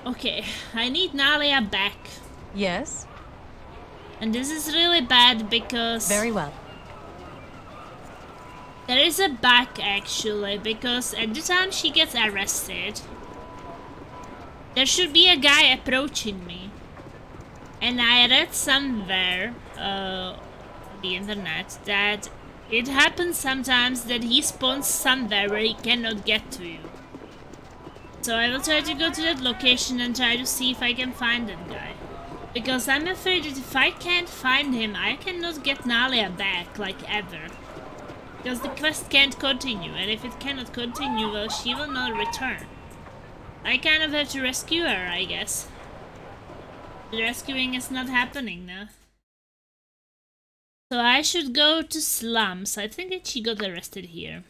Okay, I need Nalia back. Yes? And this is really bad because... Very well. There is a bug actually, because at the time she gets arrested, there should be a guy approaching me. And I read somewhere on the internet that it happens sometimes that he spawns somewhere where he cannot get to you. So I will try to go to that location and try to see if I can find that guy. Because I'm afraid that if I can't find him, I cannot get Nalia back, like ever. Because the quest can't continue, and if it cannot continue, well, she will not return. I kind of have to rescue her, I guess. The rescuing is not happening now. So I should go to slums. I think that she got arrested here.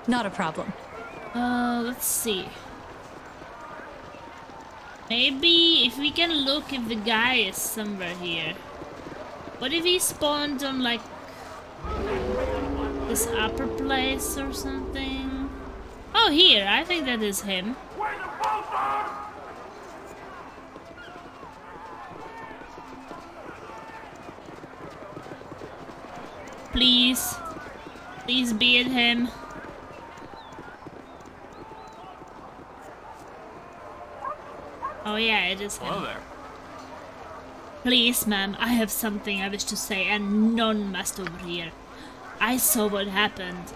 Not a problem. Let's see. Maybe if we can look if the guy is somewhere here. What if he spawned on like this upper place or something? Oh, here, I think that is him. Please. Please be it him. Oh yeah, it is him. Hello there. Please, ma'am, I have something I wish to say, and none must overhear. I saw what happened.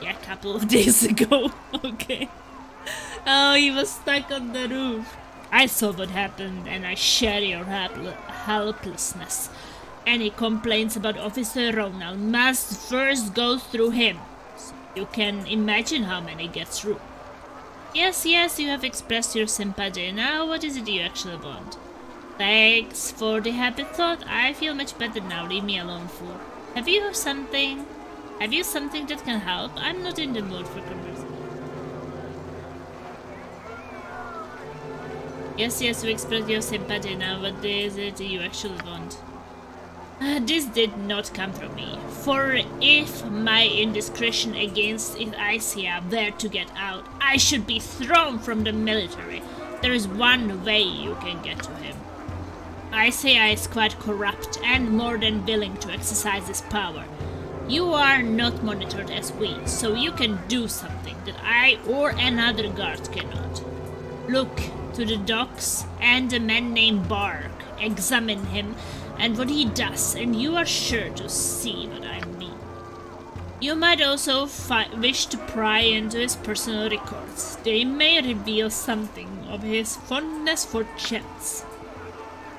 Yeah, a couple of days ago. Okay. Oh, he was stuck on the roof. I saw what happened, and I share your helplessness. Any complaints about Officer Ronald must first go through him. So you can imagine how many get through. Yes, you have expressed your sympathy. Now, what is it you actually want? Thanks for the happy thought. I feel much better now. Leave me alone, fool. Have you something that can help? I'm not in the mood for conversation. Yes, you expressed your sympathy. Now, what is it you actually want? This did not come from me, for if my indiscretion against Isia were to get out, I should be thrown from the military. There is one way you can get to him. Isia is quite corrupt and more than willing to exercise his power. You are not monitored as we, so you can do something that I or another guard cannot. Look to the docks and a man named Bark. Examine him and what he does, and you are sure to see what I mean. You might also wish to pry into his personal records. They may reveal something of his fondness for chance.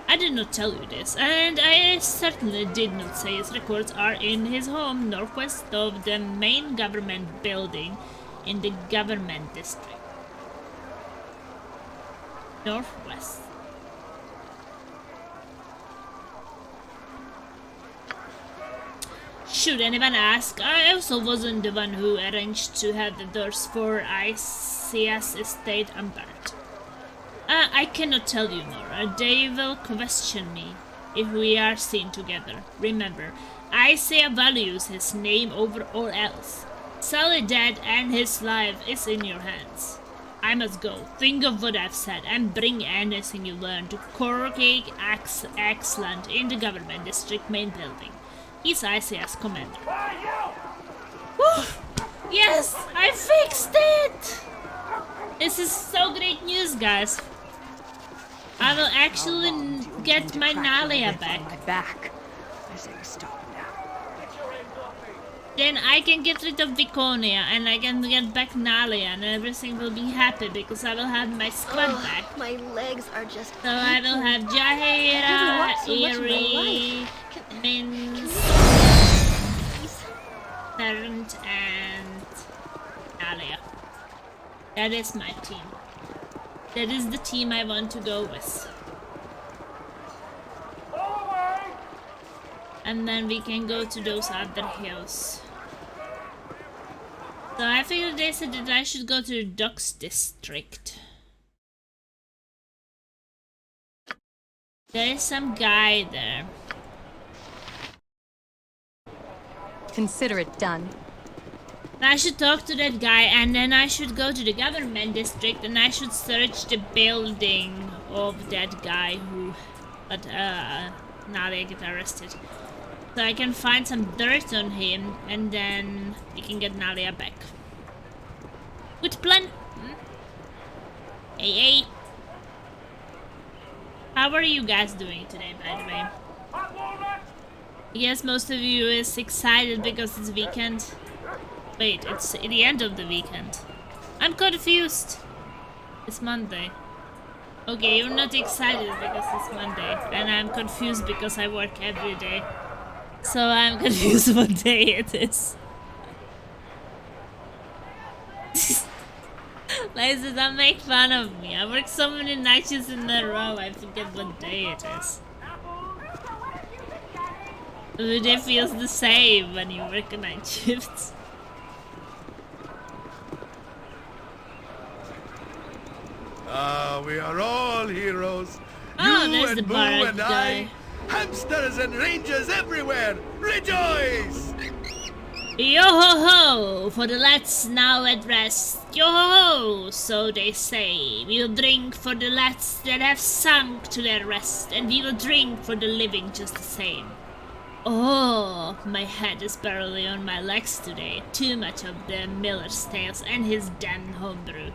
I did not tell you this, and I certainly did not say his records are in his home northwest of the main government building in the government district. Northwest. Should anyone ask, I also wasn't the one who arranged to have the doors for Isia's estate unbarred. I cannot tell you more. They will question me if we are seen together. Remember, Isia values his name over all else. Sally dead and his life is in your hands. I must go. Think of what I've said and bring anything you learn to Corcake Axland in the government district main building. He's Isia's commander. Woo! Yes, I fixed it! This is so great news, guys. I will actually get my Nalia back. I say we stop now. Then I can get rid of Viconia and I can get back Nalia and everything will be happy because I will have my squad back. My legs are just. So I will have Jaheira, Eerie, Minz, Tarrant, and Nalia. That is my team. That is the team I want to go with. And then we can go to those other hills. So I figured they said that I should go to the Docks district. There is some guy there. Consider it done. I should talk to that guy, and then I should go to the government district, and I should search the building of that guy who got, now they get arrested. So I can find some dirt on him, and then we can get Nalia back. Good plan? Hmm? Hey, hey. How are you guys doing today, by the way? I guess most of you is excited because it's weekend. Wait, it's the end of the weekend. I'm confused. It's Monday. Okay, you're not excited because it's Monday. And I'm confused because I work every day. So I'm confused what day it is. Ladies, don't make fun of me. I work so many night shifts in a row, I forget what day it is. The day feels the same when you work a night shift. We are all heroes. Oh, You there's the and Boo barrack and guy. I. Hamsters and rangers everywhere. Rejoice! Yo ho ho! For the lads now at rest. Yo ho ho! So they say. We will drink for the lads that have sunk to their rest, and we will drink for the living just the same. Oh, my head is barely on my legs today. Too much of the miller's tales and his damn homebrew.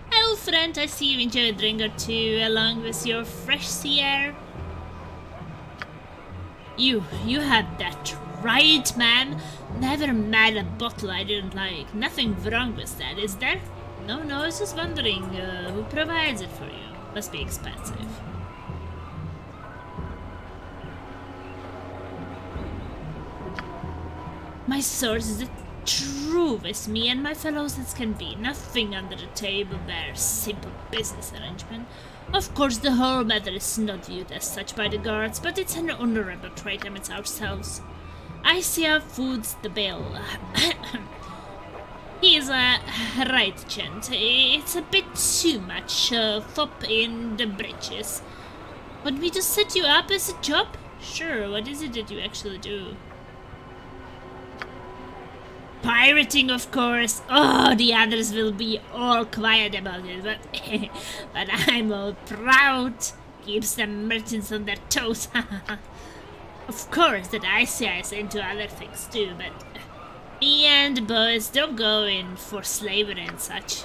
Hello, friend. I see you enjoy a drink or two along with your fresh sea air. You had that right, man. Never met a bottle I didn't like. Nothing wrong with that, is there? No, I was just wondering who provides it for you. Must be expensive. My source is true with me and my fellows as can be. Nothing under the table there. Simple business arrangement. Of course, the whole matter is not viewed as such by the guards, but it's an honorable trade amidst ourselves. I see our foods the bill. He's a right gent. It's a bit too much fop in the britches. Want me to set you up as a job? Sure, what is it that you actually do? Pirating, of course. Oh, the others will be all quiet about it, but but I'm all proud. Keeps the merchants on their toes. Of course, that ICI is into other things too, but me and the boys don't go in for slavery and such.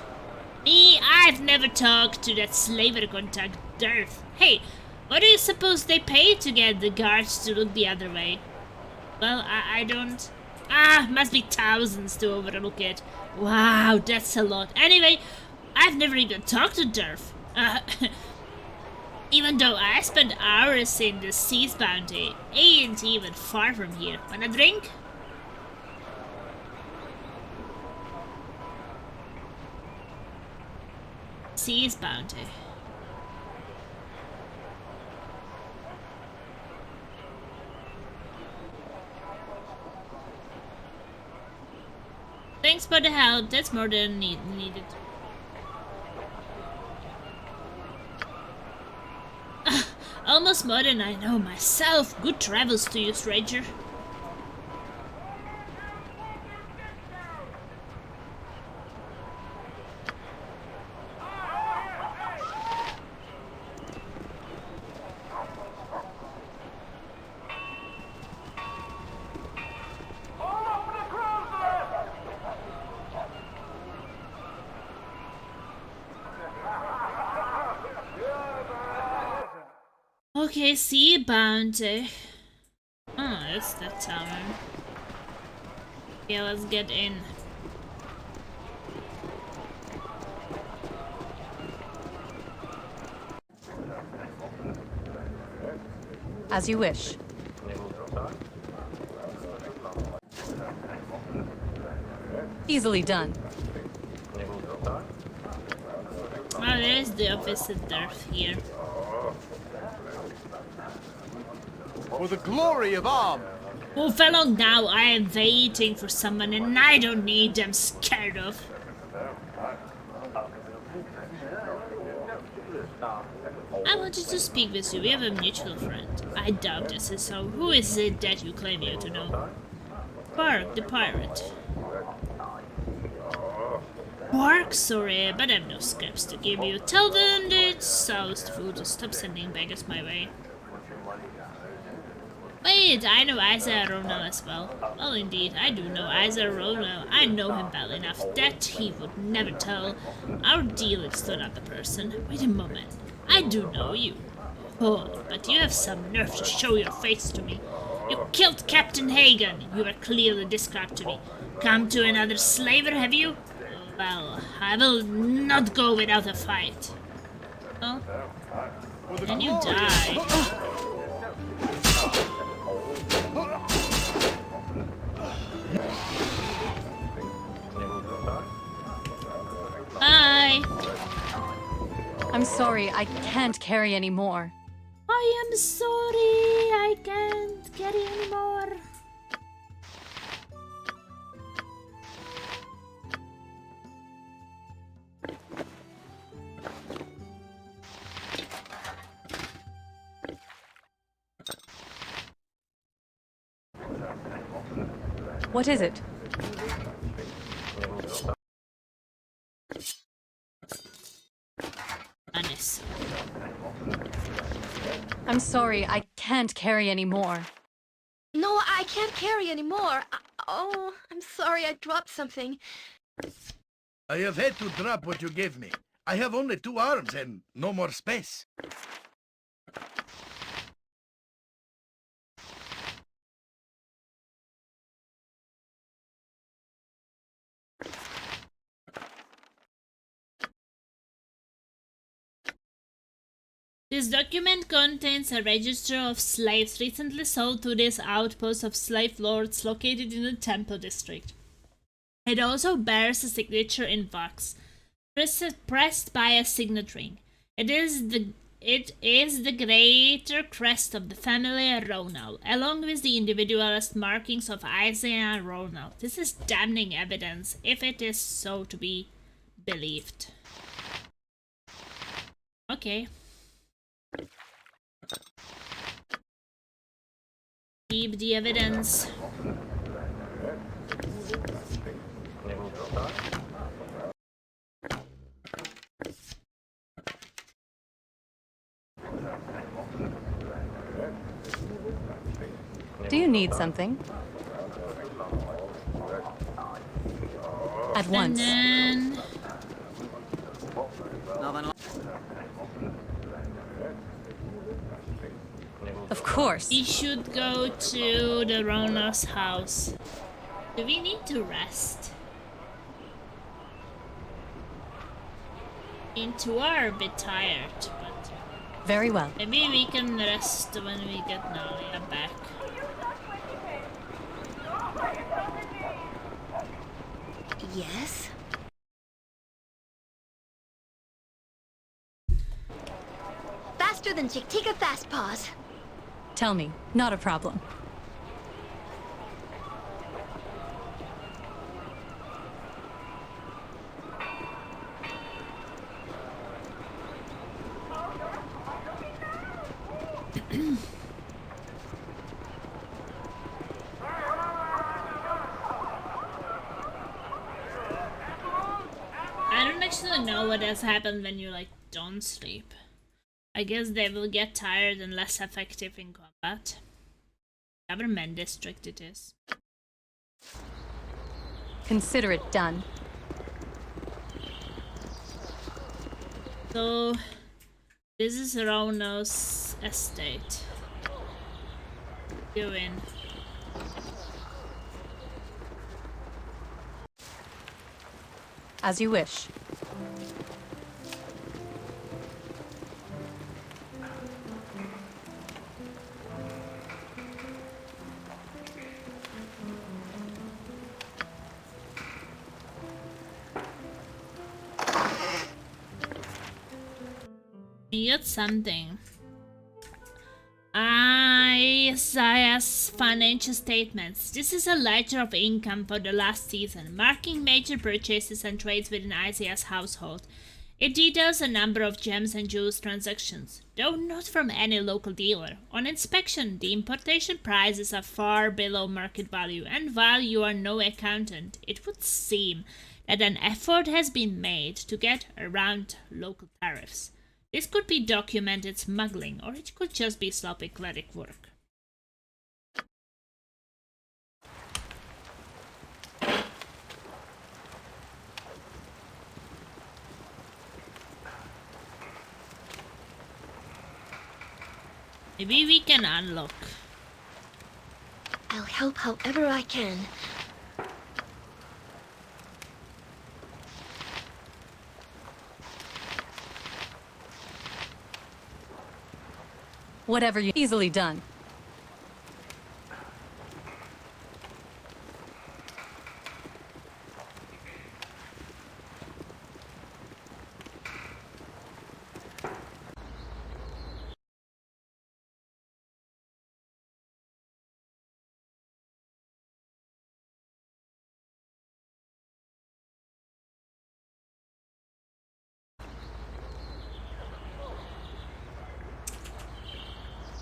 Me, I've never talked to that slaver contact Dirth. Hey, what do you suppose they pay to get the guards to look the other way? Well, I don't. Must be thousands to overlook it. Wow, that's a lot. Anyway, I've never even talked to Durf. Even though I spent hours in the Seas Bounty, ain't even far from here. Want a drink? Seas Bounty. Thanks for the help, that's more than needed. Almost more than I know myself. Good travels to you, stranger. Okay, sea bounty. Oh, it's that tavern. Okay, let's get in. As you wish. Easily done. Oh, there's the officer Darth here. For the glory of Arm! Move along now, I am waiting for someone and I don't need them scared of. I wanted to speak with you, we have a mutual friend. I doubt this is so. Who is it that you claim you to know? Bark, the pirate. Pork, sorry, but I've no scraps to give you. Tell them that soused food to stop sending beggars my way. Wait, I know Isaiah Ronald as well. Well, indeed, I do know Isaiah Ronald. I know him well enough that he would never tell our dealings to another person. Wait a moment. I do know you. Oh, but you have some nerve to show your face to me. You killed Captain Hagen. You were clearly described to me. Come to another slaver, have you? Well, I will not go without a fight. Oh, then you die. Bye. I'm sorry, I can't carry any more. I am sorry, I can't carry anymore. What is it? Honest. I'm sorry, I can't carry any more. No, I can't carry anymore. Oh, I'm sorry, I dropped something. I have had to drop what you gave me. I have only 2 arms and no more space. This document contains a register of slaves recently sold to this outpost of slave lords located in the Temple District. It also bears a signature in wax, pressed by a signet ring. It is the greater crest of the family Ronald, along with the individualist markings of Isaiah Ronald. This is damning evidence, if it is so to be believed. Okay. Keep the evidence. Do you need something? At once. And then Of course. we should go to the Rona's house. Do we need to rest? We are a bit tired, but Very well. maybe we can rest when we get Nalia back. Yes? Faster than Chick. Take a fast pause. Tell me, not a problem. I don't actually know what has happened when you don't sleep. I guess they will get tired and less effective in combat. Government district it is. Consider it done. So this is Rauno's estate. You in. As you wish. You got something. Isaiah's financial statements. This is a ledger of income for the last season, marking major purchases and trades within Isaiah's household. It details a number of gems and jewels transactions, though not from any local dealer. On inspection, the importation prices are far below market value, and while you are no accountant, it would seem that an effort has been made to get around local tariffs. This could be documented smuggling, or it could just be sloppy cleric work. Maybe we can unlock. I'll help however I can. Whatever you easily done.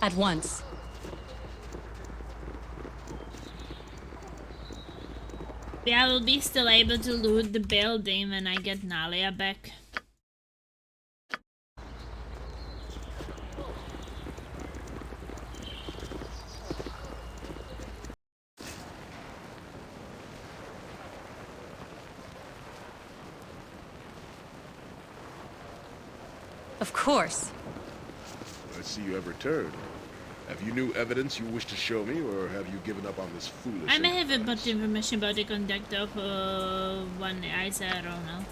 At once. Yeah, I will be still able to loot the building when I get Nalia back. Of course. I see you have returned. Have you new evidence you wish to show me, or have you given up on this foolish I may have enterprise? about information about the conduct of one Isaac, I don't know.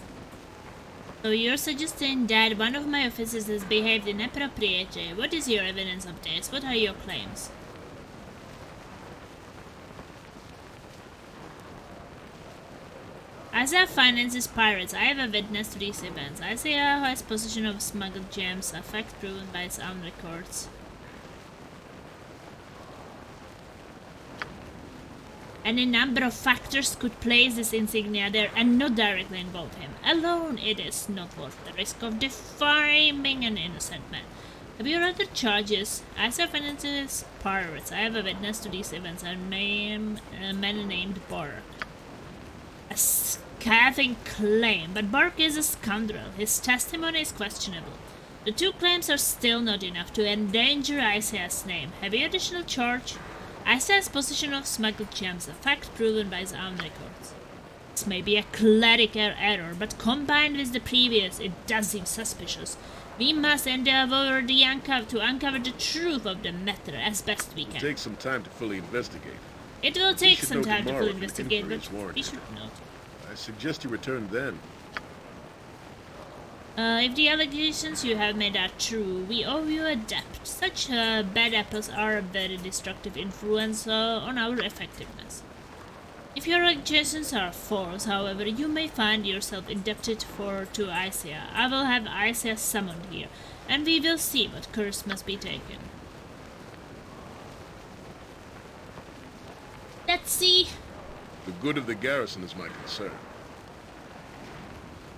So you're suggesting that one of my officers has behaved inappropriately. What is your evidence of this? What are your claims? Isaiah finances pirates. I have a witness to these events. Isaiah has possession of smuggled gems, a fact proven by his own records. Any number of factors could place this insignia there and not directly involve him. Alone, it is not worth the risk of defaming an innocent man. Have you other charges? Isaiah finances pirates. I have a witness to these events, a man named Bark. A scathing claim, but Bark is a scoundrel. His testimony is questionable. The two claims are still not enough to endanger Isaiah's name. Have you additional charge? Isaiah's possession of smuggled gems, a fact proven by his own records. This may be a clerical error, but combined with the previous, it does seem suspicious. We must endeavor to uncover the truth of the matter as best we It'll can. take some time to fully investigate. It will take should some know time to tomorrow fully if an investigate, inquiry but is we warranted. should know. I suggest you return then. If the allegations you have made are true, we owe you a debt. Such bad apples are a very destructive influence on our effectiveness. If your allegations are false, however, you may find yourself indebted to Isaiah. I will have Isaiah summoned here, and we will see what course must be taken. Let's see. The good of the garrison is my concern.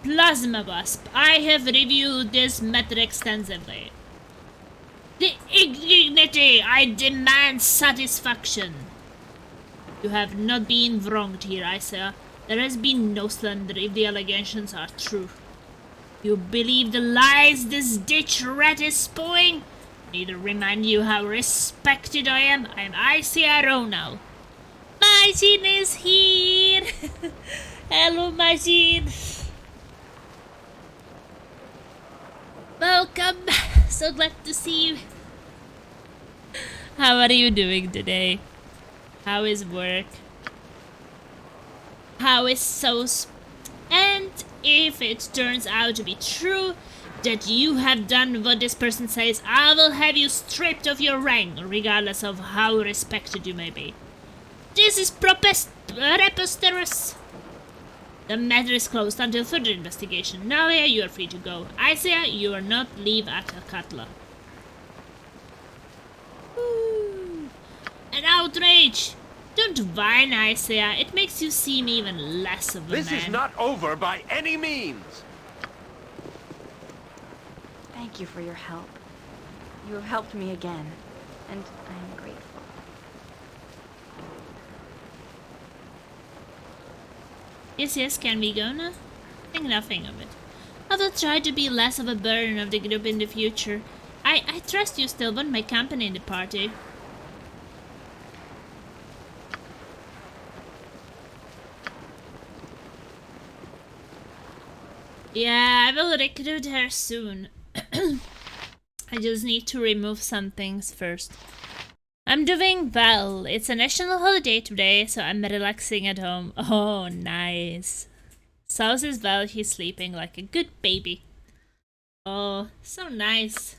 Plasma Wasp, I have reviewed this matter extensively. The indignity, I demand satisfaction. You have not been wronged here, Isaiah. There has been no slander if the allegations are true. You believe the lies this ditch rat is spewing? I need to remind you how respected I am. I am Isaiah Ronald. Majin is here. Hello, Majin. Welcome. So glad to see you. How are you doing today? How is work? How is SOS? And if it turns out to be true that you have done what this person says, I will have you stripped of your rank, regardless of how respected you may be. This is preposterous. The matter is closed until further investigation. Nalia, you are free to go. Isaiah, you are not leave Athkatla. An outrage! Don't whine, Isaiah. It makes you seem even less of a man. This is not over by any means. Thank you for your help. You have helped me again, and I am grateful. Yes, can we go now? Think nothing of it. I will try to be less of a burden of the group in the future. I trust you still want my company in the party. Yeah, I will recruit her soon. I just need to remove some things first. I'm doing well. It's a national holiday today, so I'm relaxing at home. Oh, nice. South is well, he's sleeping like a good baby. Oh, so nice.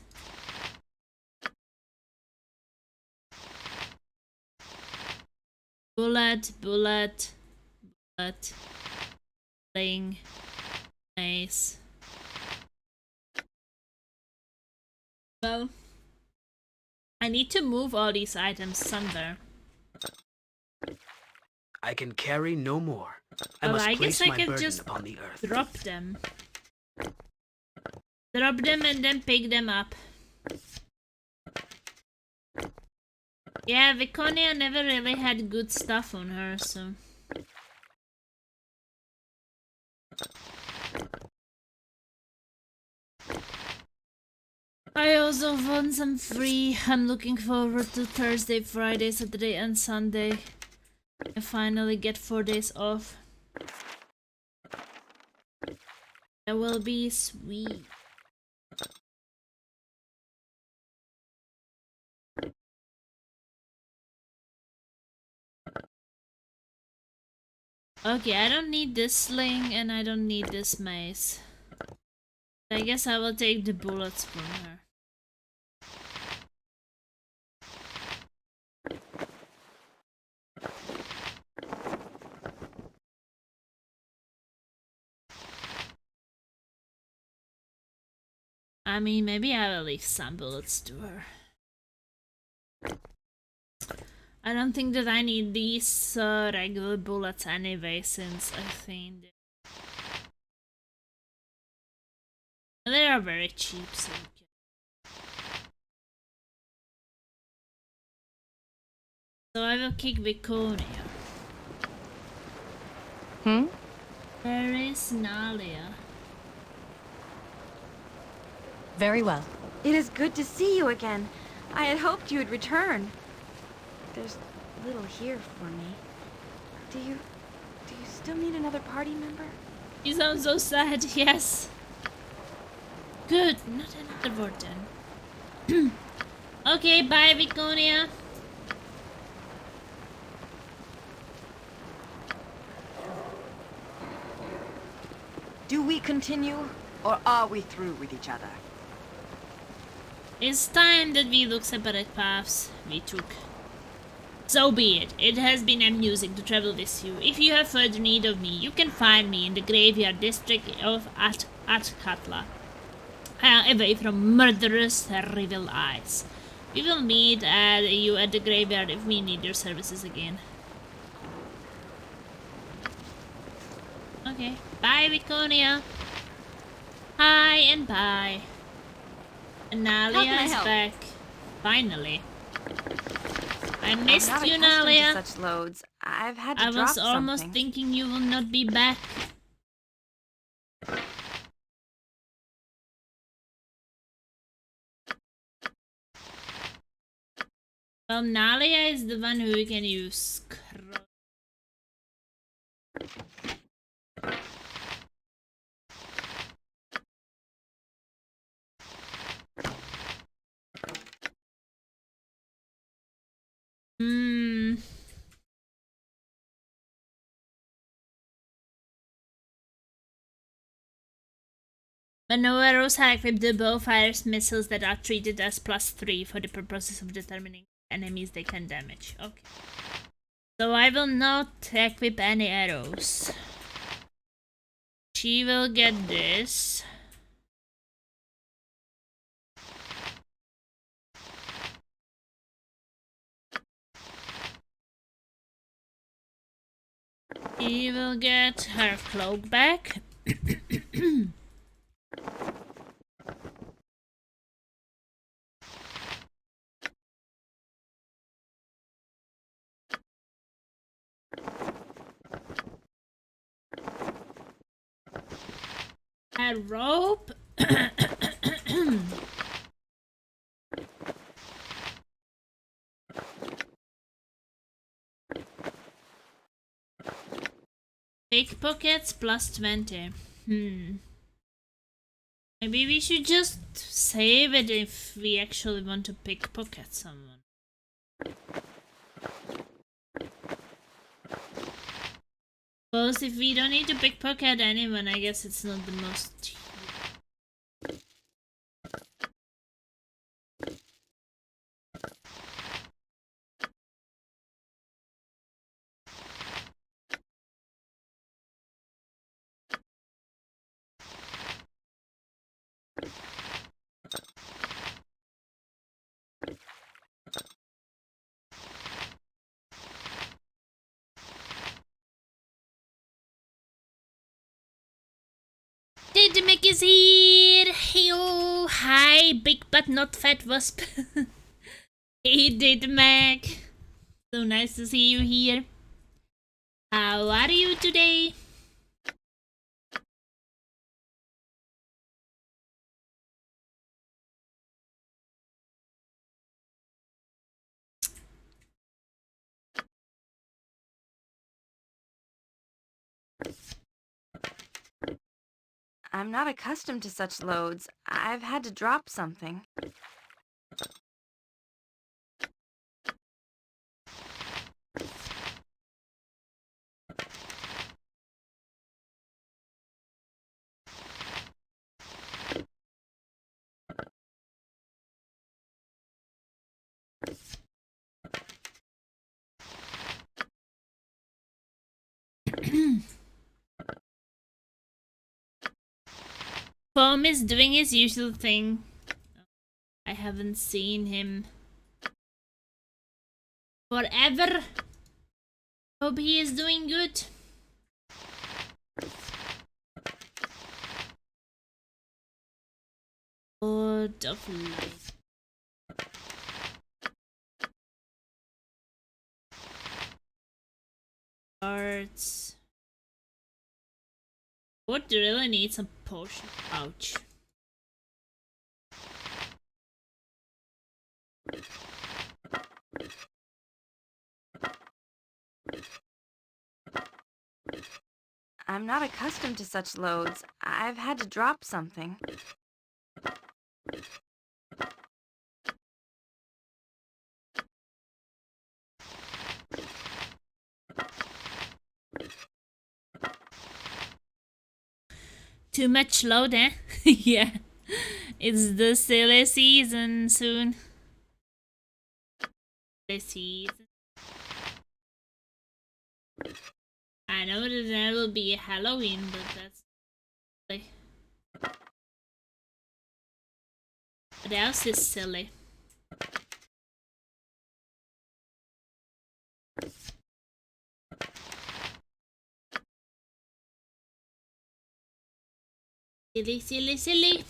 Bullet, bling. Nice. Well, I need to move all these items somewhere. I can carry no more. I Well, must I place guess I my could burden just upon the earth. drop them. Drop them and then pick them up. Yeah, Viconia never really had good stuff on her, so... I also want some free. I'm looking forward to Thursday, Friday, Saturday and Sunday. I finally get 4 days off. That will be sweet. Okay, I don't need this sling and I don't need this mace. I guess I will take the bullets from her. I mean, maybe I will leave some bullets to her. I don't think that I need these regular bullets anyway, since I think they are very cheap, so so I will kick Viconia. Where is Nalia? Very well. It is good to see you again. I had hoped you would return. There's little here for me. Do you still need another party member? You sound so sad, yes. Good, not another warden. Okay, bye Viconia. Do we continue, or are we through with each other? It's time that we look separate paths we took. So be it. It has been amusing to travel with you. If you have further need of me, you can find me in the graveyard district of Athkatla. Away from murderous, evil eyes. We will meet you at the graveyard if we need your services again. Okay. Bye, Viconia. Hi and bye. Nalia is back. Finally. I missed I'm not you, accustomed to Nalia. such loads. I've had to I drop was almost something. thinking you will not be back. Well, Nalia is the one who we can use. Hmm. Maneuverers have equipped the bow fires missiles that are treated as +3 for the purposes of determining enemies they can damage. Okay. So I will not equip any arrows. She will get this. He will get her cloak back. a rope. Pickpockets plus 20. Maybe we should just save it if we actually want to pickpocket someone. Because if we don't need to pickpocket anyone, I guess it's not the most... Did Mick is here! Heyo! Hi, big but not fat wasp. Hey, did Mac. So nice to see you here. How are you today? I'm not accustomed to such loads. I've had to drop something. Foam is doing his usual thing. I haven't seen him forever. Hope he is doing good. Lord of Light. Arts. Would really need some potion. Ouch. I'm not accustomed to such loads. I've had to drop something. Too much load, eh? Yeah. It's the silly season soon. Silly season. I know that there will be Halloween, but that's silly. What else is silly? Silly, silly, silly.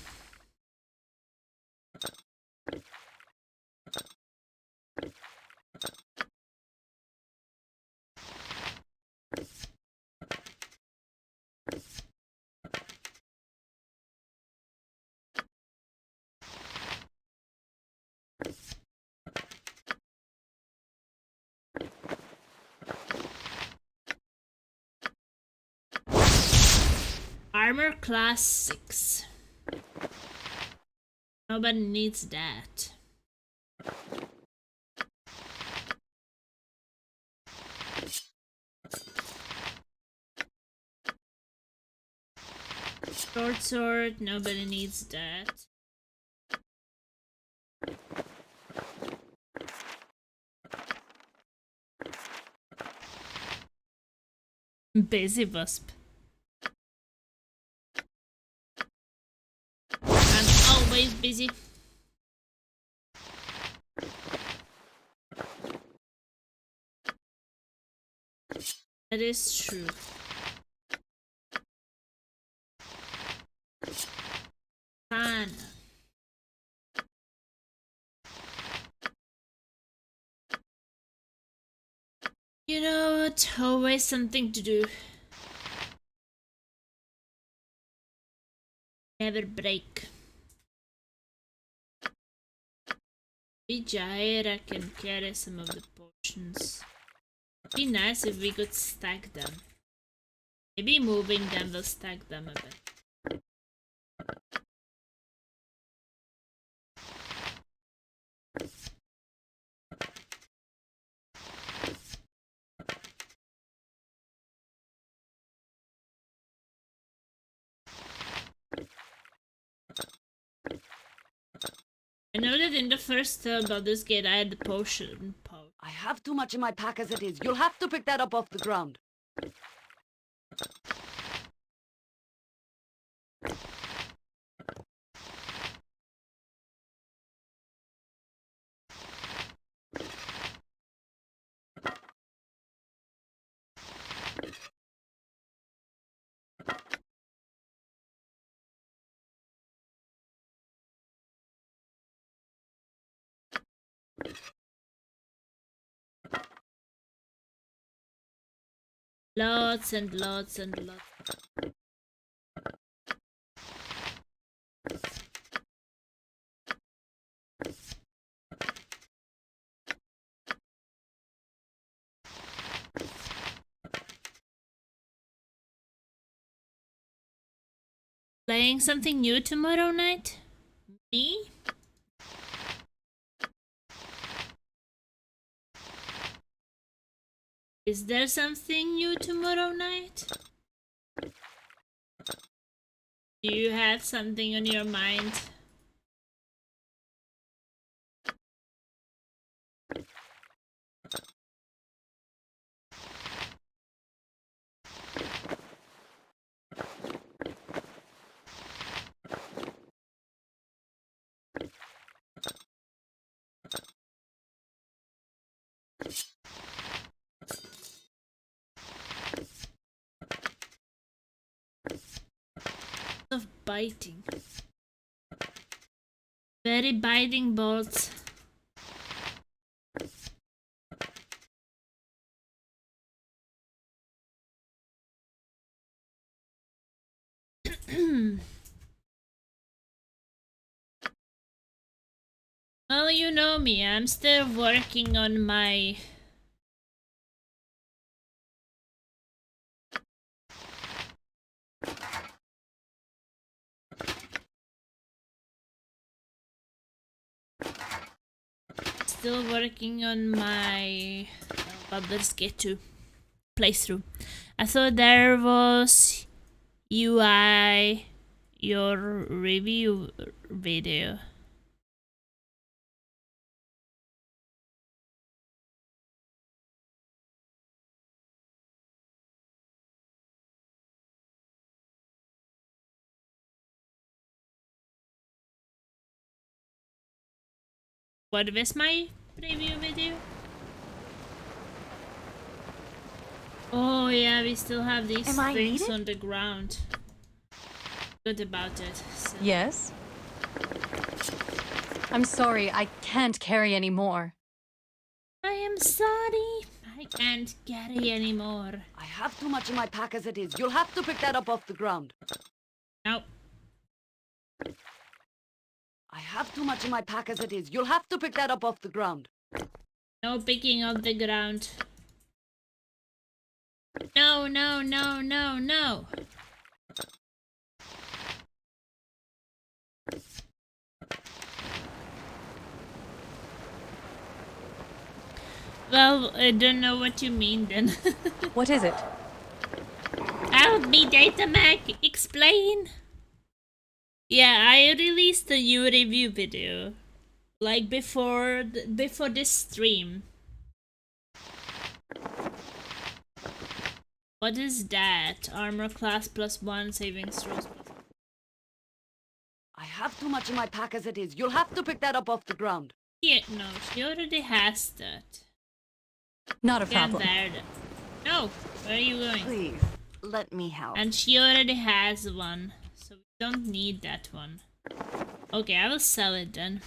Armor class 6. Nobody needs that. Short sword, nobody needs that. Busy wasp. I'm always busy. That is true. Fun. You know what? Always something to do. Never break. Jaira can carry some of the potions. Be nice if we could stack them. Maybe moving them will stack them a bit. I know that in the first Baldur's Gate I had the potion pouch. I have too much in my pack as it is. You'll have to pick that up off the ground. Lots and lots and lots. Playing something new tomorrow night? Me? Is there something new tomorrow night? Do you have something on your mind? Of biting. Very biting bolts. Well, you know me, I'm still working on my... Still working on my Baldur's Gate 2 playthrough. I thought there was UI, your review video. What was my preview video? Oh yeah, we still have these things on the ground. Good about it. So. Yes? I'm sorry, I can't carry any more. I am sorry. I can't carry anymore. I have too much in my pack as it is. You'll have to pick that up off the ground. Nope. I have too much in my pack as it is. You'll have to pick that up off the ground. No picking up the ground. No, no, no, no, no. Well, I don't know what you mean then. What is it? Help me, Datamac! Explain! Yeah, I released a new review video. Like before this stream. What is that? Armor class +1, savings throws. I have too much in my pack as it is. You'll have to pick that up off the ground. Yeah, no, she already has that. Not a Can't problem. bear that. No, where are you going? Please, let me help. And she already has one, so we don't need that one. Okay, I will sell it then.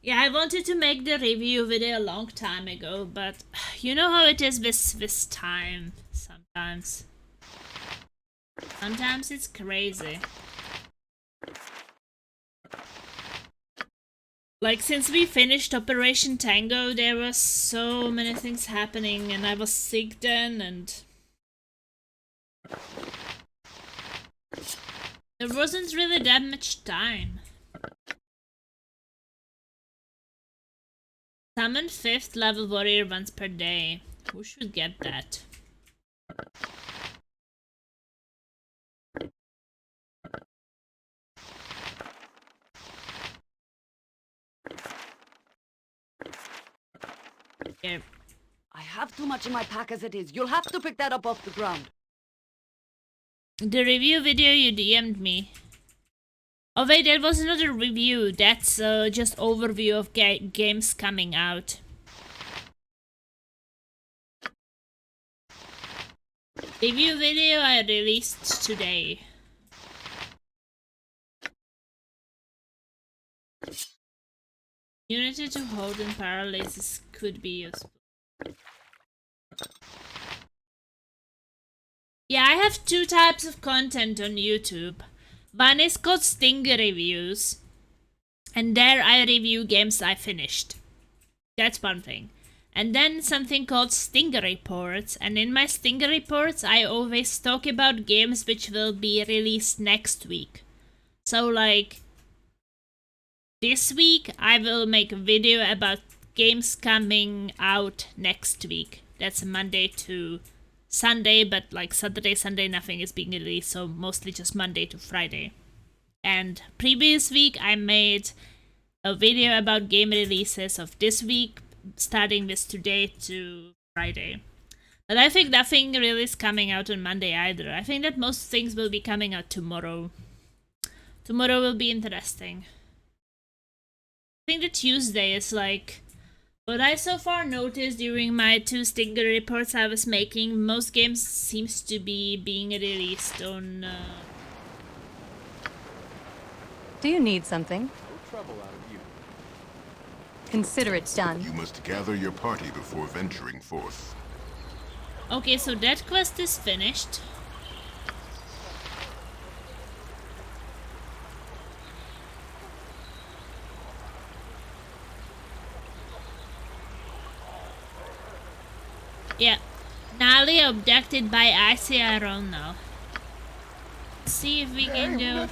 Yeah, I wanted to make the review video a long time ago, but you know how it is with time sometimes. Sometimes it's crazy. Like, since we finished Operation Tango, there was so many things happening, and I was sick then, and there wasn't really that much time. Summon 5th level warrior once per day. Who should get that? Here. I have too much in my pack as it is. You'll have to pick that up off the ground. The review video you DM'd me. Oh wait, that was another review. That's just overview of games coming out. Review video I released today. Unity to hold and paralysis could be useful. Yeah, I have 2 types of content on YouTube. One is called Stinger Reviews, and there I review games I finished. That's one thing. And then something called Stinger Reports, and in my Stinger Reports I always talk about games which will be released next week. So like, this week I will make a video about games coming out next week. That's Monday to Sunday, but like Saturday, Sunday nothing is being released, so mostly just Monday to Friday. And previous week I made a video about game releases of this week, starting with today to Friday. But I think nothing really is coming out on Monday either. I think that most things will be coming out tomorrow. Tomorrow will be interesting. I think that Tuesday is like... What I so far noticed during my 2 Stinger reports I was making, most games seems to be being released on... Do you need something? No trouble out of you. Consider it done. You must gather your party before venturing forth. Okay, so that quest is finished. Yeah, Nali abducted by ICRL now. See if we can go.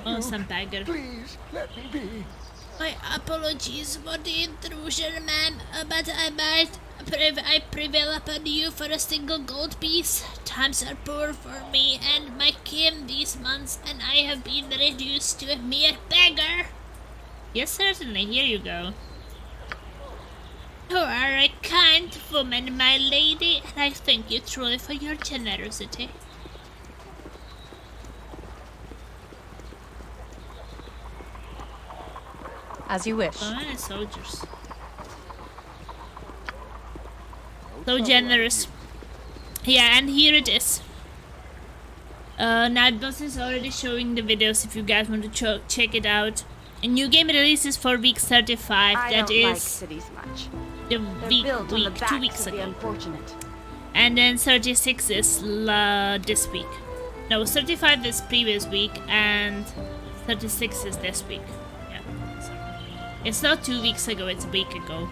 Oh, some beggar. Please, let me be. My apologies for the intrusion, ma'am, but I prevail upon you for a single gold piece. Times are poor for me and my kin these months, and I have been reduced to a mere beggar. Yes, certainly. Here you go. You are a kind woman, my lady, and I thank you truly for your generosity. As you wish. So many soldiers. So generous. Yeah, and here it is. Nightboss is already showing the videos if you guys want to check it out. A new game releases for week 35. I That don't is like cities much. the They're week built on the 2 backs weeks of the ago. unfortunate. And then 36 is this week. No, 35 is previous week, and 36 is this week. Yeah. So it's not 2 weeks ago, it's a week ago.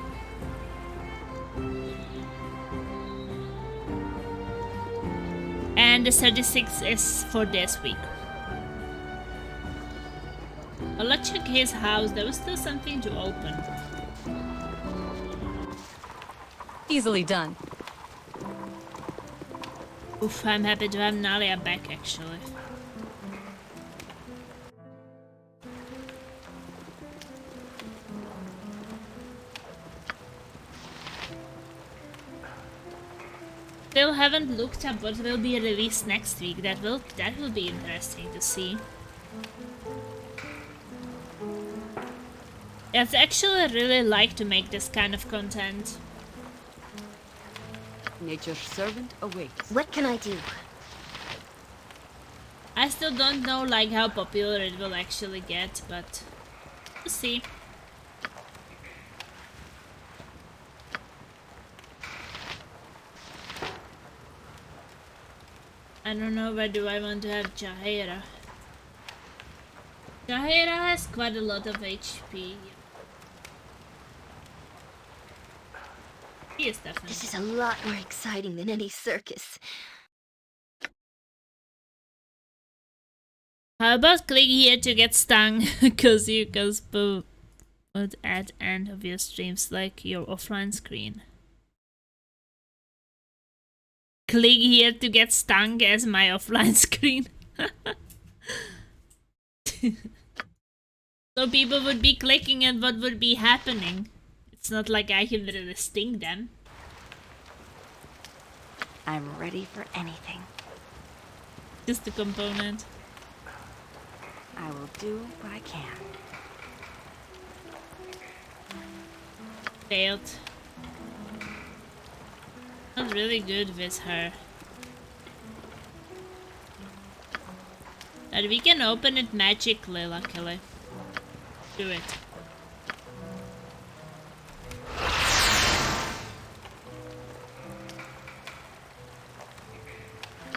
And the 36 is for this week. Well, let's check his house. There was still something to open. Easily done. Oof, I'm happy to have Nalia back, actually. Still haven't looked up what will be released next week. That will be interesting to see. I'd actually really like to make this kind of content. Nature's servant awaits. What can I do? I still don't know like how popular it will actually get, but we'll see. I don't know, where do I want to have Jaheira? Jaheira has quite a lot of HP. He is definitely. This is a lot more exciting than any circus. How about click here to get stung? Cause you guys both at end of your streams like your offline screen. Click here to get stung as my offline screen. So people would be clicking and what would be happening? It's not like I can literally sting them. I'm ready for anything. Just a component. I will do what I can. Failed. Not really good with her. But we can open it magically, luckily. Do it.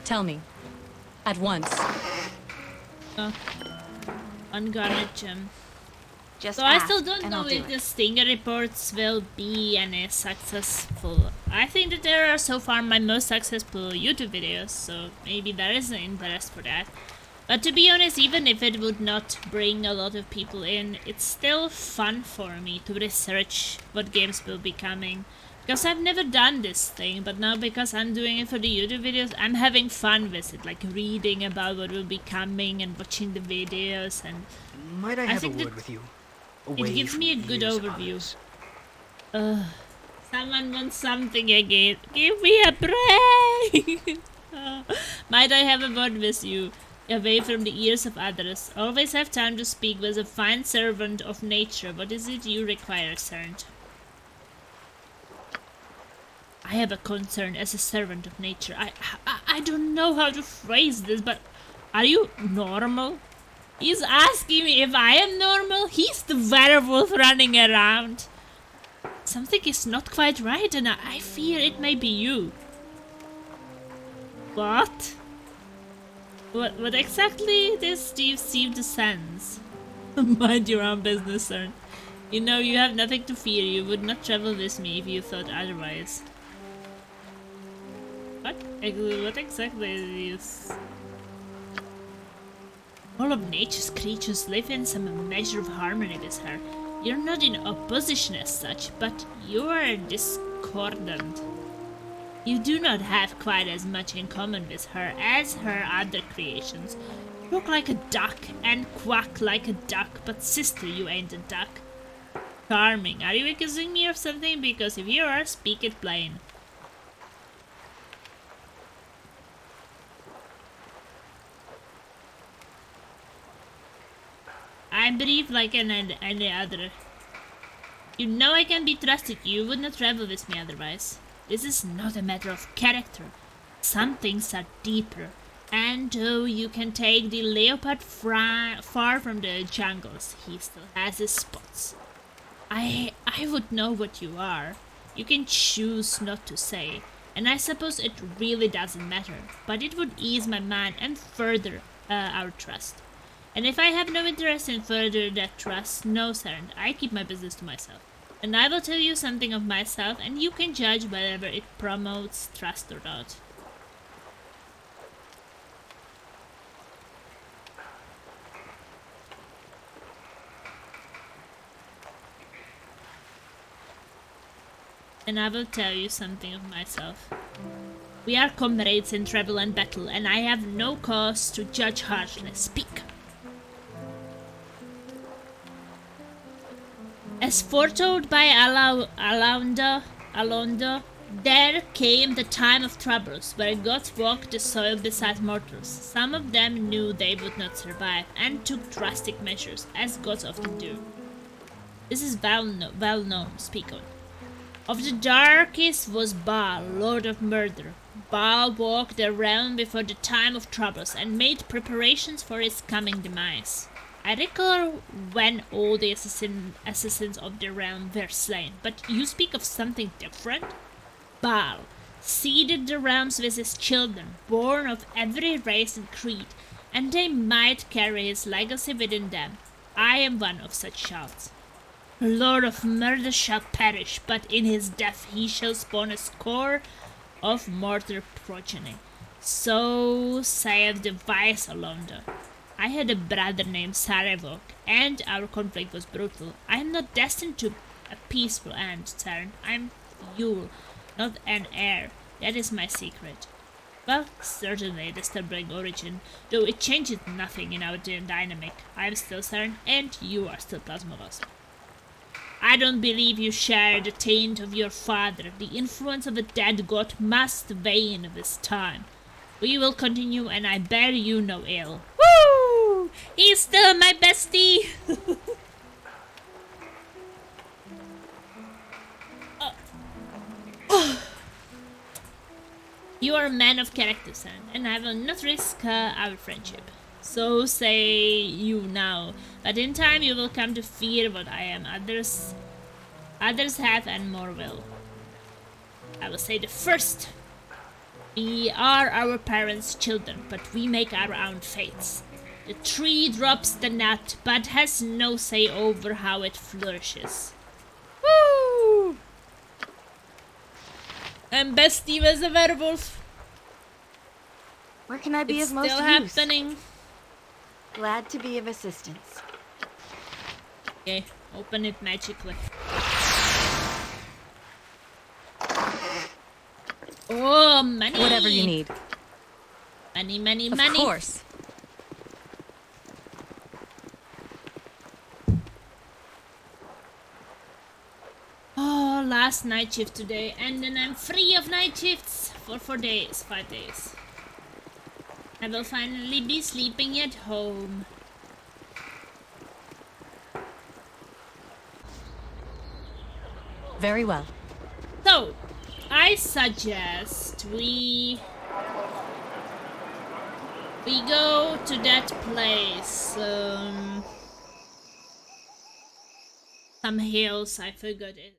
Tell me. At once. Oh. Unguarded gem. Just So I ask, still don't and know I'll do if it. the Stinger reports will be any successful. I think that there are so far my most successful YouTube videos, so maybe there is an interest for that. But to be honest, even if it would not bring a lot of people in, it's still fun for me to research what games will be coming. Because I've never done this thing, but now because I'm doing it for the YouTube videos, I'm having fun with it, like reading about what will be coming and watching the videos, and Might I have a think that word with you? it gives me a from the good ears of overview. others. Someone wants something again. Give me a break! Might I have a word with you? Away from the ears of others. Always have time to speak with a fine servant of nature. What is it you require, servant? I have a concern as a servant of nature. I don't know how to phrase this, but are you normal? He's asking me if I am normal. He's the werewolf running around. Something is not quite right, and I fear it may be you. What? What exactly this do you seem to sense? Mind your own business, sir. You know you have nothing to fear. You would not travel with me if you thought otherwise. What exactly is... All of nature's creatures live in some measure of harmony with her. You're not in opposition as such, but you are discordant. You do not have quite as much in common with her as her other creations. You look like a duck and quack like a duck, but sister, you ain't a duck. Charming. Are you accusing me of something? Because if you are, speak it plain. I'm brave like any other. You know I can be trusted. You would not travel with me otherwise. This is not a matter of character. Some things are deeper. And though you can take the leopard far from the jungles, he still has his spots. I would know what you are. You can choose not to say. And I suppose it really doesn't matter. But it would ease my mind and further our trust. And if I have no interest in further that trust, no, sir, I keep my business to myself. And I will tell you something of myself, and you can judge whether it promotes trust or not. And I will tell you something of myself. We are comrades in travel and battle, and I have no cause to judge harshly. Speak. As foretold by Alonda, there came the time of troubles, where gods walked the soil beside mortals. Some of them knew they would not survive, and took drastic measures, as gods often do. This is well known, speak on. Of the darkest was Baal, lord of murder. Baal walked the realm before the time of troubles, and made preparations for its coming demise. I recall when all the assassins of the realm were slain, but you speak of something different? Baal, seeded the realms with his children, born of every race and creed, and they might carry his legacy within them. I am one of such shouts. The Lord of Murder shall perish, but in his death he shall spawn a score of mortal progeny. So saith the wise Alonda. I had a brother named Sarevok, and our conflict was brutal. I am not destined to a peaceful end, Cern. I am Yule, not an heir. That is my secret. Well, certainly the stubborn origin, though it changes nothing in our dynamic. I am still Cern, and you are still Plasmavasp. I don't believe you share the taint of your father. The influence of a dead god must wane with time. We will continue, and I bear you no ill. Woo! He's still my bestie! You are a man of character, son, and I will not risk our friendship. So say you now, but in time you will come to fear what I am. Others have and more will. I will say the first. We are our parents' children, but we make our own fates. The tree drops the nut, but has no say over how it flourishes. Woo! I'm bestie with a werewolf. Where can I be It's of most still use? happening. Glad to be of assistance. Okay, open it magically. Oh, money! Whatever you need. Money, money, Of money. course. Oh, last night shift today, and then I'm free of night shifts for 4 days, 5 days. I will finally be sleeping at home. Very well. So, I suggest we go to that place. Some hills, I forgot it.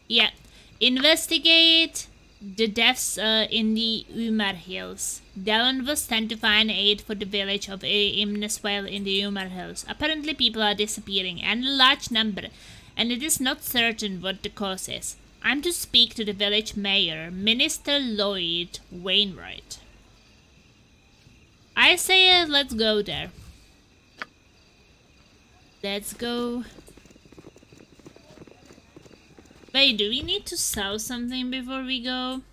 Yeah, investigate the deaths in the Umar Hills. Dallon was sent to find aid for the village of Imneswell in the Umar Hills. Apparently people are disappearing, and a large number, and it is not certain what the cause is. I'm to speak to the village mayor, Minister Lloyd Wainwright. I say let's go there. Let's go. Wait, do we need to sell something before we go?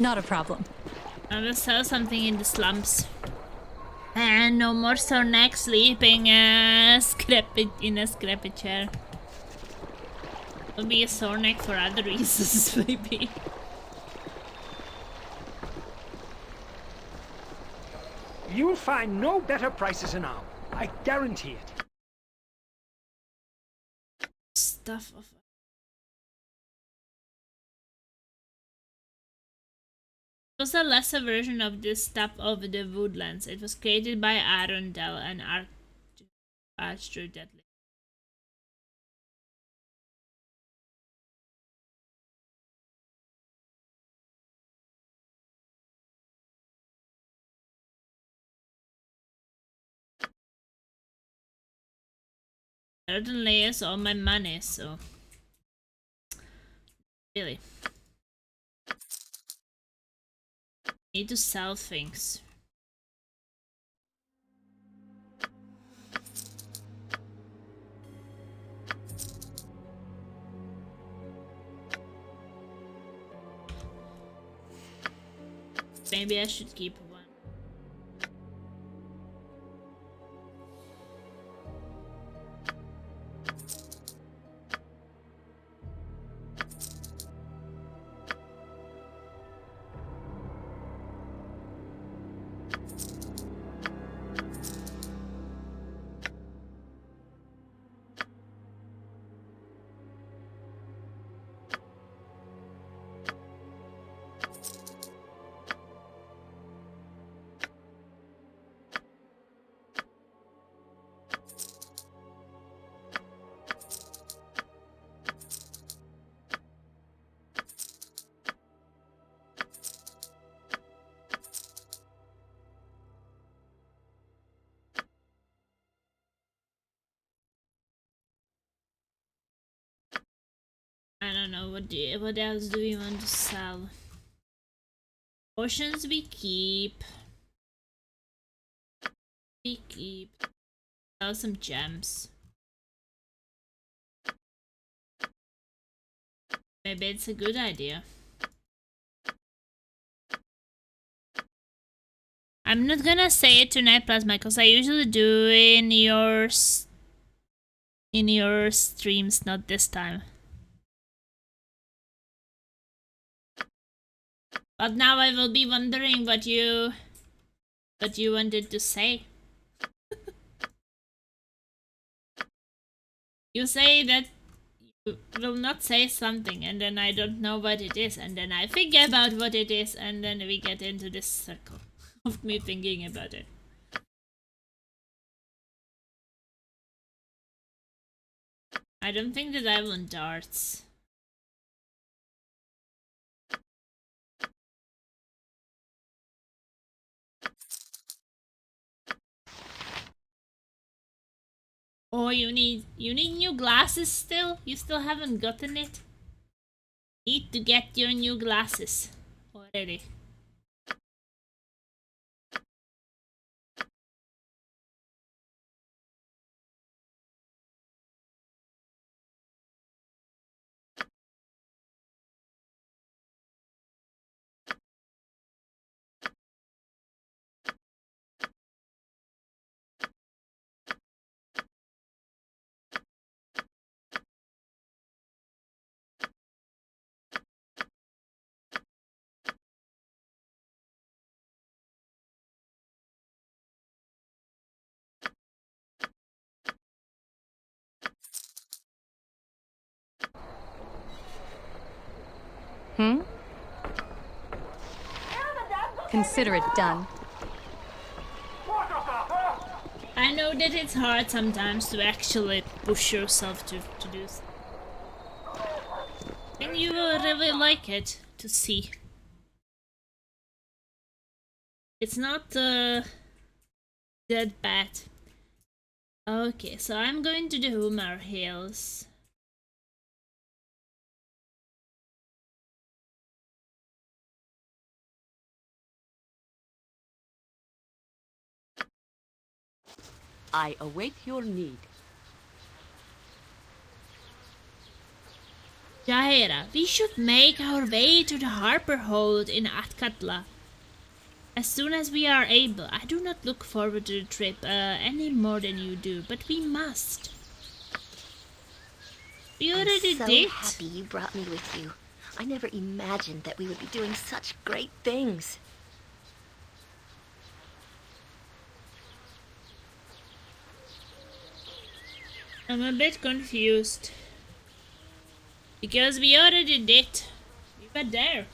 Not a problem. I will sell something in the slums. And no more Sornak sleeping in a scrappy chair. Will be a Sornak for other reasons, maybe. You'll find no better prices now. I guarantee it. Stuff of... It was a lesser version of this stuff of the woodlands. It was created by Arundel and Archdruid Deadly. Certainly is all my money, so really need to sell things. Maybe I should keep one. what else do we want to sell? Potions we keep. We keep. Sell some gems. Maybe it's a good idea. I'm not gonna say it tonight, Plasma, because I usually do in your streams, not this time. But now I will be wondering what you wanted to say. You say that you will not say something, and then I don't know what it is, and then I think about what it is, and then we get into this circle of me thinking about it. I don't think that I want darts. Oh, you need new glasses still? You still haven't gotten it? Need to get your new glasses already. Consider it done. I know that it's hard sometimes to actually push yourself to do so. And you will really like it to see. It's not that bad. Okay, so I'm going to the Umar Hills. I await your need. Jaira, we should make our way to the harbor hold in Athkatla as soon as we are able. I do not look forward to the trip any more than you do, but we must. We already I'm so did. happy you brought me with you. I never imagined that we would be doing such great things. I'm a bit confused. Because we already did. We were there.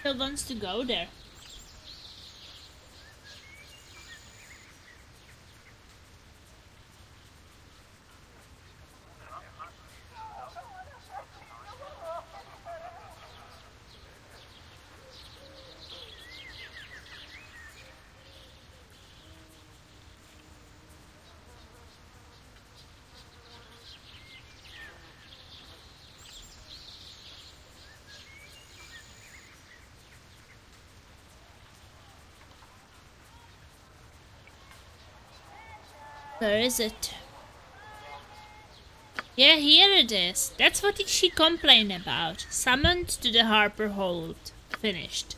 Still wants to go there. Where is it? Yeah, here it is. That's what she complained about. Summoned to the harbor hold. Finished.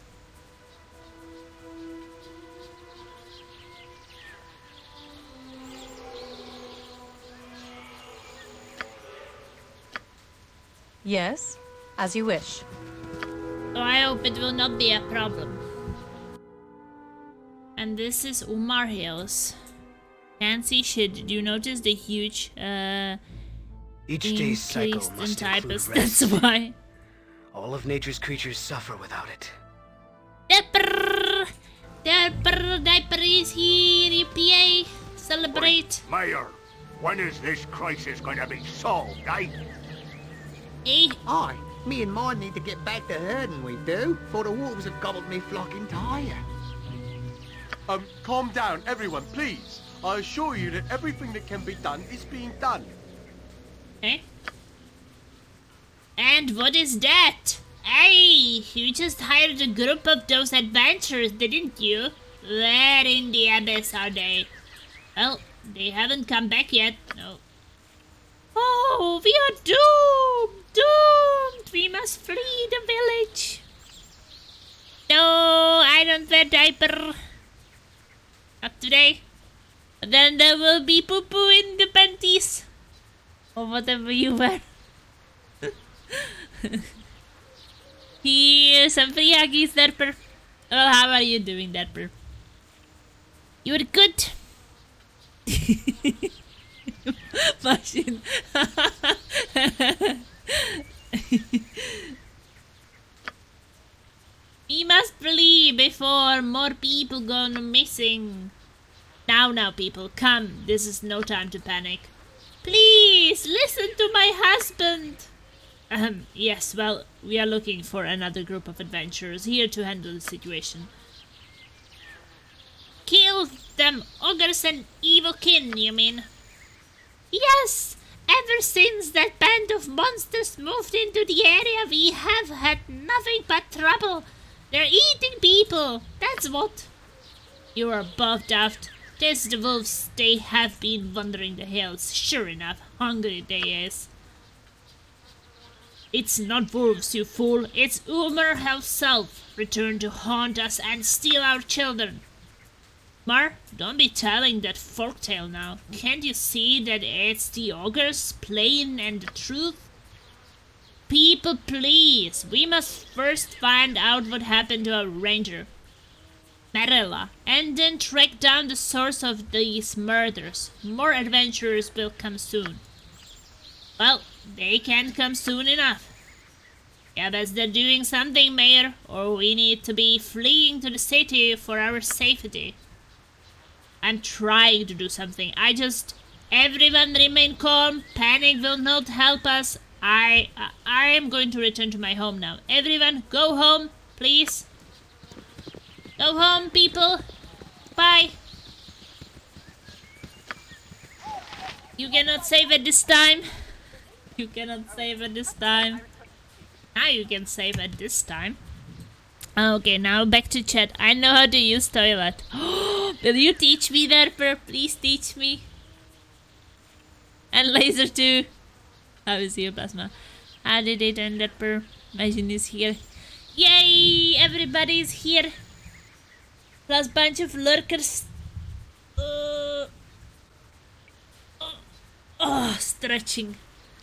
Yes, as you wish. So I hope it will not be a problem. And this is Umar Hills. Can't see shit. Did you notice the huge Each day's cycle increase in must include typus? rest. That's why. All of nature's creatures suffer without it. Diaper is here. Yippee! Celebrate. Mayor, when is this crisis going to be solved, eh? Eh? Aye, me and mine need to get back to herding, we do, for the wolves have gobbled me flock entire. Calm down, everyone, please. I assure you that everything that can be done is being done. Okay. And what is that? Hey, you just hired a group of those adventurers, didn't you? Where in the abyss are they? Well, they haven't come back yet. No. Oh, we are doomed! Doomed! We must flee the village. No, I don't wear diaper. Not today. Then there will be poo-poo in the panties. Or whatever you wear. Here's some free huggies, Derper. Well, how are you doing, Derper? You're good. Machine. We must flee before more people go missing. Now, people, come. This is no time to panic. Please, listen to my husband. Yes, well, we are looking for another group of adventurers here to handle the situation. Kill them ogres and evil kin, you mean? Yes! Ever since that band of monsters moved into the area, we have had nothing but trouble. They're eating people, that's what. You are both daft. Tis the wolves, they have been wandering the hills. Sure enough, hungry they is. It's not wolves, you fool. It's Umar himself, returned to haunt us and steal our children. Mar, don't be telling that folktale now. Can't you see that it's the ogres, plain and the truth? People, please. We must first find out what happened to our ranger, Marilla, and then track down the source of these murders. More adventurers will come soon. Well, they can't come soon enough. Yeah, but they're doing something, Mayor, or we need to be fleeing to the city for our safety. I'm trying to do something. Everyone remain calm. Panic will not help us. I am going to return to my home now. Everyone, go home, please. Go home, people. Bye. You cannot save at this time. You cannot save at this time. Now you can save at this time. Okay, now back to chat. I know how to use toilet. Will you teach me, Derper? Please teach me. And laser too. How is your plasma? How did it end, Derper? Imagine is here. Yay! Everybody's here. Plus bunch of lurkers. Stretching.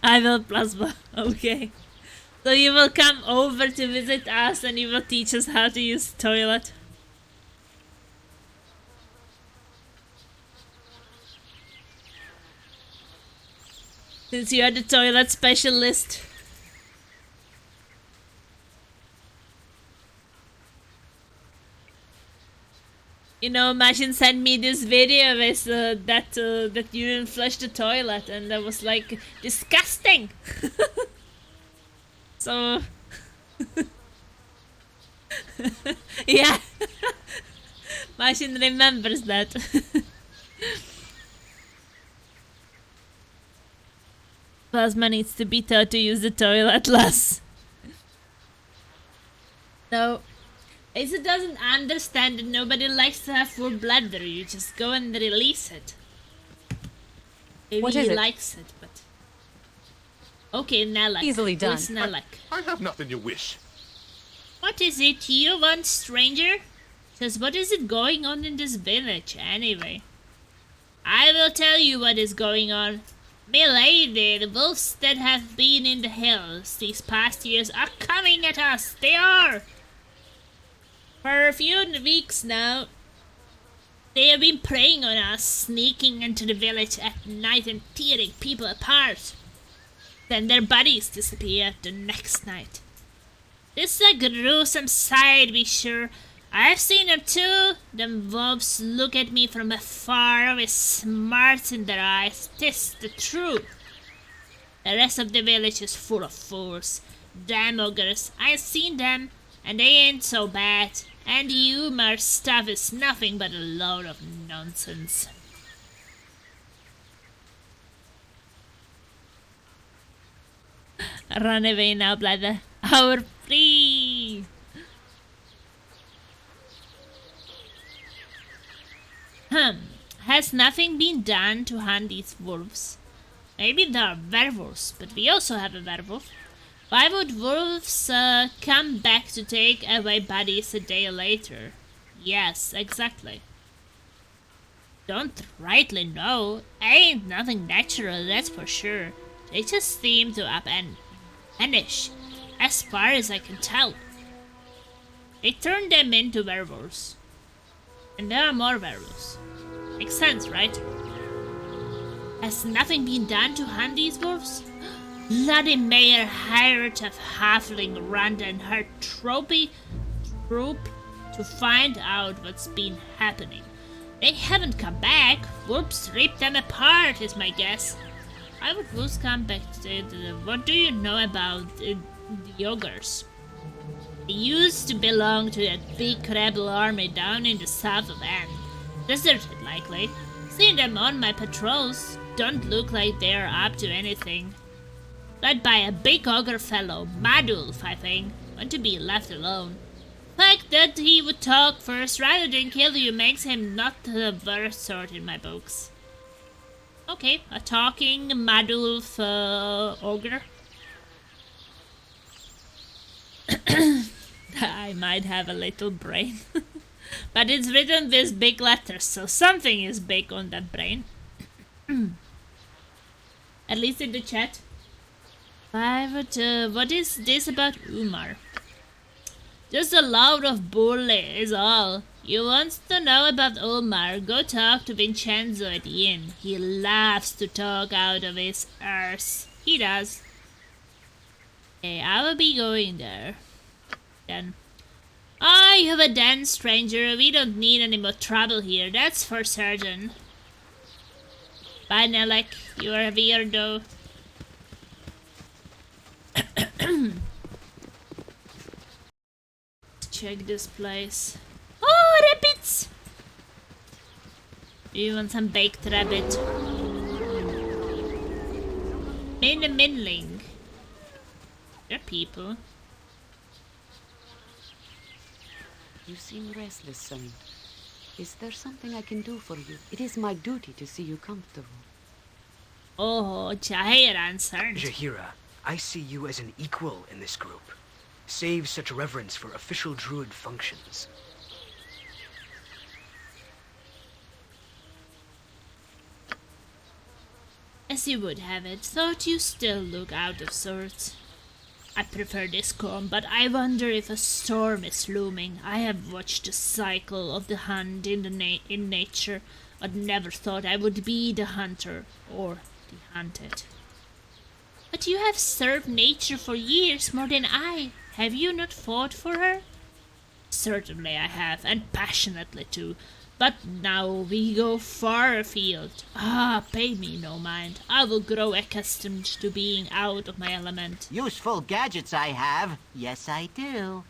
I will plasma. Okay. So you will come over to visit us and you will teach us how to use the toilet. Since you are the toilet specialist. You know, Machine sent me this video with that you didn't flush the toilet, and that was like disgusting. So, yeah, Machine remembers that. Plasma needs to be taught to use the toilet less. No. Ace doesn't understand that nobody likes to have full bladder. You just go and release it. Maybe he likes it, but... Okay, Nalek. Easily done. Who's Nalek? I have nothing you wish. What is it you want, stranger? Says, what is it going on in this village, anyway? I will tell you what is going on. Milady, the wolves that have been in the hills these past years are coming at us. They are! For a few weeks now, they have been preying on us, sneaking into the village at night and tearing people apart. Then their bodies disappear the next night. This is a gruesome sight, be sure. I've seen them too. Them wolves look at me from afar with smarts in their eyes. 'Tis the truth. The rest of the village is full of fools. Damn ogres. I've seen them, and they ain't so bad. And the Umar stuff is nothing but a load of nonsense. Run away now, brother. Our free. Has nothing been done to hunt these wolves? Maybe they are werewolves, but we also have a werewolf. Why would wolves come back to take away bodies a day later? Yes, exactly. Don't rightly know. Ain't nothing natural, that's for sure. They just seem to up and vanish, as far as I can tell. They turned them into werewolves. And there are more werewolves. Makes sense, right? Has nothing been done to hunt these wolves? Bloody Mayor hired a halfling run and her trophy troop to find out what's been happening. They haven't come back. Wolves ripped them apart, is my guess. Why would wolves come back to what do you know about the ogres? They used to belong to that big rebel army down in the south of Anne. Deserted, likely. Seen them on my patrols. Don't look like they're up to anything. Led by a big ogre fellow, Madulf, I think. Want to be left alone. Fact that he would talk first rather than kill you makes him not the worst sort in my books. Okay, a talking Madulf ogre. I might have a little brain. But it's written with big letters, so something is big on that brain. At least in the chat. What is this about Umar? Just a load of bully is all. You want to know about Umar, go talk to Vincenzo at the inn. He loves to talk out of his arse. He does. Okay, I will be going there. Then. Ah, you have a den, stranger. We don't need any more trouble here, that's for certain. Bye, Nelek. You are a weirdo. Check this place. Oh, rabbits! Do you want some baked rabbit? Minling. They're people. You seem restless, son. Is there something I can do for you? It is my duty to see you comfortable. Oh, Jahir answered. Jahira, I see you as an equal in this group. Save such reverence for official druid functions. As you would have it, thought you still look out of sorts. I prefer this calm, but I wonder if a storm is looming. I have watched the cycle of the hunt in nature, but never thought I would be the hunter or the hunted. But you have served nature for years, more than I. Have you not fought for her? Certainly I have, and passionately too. But now we go far afield. Ah, pay me no mind. I will grow accustomed to being out of my element. Useful gadgets I have. Yes, I do.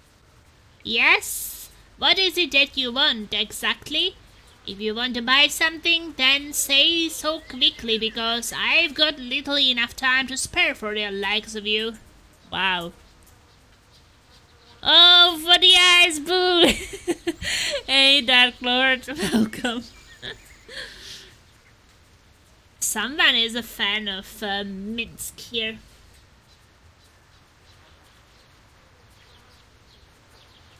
Yes? What is it that you want, exactly? If you want to buy something, then say so quickly, because I've got little enough time to spare for the likes of you. Wow. Oh, for the eyes, boo! Hey, Dark Lord, welcome. Someone is a fan of Minsk here.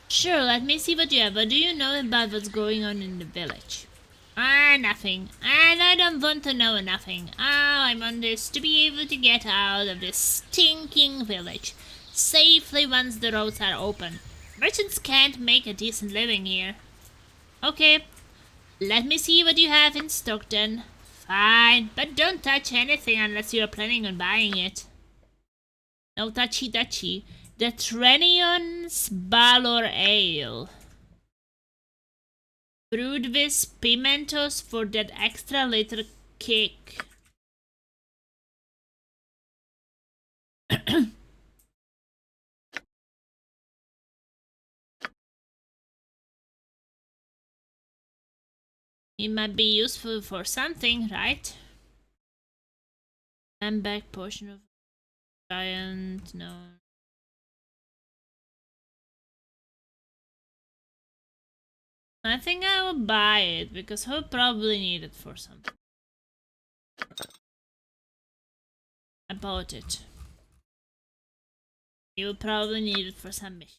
Sure, let me see what you have. What do you know about what's going on in the village? Ah, nothing. And I don't want to know nothing. All I want is to be able to get out of this stinking village safely once the roads are open. Merchants can't make a decent living here. Okay, let me see what you have in stock then. Fine, but don't touch anything unless you're planning on buying it. No touchy touchy. The Trenion's Baldur Ale. Brewed with pimentos for that extra little kick. It might be useful for something, right? And back portion of Giant, no. I think I will buy it because he'll probably need it for something. I bought it. You will probably need it for some mission.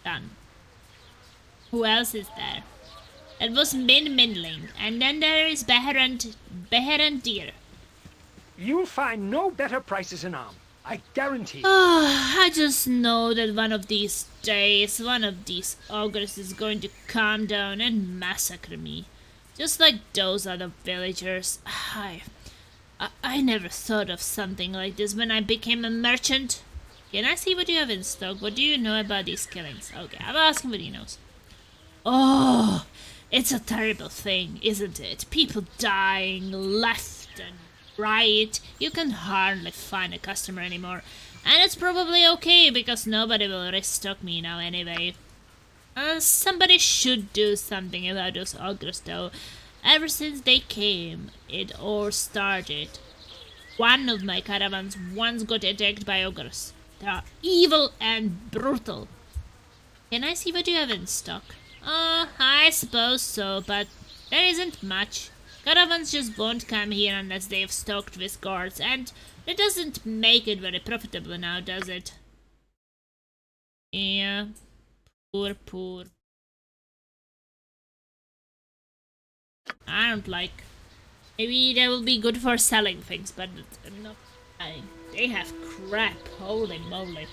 Done. Who else is there? It was Mindling, and then there is Beher and Deer. You'll find no better prices in Arm. I guarantee. I just know that one of these days, one of these ogres is going to come down and massacre me. Just like those other villagers. I never thought of something like this when I became a merchant. Can I see what you have in stock? What do you know about these killings? Okay, I'm asking what he knows. Oh, it's a terrible thing, isn't it? People dying left and right. You can hardly find a customer anymore. And it's probably okay, because nobody will restock me now anyway. Somebody should do something about those ogres though. Ever since they came, it all started. One of my caravans once got attacked by ogres. They are evil and brutal. Can I see what you have in stock? I suppose so, but there isn't much. Caravans just won't come here unless they've stocked with guards, and that doesn't make it very profitable now, does it? Yeah. Poor. I don't like. Maybe they will be good for selling things, but not buying. They have crap. Holy moly.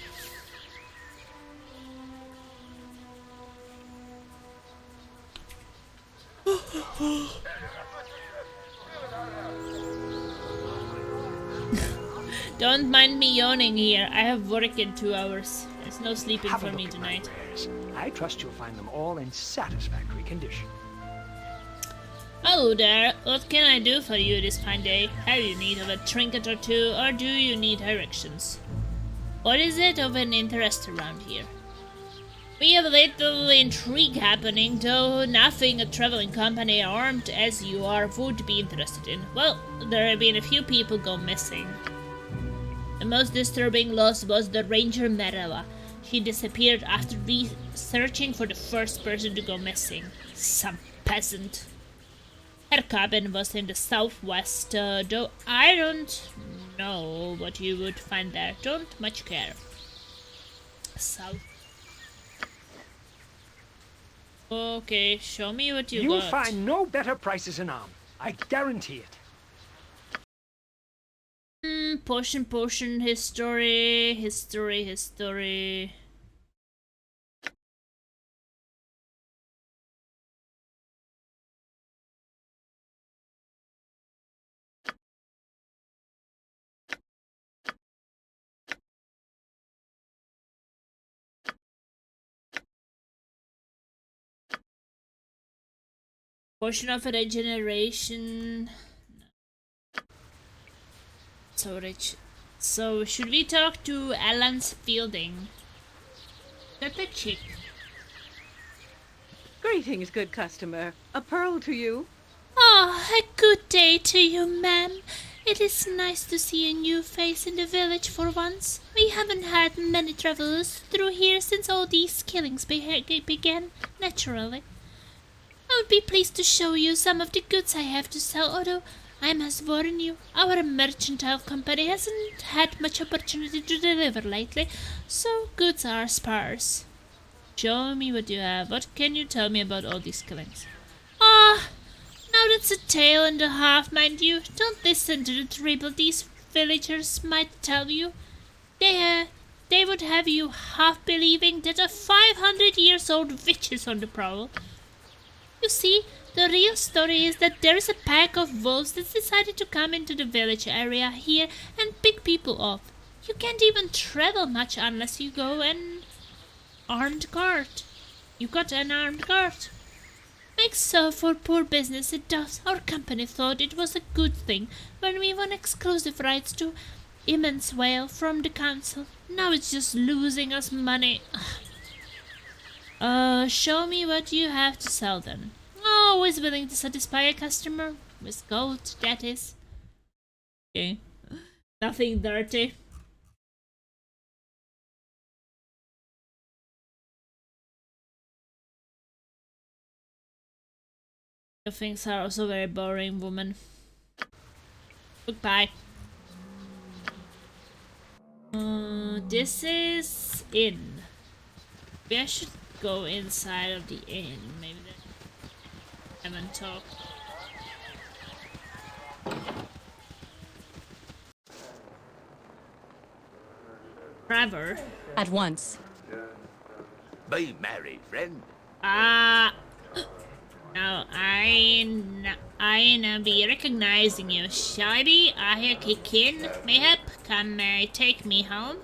Don't mind me yawning here. I have work in 2 hours. There's no sleeping Have a for me look at my tonight. wares. I trust you'll find them all in satisfactory condition. Hello there. What can I do for you this fine day? Have you need of a trinket or two, or do you need directions? What is it of an interest around here? We have a little intrigue happening, though nothing a traveling company armed as you are would be interested in. Well, there have been a few people go missing. The most disturbing loss was the Ranger Merella. She disappeared after searching for the first person to go missing. Some peasant. Her cabin was in the southwest, though I don't know what you would find there. Don't much care. South. Okay, show me what you got. You'll find no better prices in Arm. I guarantee it. Potion, history. Potion of regeneration. So rich. So, should we talk to Alan's Fielding? That the chick. Greetings, good customer. A pearl to you. Oh, a good day to you, ma'am. It is nice to see a new face in the village for once. We haven't had many travelers through here since all these killings began, naturally. I would be pleased to show you some of the goods I have to sell, although I must warn you, our mercantile company hasn't had much opportunity to deliver lately, so goods are sparse. Show me what you have. What can you tell me about all these killings? Ah, now that's a tale and a half, mind you. Don't listen to the dribble these villagers might tell you. They would have you half believing that a 500-year-old witch is on the prowl. You see, the real story is that there is a pack of wolves that's decided to come into the village area here and pick people off. You can't even travel much unless you go an armed guard. You got an armed guard. Makes so for poor business, it does. Our company thought it was a good thing when we won exclusive rights to immense whale from the council. Now it's just losing us money. Show me what you have to sell then. Always willing to satisfy a customer. With gold, that is. Okay. Nothing dirty. Your things are also very boring, woman. Goodbye. This is inn. Maybe I should go inside of the inn. Maybe they haven't talked. Trevor. At once. Be merry, friend. No, I no be recognizing you. Shall I be? I kick in, mayhap? Come take me home?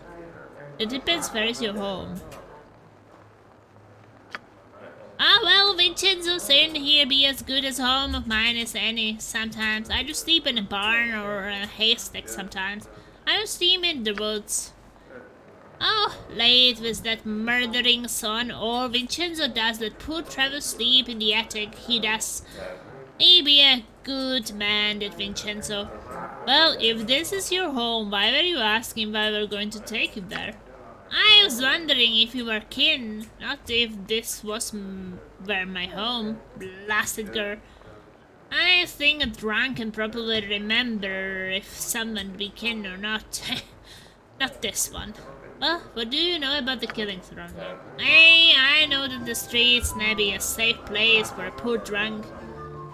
It depends, where is your home? Ah, well, Vincenzo's inn here be as good as home of mine as any. Sometimes I do sleep in a barn or a haystack sometimes. I do sleep in the woods. Oh, late with that murdering son, or Vincenzo does let poor Trevor sleep in the attic. He does. He be a good man, that Vincenzo. Well, if this is your home, why were you asking why we're going to take him there? I was wondering if you were kin, not if this was where my home. Blasted girl. I think a drunk can probably remember if someone be kin or not. Not this one. Well, what do you know about the killings around here? I know that the streets may be a safe place for a poor drunk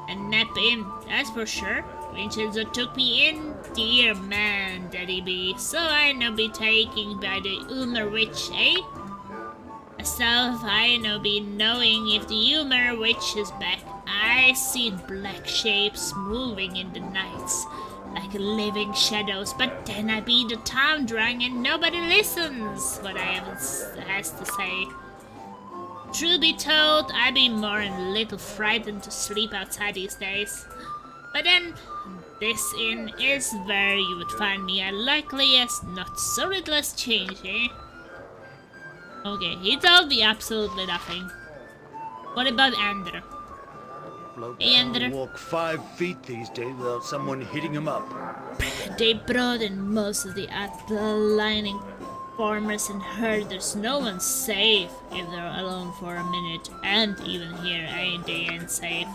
and nap in, that's for sure. Vincenzo took me in, dear man that he be, so I no be taken by the Umar witch, eh? Myself, I no be knowing if the Umar witch is back. I seen black shapes moving in the nights, like living shadows, but then I be the town drunk and nobody listens what I has to say. Truth be told, I be more and a little frightened to sleep outside these days. But then, this inn is where you would find me, as likely as not, so little has changed, eh? Okay, he told me absolutely nothing. What about Ander? Hey, Ander. Walk 5 feet these days without someone hitting him up. They brought in most of the outlining farmers and herders. No one's safe if they're alone for a minute. And even here, they ain't safe.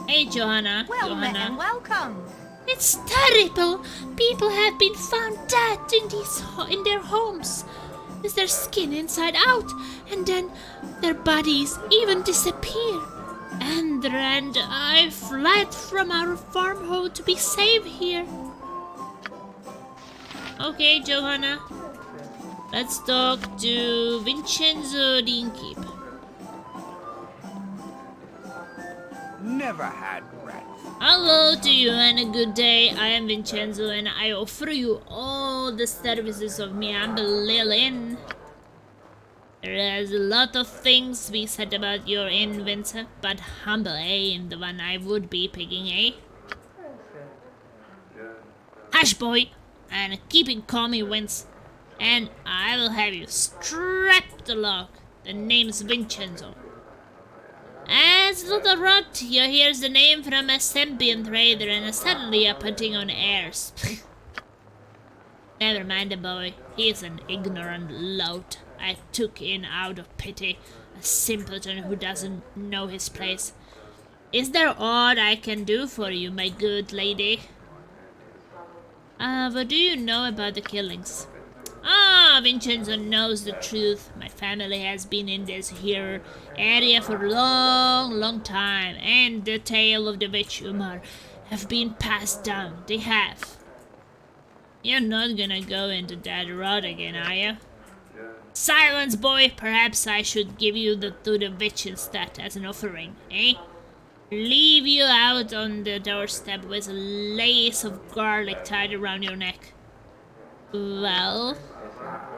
Hey, Johanna. Well Johanna. met and welcome. It's terrible. People have been found dead in their homes, with their skin inside out, and then their bodies even disappear. And I fled from our farmhold to be safe here. Okay, Johanna. Let's talk to Vincenzo the innkeeper. Never had rats. Hello to you and a good day. I am Vincenzo and I offer you all the services of my humble little inn. There is a lot of things to be said about your inn, Vincent, but humble ain't the one I would be picking, eh? Hush, boy, and keeping calm, Vince, and I will have you strapped to lock. The name's Vincenzo. As little rot, you hears the name from a Sembian trader and suddenly you're putting on airs. Never mind the boy, he's an ignorant lout I took in out of pity, a simpleton who doesn't know his place. Is there aught I can do for you, my good lady? What do you know about the killings? Vincenzo knows the truth. My family has been in this here area for a long time, and the tale of the witch Umar have been passed down. They have. You're not gonna go into that rot again, are you? Silence, boy! Perhaps I should give you to the witch instead as an offering, eh? Leave you out on the doorstep with a lace of garlic tied around your neck. Well,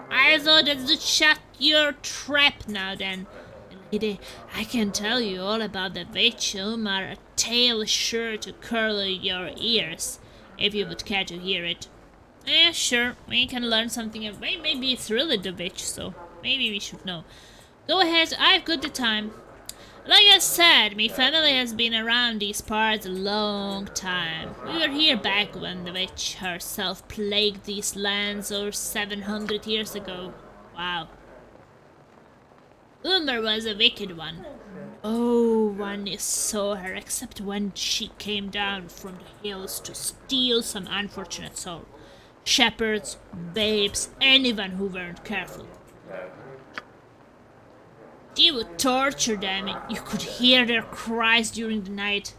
I thought that would shut your trap now then. Lady, I can tell you all about the witch Umar, a tale sure to curl your ears, if you would care to hear it. Yeah, sure, we can learn something. Maybe it's really the witch, so maybe we should know. Go ahead, I've got the time. Like I said, my family has been around these parts a long time. We were here back when the witch herself plagued these lands over 700 years ago. Wow. Umar was a wicked one. No one saw her except when she came down from the hills to steal some unfortunate soul. Shepherds, babes, anyone who weren't careful. She would torture them. You could hear their cries during the night.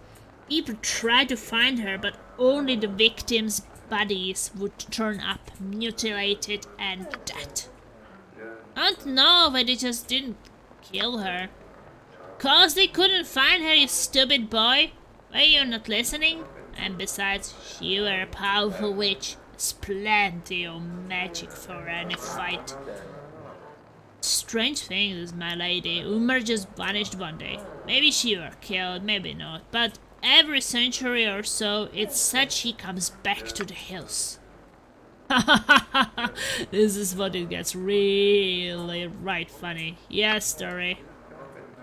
People tried to find her, but only the victims' bodies would turn up, mutilated and dead. I don't know why they just didn't kill her. 'Cause they couldn't find her, you stupid boy. Why you're not listening? And besides, she were a powerful witch. There's plenty of magic for any fight. Strange thing is, my lady. Umar just vanished one day. Maybe she were killed, maybe not. But every century or so, it's said she comes back to the hills. This is what it gets really right funny. Yes, story.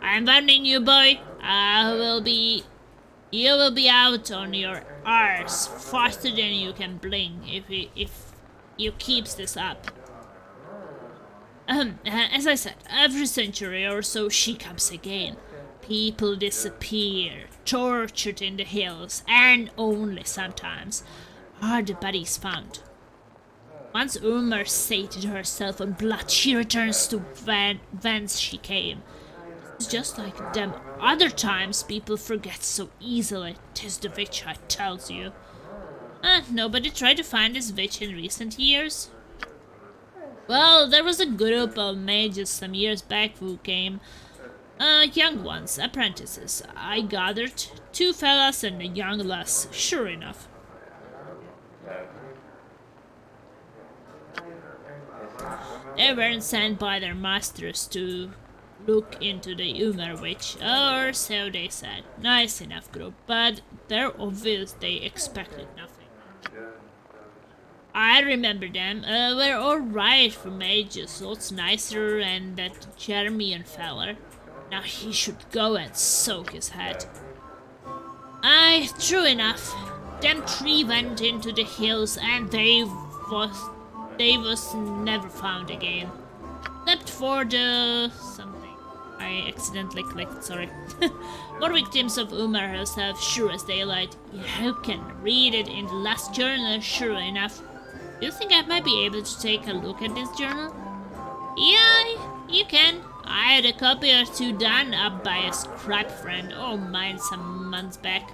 I'm warning you, boy. You will be out on your arse faster than you can blink if you keeps this up. As I said, every century or so she comes again. People disappear, tortured in the hills, and only sometimes are the bodies found. Once Umar sated herself on blood, she returns to whence she came. It's just like them other times people forget so easily. 'Tis the witch, I tells you. Nobody tried to find this witch in recent years? Well, there was a group of mages some years back who came. Young ones, apprentices. I gathered 2 fellas and a young lass, sure enough. They weren't sent by their masters to look into the Umar witch, or so they said. Nice enough group, but they're obvious they expected nothing. I remember them. We're alright for mages, lots nicer and that Jeremian feller. Now he should go and soak his head. Aye, true enough. Them 3 went into the hills and they was never found again. Except for the something. I accidentally clicked, sorry. More victims of Umar herself, sure as daylight. You can read it in the last journal, sure enough. Do you think I might be able to take a look at this journal? Yeah, you can. I had a copy or 2 done up by a scrap friend or mine some months back.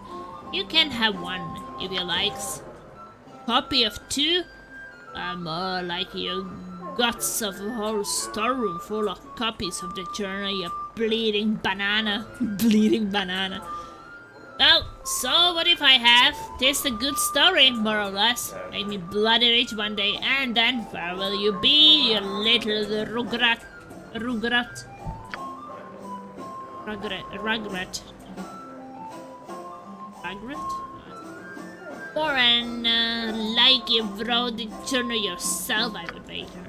You can have one, if you likes. Copy of 2? More like you guts of a whole storeroom full of copies of the journal, you bleeding banana. Bleeding banana. Well, so what if I have? This a good story, more or less. Make me bloody rich one day, and then where will you be, you little rugrat? Rugrat? Rugrat? Or like you wrote the journal yourself, I would wager.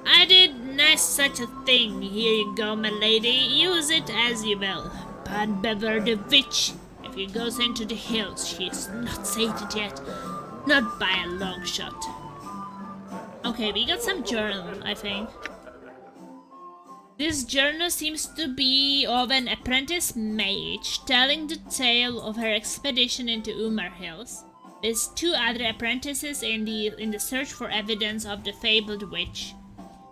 I did not such a thing. Here you go, my lady. Use it as you will. But beware the witch. If she goes into the hills, she is not sated yet. Not by a long shot. Okay, we got some journal, I think. This journal seems to be of an apprentice mage telling the tale of her expedition into Umar Hills. There's 2 other apprentices in the search for evidence of the fabled witch.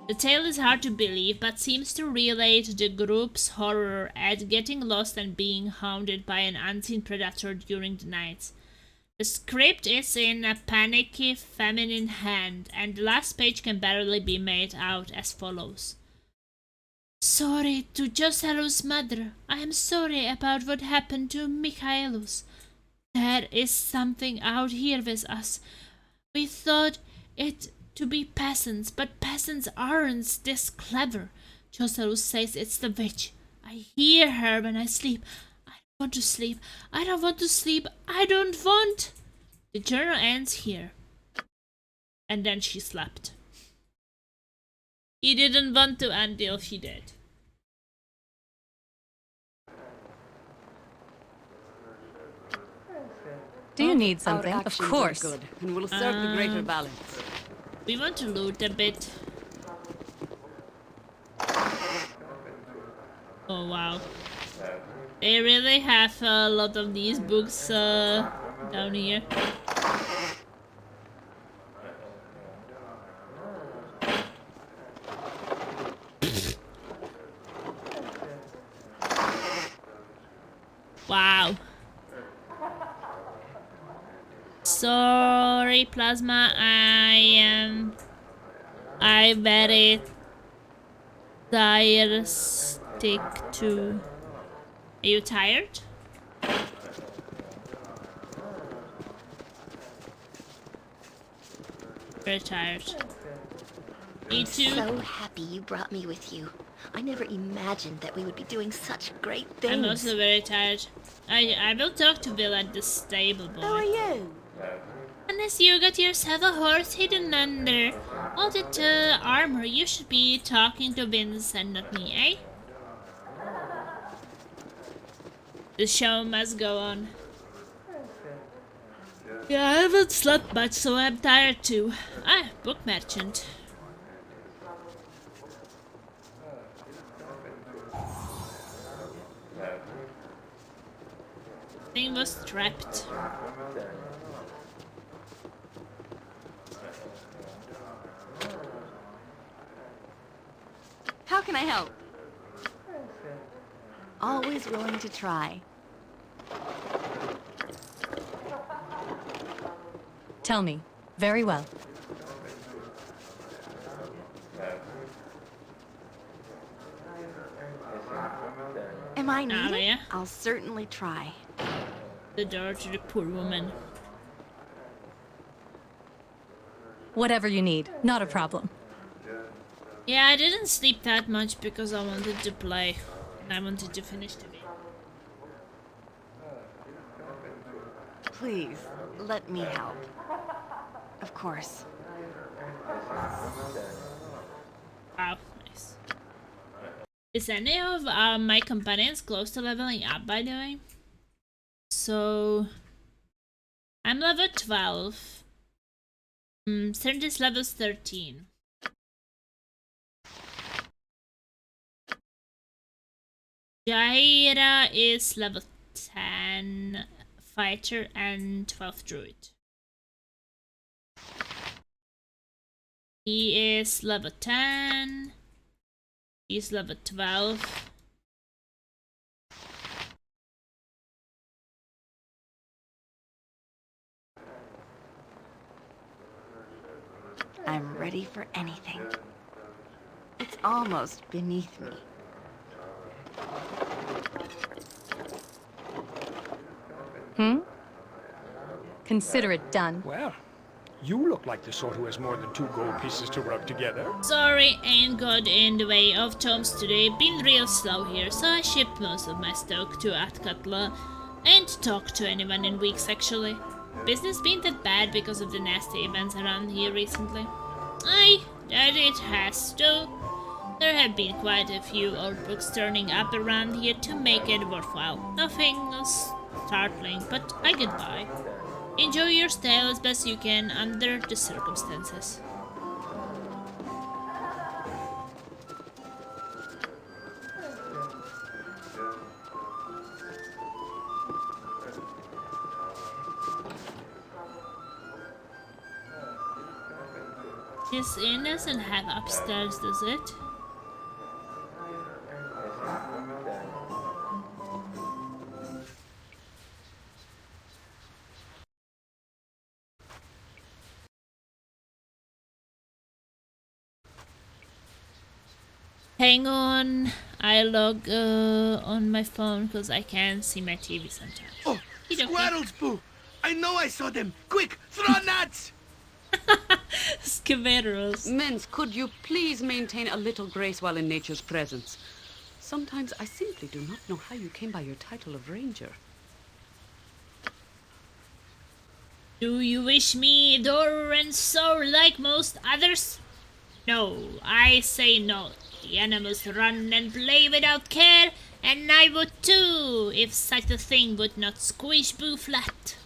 The tale is hard to believe, but seems to relate the group's horror at getting lost and being hounded by an unseen predator during the nights. The script is in a panicky feminine hand, and the last page can barely be made out as follows. Sorry to Joselu's mother. I am sorry about what happened to Michaelus. There is something out here with us. We thought it to be peasants, but peasants aren't this clever. Joselus says it's the witch. I hear her when I sleep. I don't want to sleep. I don't want to sleep. I don't want. The journal ends here. And then she slept. He didn't want to until she did. Do you need Our something? Of actions course. are good and will serve the greater balance. We want to loot a bit. Oh wow. They really have a lot of these books down here. Wow. Sorry, Plasma. I very tired stick to. Are you tired? Very tired. Me too. So happy you brought me with you. I never imagined that we would be doing such great things. I'm also very tired. I will talk to Bill at the stable, boy. Who are you? Unless you got yourself a horse hidden under all that armor, you should be talking to Vince and not me, eh? The show must go on. Yeah, I haven't slept much, so I'm tired too. Ah, book merchant. Thing was trapped. How can I help? Always willing to try. Tell me. Very well. Am I needed? yeah. I'll certainly try. The door to the poor woman. Whatever you need. Not a problem. Yeah, I didn't sleep that much because I wanted to play. I wanted to finish the game. Please, let me help. Of course. Wow, nice. Is any of my companions close to leveling up, by the way? So... I'm level 12. Syrtis level's 13. Jaira is level 10 fighter and 12 druid. He is level 10. He's level 12. I'm ready for anything. It's almost beneath me. Consider it done. Well, you look like the sort who has more than 2 gold pieces to rub together. Sorry, ain't got in the way of Tomes today. Been real slow here, so I shipped most of my stock to Athkatla. Ain't talked to anyone in weeks, actually. Business been that bad because of the nasty events around here recently? Aye, that it has to. There have been quite a few old books turning up around here to make it worthwhile. Nothing startling, but I get by. Enjoy your stay as best you can under the circumstances. This inn doesn't have upstairs, does it? Hang on, I log on my phone because I can't see my TV sometimes. Oh, squirrels, Boo! I know I saw them! Quick, throw nuts! Squirrels. Mens, could you please maintain a little grace while in nature's presence? Sometimes I simply do not know how you came by your title of ranger. Do you wish me door and sour like most others? No, I say no. The animals run and play without care, and I would too, if such a thing would not squish Boo flat.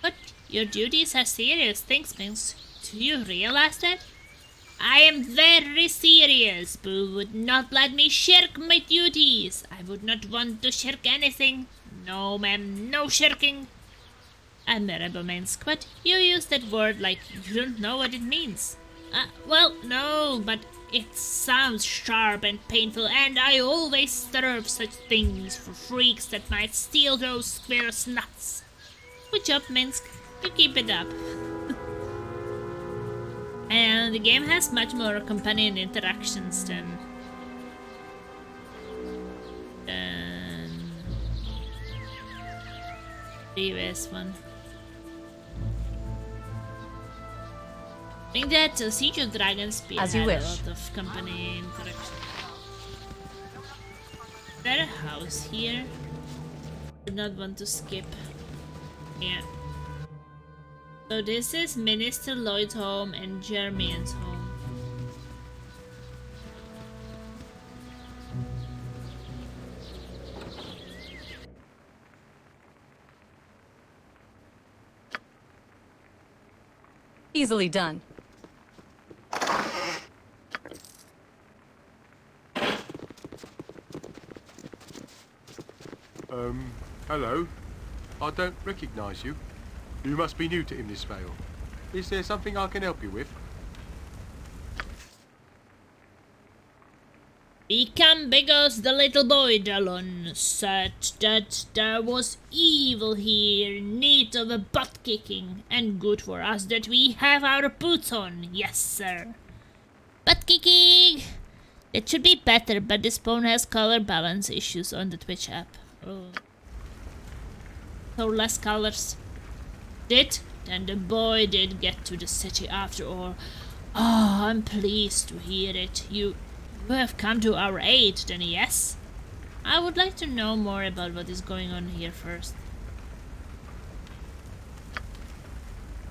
But your duties are serious things, Vince. Do you realize that? I am very serious, but would not let me shirk my duties. I would not want to shirk anything. No, ma'am, no shirking. Admirable, Minsk, but you use that word like you don't know what it means. Well, no, but it sounds sharp and painful, and I always stir up such things for freaks that might steal those squares' nuts. Good job, Minsk. You keep it up. And the game has much more companion interactions than previous one. I think that Siege of Dragons As you had wish. a lot of company interaction. Is there a house here? I do not want to skip. Yeah. So this is Minister Lloyd's home and Jeremiah's home. Easily done. Hello. I don't recognize you. You must be new to Imnisvale. Is there something I can help you with? Become because the little boy Dallon said that there was evil here, need of a butt kicking, and good for us that we have our boots on, yes sir. Butt kicking! It should be better, but this phone has color balance issues on the Twitch app. Oh. So less colors. Then the boy did get to the city after all. Oh, I'm pleased to hear it. You have come to our aid, then yes? I would like to know more about what is going on here first.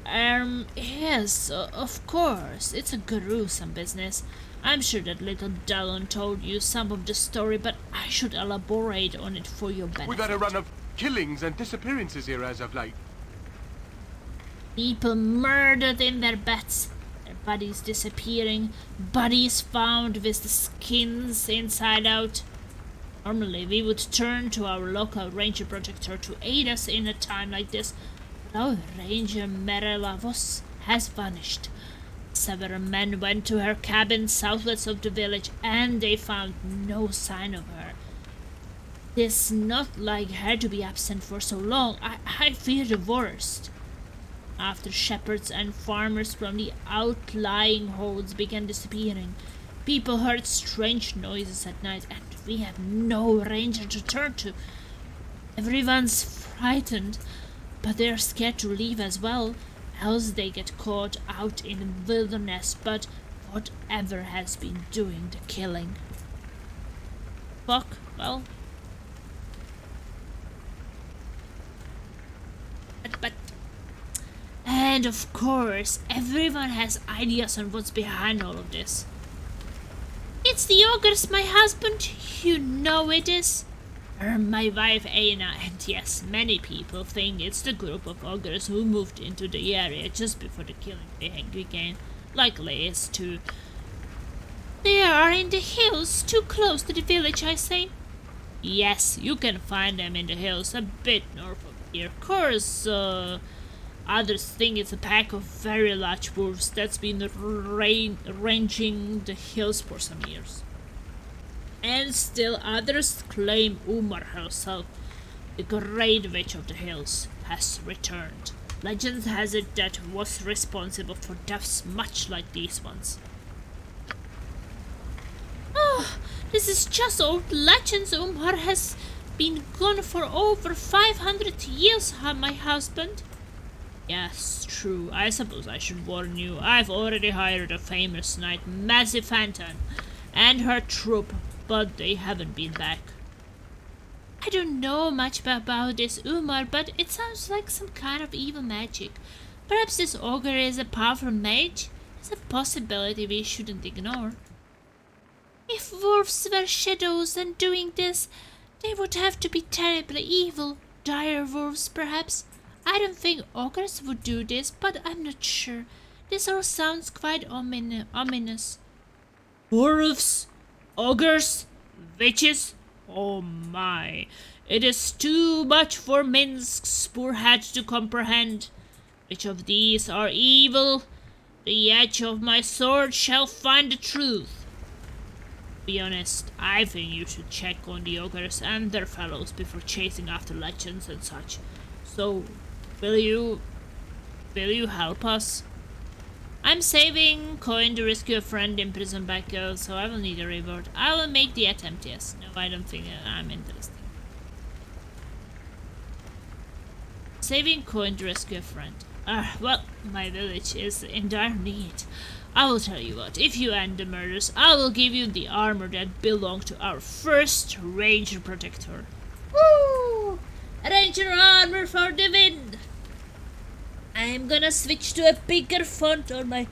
Yes, of course. It's a gruesome business. I'm sure that little Dallon told you some of the story, but I should elaborate on it for your benefit. We've had a run of killings and disappearances here as of late. People murdered in their beds, their bodies disappearing, bodies found with the skins inside out. Normally we would turn to our local ranger protector to aid us in a time like this, but our ranger Merelavos has vanished. Several men went to her cabin southwest of the village and they found no sign of her. It's not like her to be absent for so long. I fear the worst. After shepherds and farmers from the outlying holds began disappearing, people heard strange noises at night and we have no ranger to turn to. Everyone's frightened, but they're scared to leave as well, else they get caught out in the wilderness, but whatever has been doing the killing. Fuck, well. But and of course, everyone has ideas on what's behind all of this. It's the ogres, my husband. You know it is. My wife Aina, and yes, many people think it's the group of ogres who moved into the area just before the killing began. Likely it's too. They are in the hills, too close to the village, I say. Yes, you can find them in the hills, a bit north of here. Of course, others think it's a pack of very large wolves that's been ranging the hills for some years. And still others claim Umar herself, the great witch of the hills, has returned. Legend has it that was responsible for deaths much like these ones. Oh, this is just old legends. Umar has been gone for over 500 years, my husband. Yes, true. I suppose I should warn you. I've already hired a famous knight, Massive Phantom, and her troop, but they haven't been back. I don't know much about this Umar, but it sounds like some kind of evil magic. Perhaps this ogre is a powerful mage? It's a possibility we shouldn't ignore. If wolves were shadows and doing this, they would have to be terribly evil. Dire wolves, perhaps? I don't think ogres would do this, but I'm not sure. This all sounds quite ominous. Dwarves, ogres, witches. Oh my. It is too much for Minsk's poor head to comprehend. Which of these are evil? The edge of my sword shall find the truth. Be honest, I think you should check on the ogres and their fellows before chasing after legends and such. So, will you help us? I'm saving coin to rescue a friend in prison back, so I will need a reward. I will make the attempt, yes. No, I don't think I'm interested. Saving coin to rescue a friend. Well, my village is in dire need. I will tell you what, if you end the murders, I will give you the armor that belonged to our first ranger protector. Woo! Ranger armor for the win! I'm gonna switch to a bigger font on my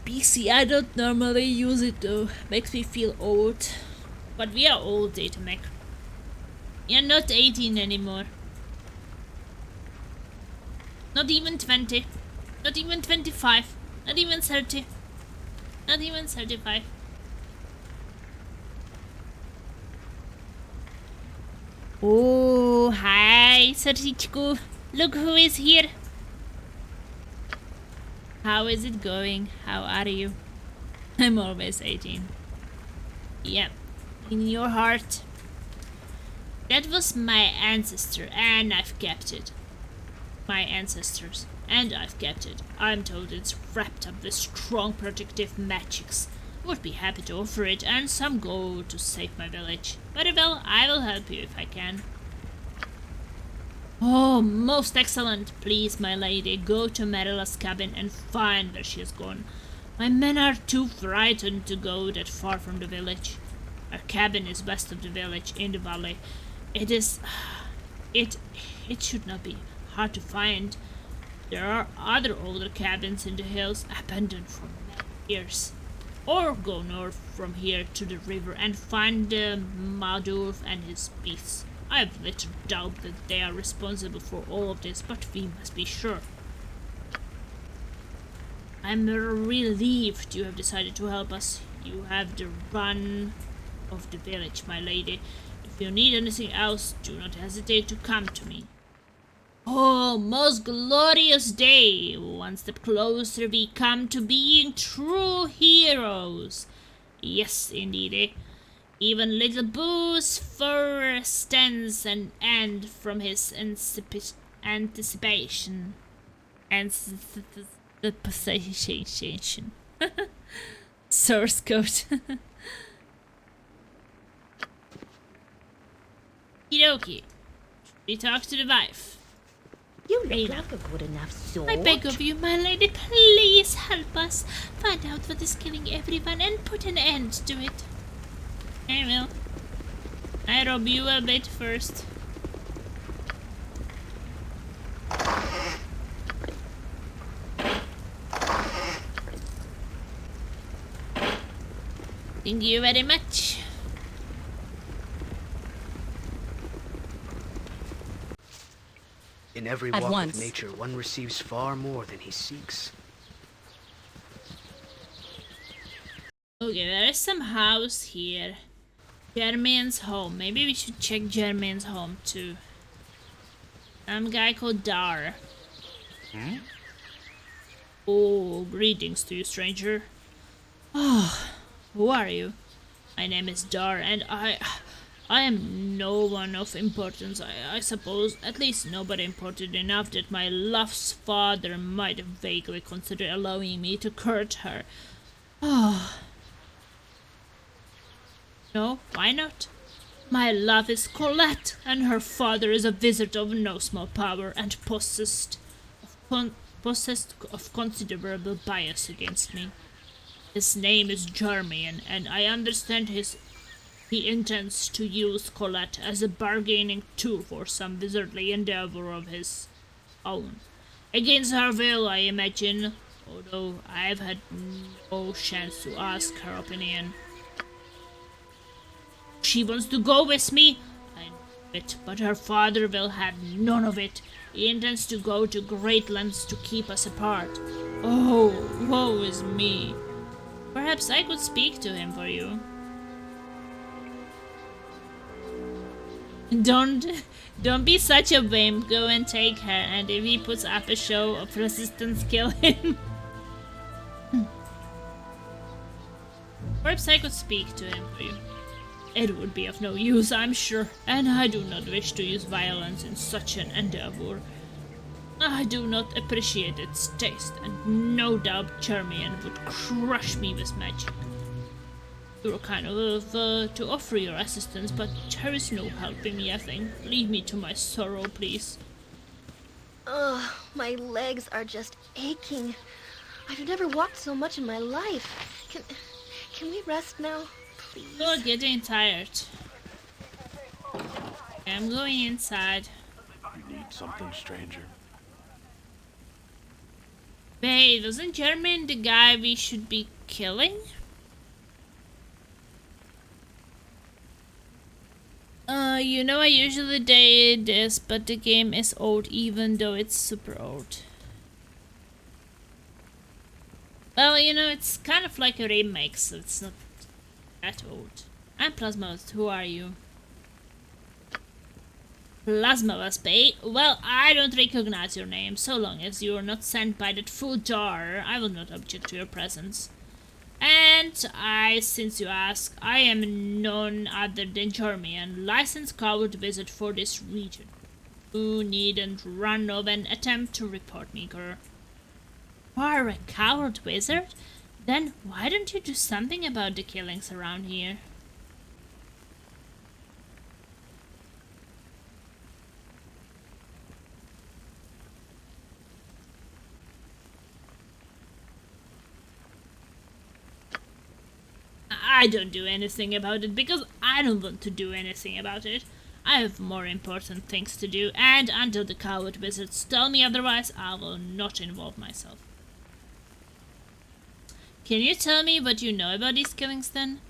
PC. I don't normally use it though. Makes me feel old. But we are old, Data Mech. You're not 18 anymore. Not even 20. Not even 25. Not even 30. Not even 35. Oh, hi, Sertichku. Look who is here. How is it going? How are you? I'm always 18. Yep, in your heart. That was my ancestor, and I've kept it. My ancestors, and I've kept it. I'm told it's wrapped up with strong protective magics. Would be happy to offer it and some gold to save my village. Very well, I will help you if I can. Oh, most excellent. Please, my lady, go to Marilla's cabin and find where she has gone. My men are too frightened to go that far from the village. Our cabin is west of the village, in the valley. It should not be hard to find. There are other older cabins in the hills, abandoned for many years. Or go north from here to the river and find Baldur and his beasts. I have little doubt that they are responsible for all of this, but we must be sure. I'm relieved you have decided to help us. You have the run of the village, my lady. If you need anything else, do not hesitate to come to me. Oh, most glorious day! One step closer we come to being true heroes. Yes, indeed, eh? Even little Boo's fur stands an end from his anticipation. Anticipation. Source code. Okie. We talk to the wife. You look like a good enough sort. I beg of you, my lady, please help us find out what is killing everyone and put an end to it. I will. I rob you a bit first. Thank you very much. In every At walk once. with nature, one receives far more than he seeks. Okay, there is some house here. Jermain's home. Maybe we should check Jermain's home too. Some guy called Dar. Oh, greetings to you, stranger. Oh, who are you? My name is Dar, and I am no one of importance, I suppose. At least nobody important enough that my love's father might vaguely consider allowing me to court her. Oh. No, why not? My love is Colette, and her father is a wizard of no small power and possessed of considerable bias against me. His name is Germain, and I understand he intends to use Colette as a bargaining tool for some wizardly endeavor of his own. Against her will, I imagine, although I've had no chance to ask her opinion. She wants to go with me. I it, but her father will have none of it. He intends to go to great lengths to keep us apart. Oh, woe is me. Perhaps I could speak to him for you. Don't be such a wimp. Go and take her, and if he puts up a show of resistance, kill him. Perhaps I could speak to him for you. It would be of no use, I'm sure, and I do not wish to use violence in such an endeavor. I do not appreciate its taste, and no doubt Charmian would crush me with magic. You're kind of to offer your assistance, but there is no helping me, I think. Leave me to my sorrow, please. Ugh, my legs are just aching. I've never walked so much in my life. Can we rest now, please? You're getting tired. I'm going inside. You need something, stranger. Wait, wasn't Jermaine the guy we should be killing? You know I usually did this, but the game is old even though it's super old. Well, you know, it's kind of like a remake, so it's not that old. I'm Plasma, who are you? Plasma Wasp, well, I don't recognize your name. So long as you are not sent by that fool jar, I will not object to your presence. And since you ask, I am none other than Jermian, licensed coward wizard for this region. You needn't run of an attempt to report me, girl. You are a coward wizard? Then why don't you do something about the killings around here? I don't do anything about it because I don't want to do anything about it. I have more important things to do, and until the coward wizards tell me otherwise, I will not involve myself. Can you tell me what you know about these killings then?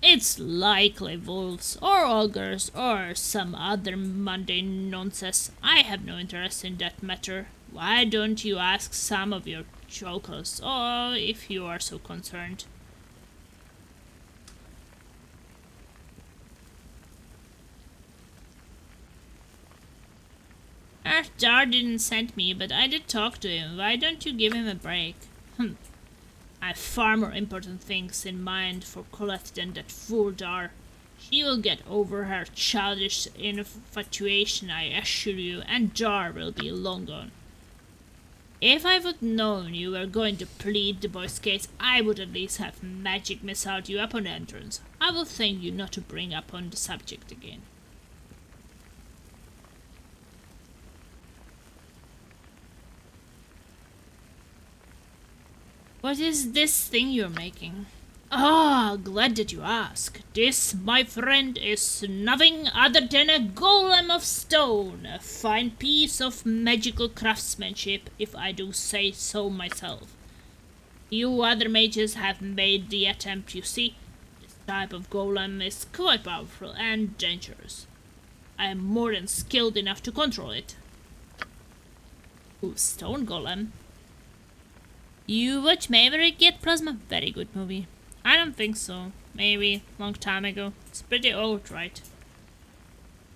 It's likely wolves, or ogres, or some other mundane nonsense. I have no interest in that matter. Why don't you ask some of your jokers, or if you are so concerned? Jar didn't send me, but I did talk to him. Why don't you give him a break? I have far more important things in mind for Colette than that fool Jar. She will get over her childish infatuation, I assure you, and Jar will be long gone. If I would known you were going to plead the boy's case, I would at least have magic missiled you upon entrance. I will thank you not to bring up on the subject again. What is this thing you're making? Ah, glad that you ask. This, my friend, is nothing other than a golem of stone. A fine piece of magical craftsmanship, if I do say so myself. You other mages have made the attempt, you see. This type of golem is quite powerful and dangerous. I am more than skilled enough to control it. Ooh, stone golem. You watch Maverick yet, Plasma? Very good movie. I don't think so. Maybe long time ago. It's pretty old, right?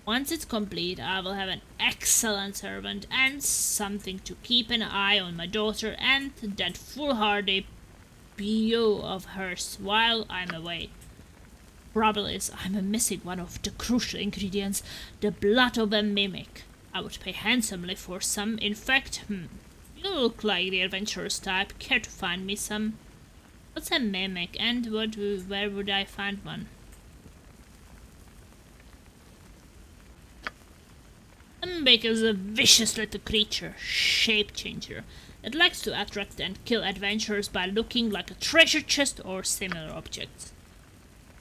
Once it's complete, I will have an excellent servant and something to keep an eye on my daughter and that foolhardy BO of hers while I'm away. Trouble is, I'm missing one of the crucial ingredients, the blood of a mimic. I would pay handsomely for some. In fact, you look like the adventurous type. Care to find me some? What's a mimic, and where would I find one? A mimic is a vicious little creature, shape changer, that likes to attract and kill adventurers by looking like a treasure chest or similar objects.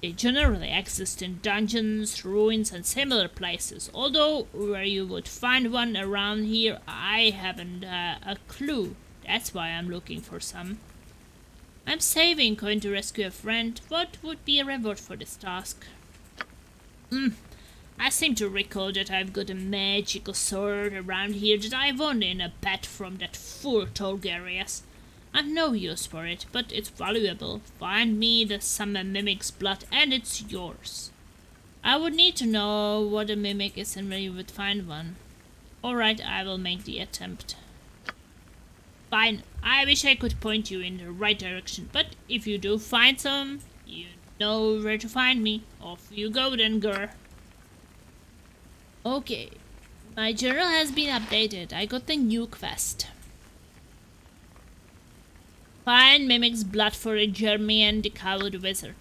They generally exist in dungeons, ruins, and similar places, although where you would find one around here, I haven't a clue. That's why I'm looking for some. I'm saving coin to rescue a friend. What would be a reward for this task? I seem to recall that I've got a magical sword around here that I won in a bet from that fool Tolgarius. I've no use for it, but it's valuable. Find me the summer mimic's blood and it's yours. I would need to know what a mimic is and where you would find one. Alright, I will make the attempt. Fine, I wish I could point you in the right direction, but if you do find some, you know where to find me. Off you go then, girl. Okay, my journal has been updated. I got the new quest. Find Mimic's blood for a Jeremy the Coward Wizard.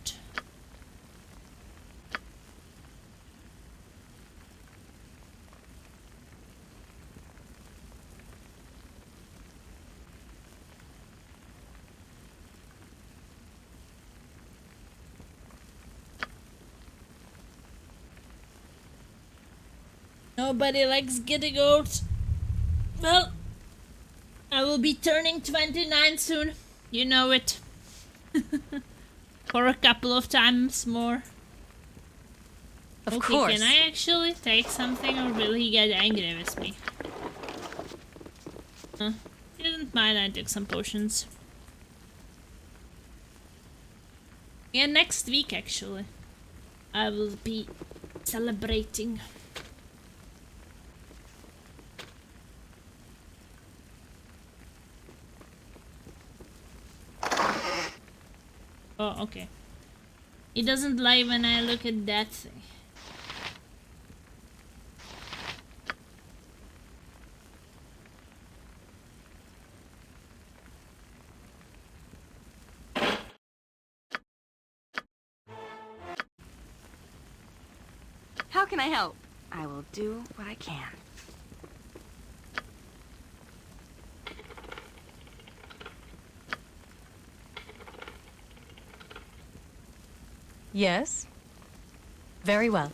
Nobody likes getting old. Well, I will be turning 29 soon. You know it. For a couple of times more. Of course. Can I actually take something or will he get angry with me? Didn't mind, I took some potions. Yeah, next week actually. I will be celebrating. Oh, okay. He doesn't lie when I look at that thing. How can I help? I will do what I can. Yes. Very well.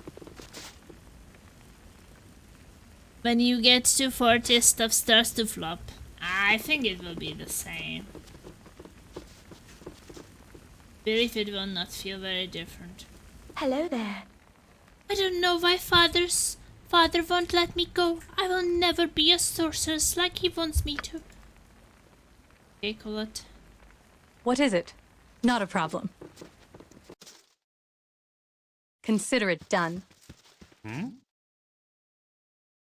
When you get to 40, stuff starts to flop. I think it will be the same. Believe it will not feel very different. Hello there. I don't know why father won't let me go. I will never be a sorceress like he wants me to. Okay, Colette. What is it? Not a problem. Consider it done.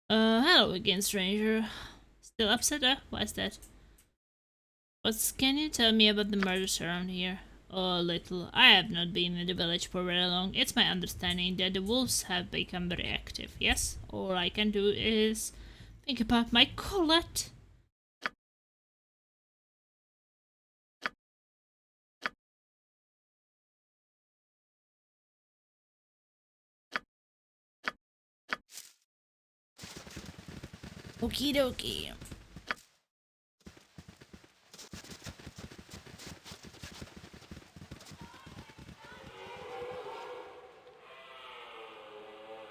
Hello again, stranger. Still upset? Why's that? Can you tell me about the murders around here? Oh, little. I have not been in the village for very long. It's my understanding that the wolves have become very active, yes? All I can do is think about my Colette. Okie dokie.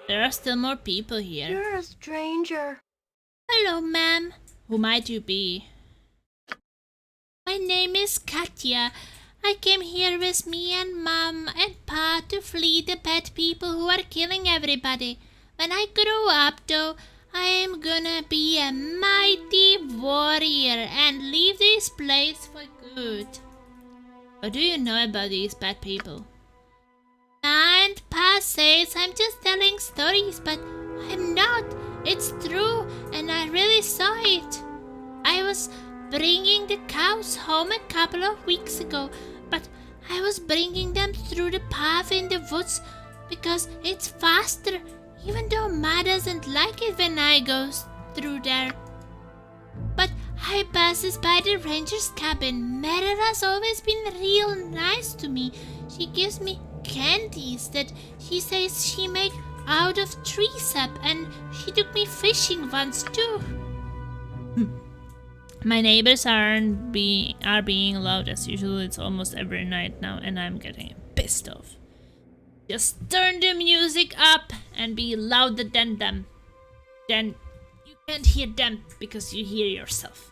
There are still more people here. You're a stranger. Hello, ma'am. Who might you be? My name is Katya. I came here with me and Mom and Pa to flee the bad people who are killing everybody. When I grow up, though, I am gonna be a mighty warrior and leave this place for good. What do you know about these bad people? And Pa says I'm just telling stories, but I'm not. It's true, and I really saw it. I was bringing the cows home a couple of weeks ago, but I was bringing them through the path in the woods because it's faster, even though Ma doesn't like it when I go through there. But I passes by the ranger's cabin. Mary has always been real nice to me. She gives me candies that she says she make out of tree sap, and she took me fishing once too. My neighbors are being loud as usual. It's almost every night now, and I'm getting pissed off. Just turn the music up and be louder than them. Then you can't hear them because you hear yourself.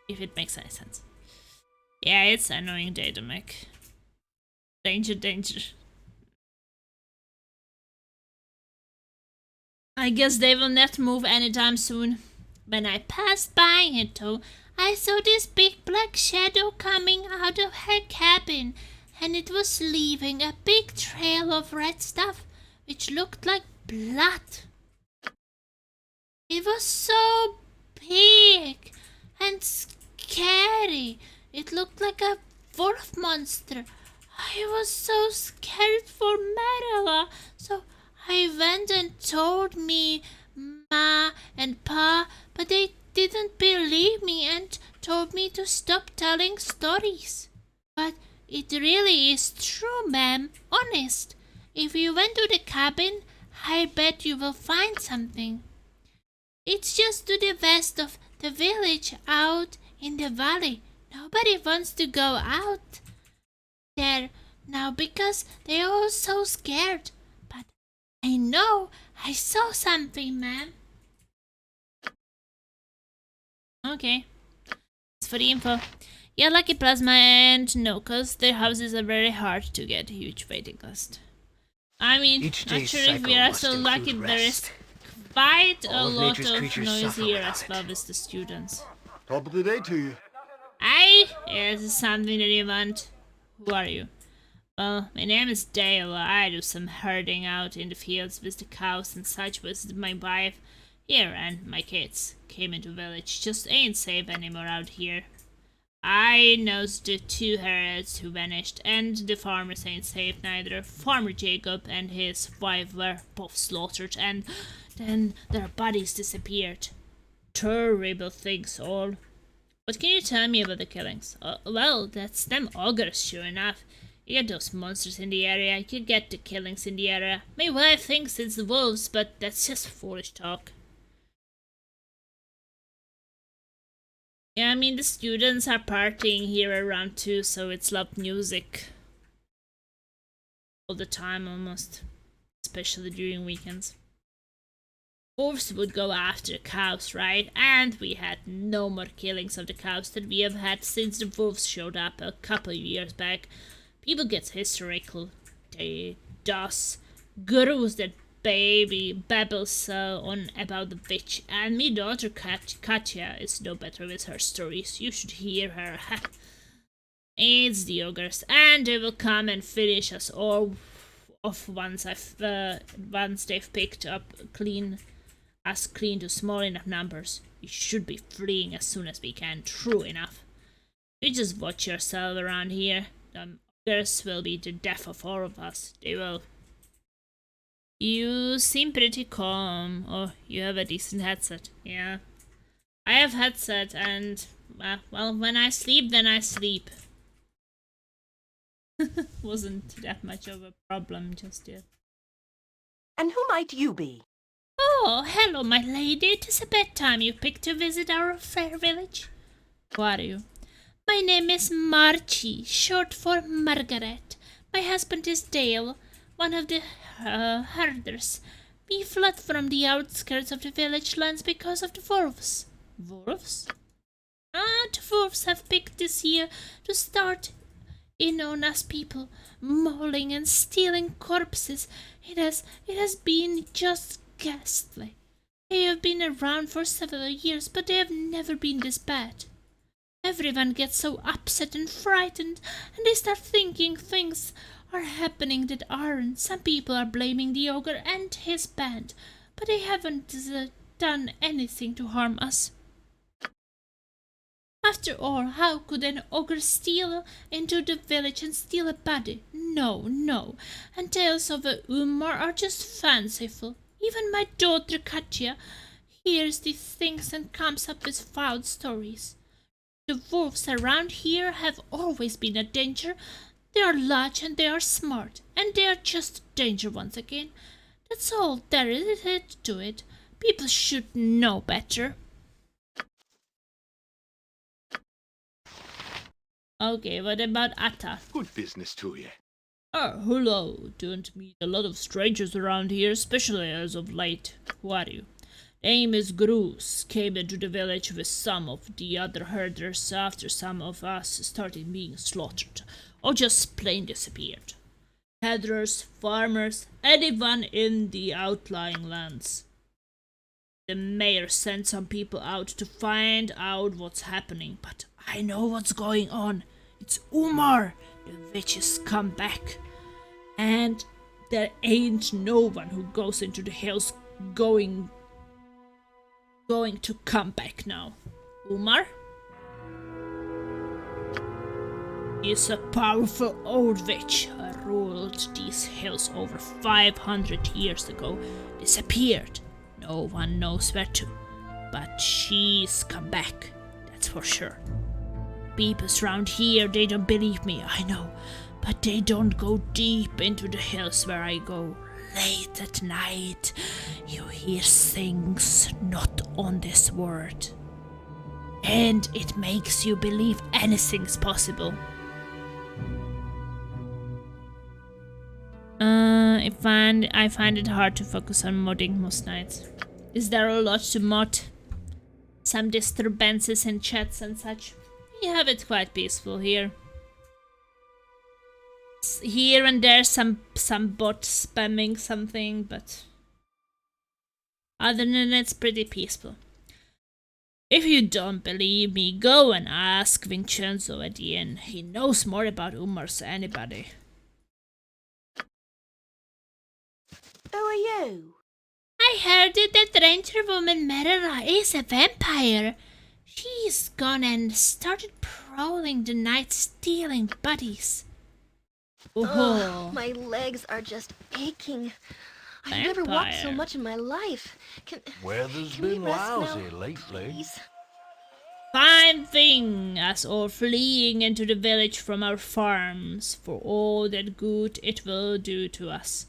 If it makes any sense. Yeah, it's annoying data Mac. Danger, danger. I guess they will not move anytime soon. When I passed by it though, I saw this big black shadow coming out of her cabin, and it was leaving a big trail of red stuff, which looked like blood. It was so big and scary. It looked like a wolf monster. I was so scared for Marilla, so I went and told me Ma and Pa, but they didn't believe me and told me to stop telling stories. But it really is true, ma'am. Honest. If you went to the cabin, I bet you will find something. It's just to the west of the village out in the valley. Nobody wants to go out there now because they are all so scared. But I know I saw something, ma'am. Okay. Thanks for the info. Yeah, Lucky Plasma and no, cause their houses are very hard to get. Huge waiting list. I mean, not sure if we are so lucky. There is quite a lot of noise here as well with the students. Top of the day to you. Aye, is this something that you want? Who are you? Well, my name is Dale. I do some herding out in the fields with the cows and such with my wife here, and my kids came into village. Just ain't safe anymore out here. I knows the 2 herds who vanished, and the farmers ain't safe neither. Farmer Jacob and his wife were both slaughtered, and then their bodies disappeared. Terrible things all. What can you tell me about the killings? Well, that's them ogres, sure enough. You get those monsters in the area, you get the killings in the area. My wife thinks it's the wolves, but that's just foolish talk. Yeah, I mean, the students are partying here around too, so it's loud music. All the time, almost. Especially during weekends. Wolves would go after the cows, right? And we had no more killings of the cows that we have had since the wolves showed up a couple of years back. People get hysterical. They does. Gurus that baby babbles on about the witch, and me daughter Katya is no better with her stories. You should hear her. It's the ogres, and they will come and finish us all off once they've picked up clean to small enough numbers. We should be fleeing as soon as we can. True enough. You just watch yourself around here. The ogres will be the death of all of us. They will. You seem pretty calm. Oh, you have a decent headset. Yeah. I have headset and, well, when I sleep, then I sleep. Wasn't that much of a problem just yet. And who might you be? Oh, hello, my lady. It is a bedtime you picked to visit our fair village. Who are you? My name is Marchie, short for Margaret. My husband is Dale, one of the herders. We fled from the outskirts of the village lands because of the wolves. Wolves? The wolves have picked this year to start in on us people, mauling and stealing corpses. It has been just ghastly. They have been around for several years, but they have never been this bad. Everyone gets so upset and frightened, and they start thinking things are happening that aren't. Some people are blaming the ogre and his band, but they haven't done anything to harm us. After all, how could an ogre steal into the village and steal a body? No, no. And tales of Umar are just fanciful. Even my daughter Katya hears these things and comes up with wild stories. The wolves around here have always been a danger. They are large and they are smart, and they are just danger once again. That's all there is to it. People should know better. Okay, what about Atta? Good business to you. Oh, hello. Don't meet a lot of strangers around here, especially as of late. Who are you? Name is Groose. Came into the village with some of the other herders after some of us started being slaughtered, or just plain disappeared. Herders, farmers, anyone in the outlying lands. The mayor sent some people out to find out what's happening, but I know what's going on. It's Umar. The witches come back. And there ain't no one who goes into the hills going to come back now. Umar? He's a powerful old witch who ruled these hills over 500 years ago. Disappeared. No one knows where to. But she's come back. That's for sure. People around here, they don't believe me, I know. But they don't go deep into the hills where I go. Late at night, you hear things not on this world. And it makes you believe anything's possible. I find it hard to focus on modding most nights. Is there a lot to mod? Some disturbances in chats and such. We have it quite peaceful here. Here and there some bot spamming something, but other than that, it's pretty peaceful. If you don't believe me, go and ask Vincenzo at the inn. He knows more about Umar than anybody. Who are you? I heard it that ranger woman Merera is a vampire. She's gone and started prowling the night, stealing bodies. Oh, my legs are just aching. I've never walked so Vampire. much in my life. Weather's Can we been rest lousy now, lately. please? Fine thing, us all fleeing into the village from our farms, for all that good it will do to us.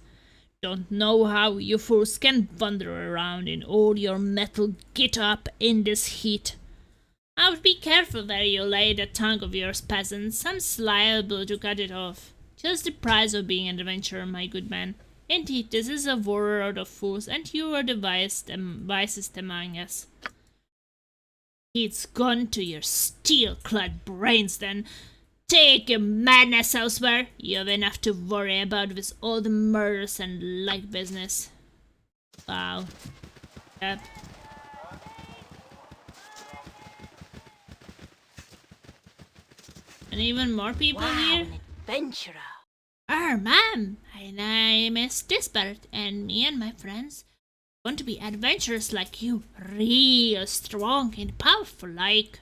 Don't know how you fools can wander around in all your metal get-up in this heat. I would be careful where you lay that tongue of yours, peasants. I'm liable to cut it off. Just the price of being an adventurer, my good man. Indeed, this is a world of fools, and you are the wisest among us. It's gone to your steel-clad brains, then. Take your madness elsewhere. You have enough to worry about with all the murders and like business. Wow. Yep. And even more people here? An adventurer. Ma'am, my name is Disbert, and me and my friends want to be adventurers like you. Real strong and powerful like.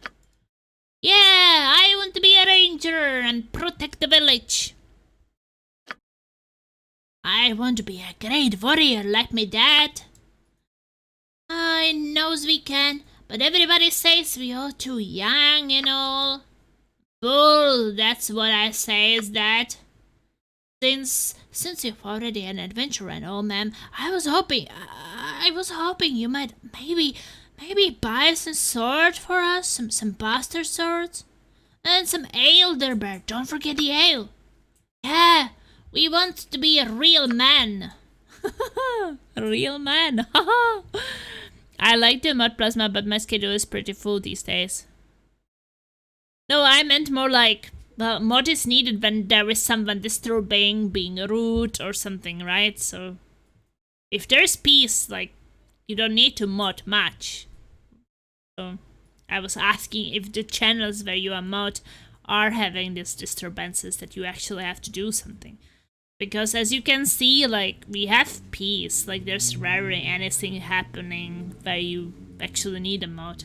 Yeah, I want to be a ranger and protect the village. I want to be a great warrior like my dad. I knows we can, but everybody says we are too young and all. Bull, that's what I say is that. Since you're already an adventurer and all, ma'am, I was hoping you might maybe buy some sword for us, some bastard swords, and some ale there, Bert. Don't forget the ale. Yeah, we want to be a real man. A real man. I like the mod plasma, but my schedule is pretty full these days. No, I meant more like, well, mod is needed when there is someone disturbing, being rude or something, right? So, if there's peace, like, you don't need to mod much. So, I was asking if the channels where you are mod are having these disturbances that you actually have to do something. Because as you can see, like, we have peace. Like, there's rarely anything happening where you actually need a mod.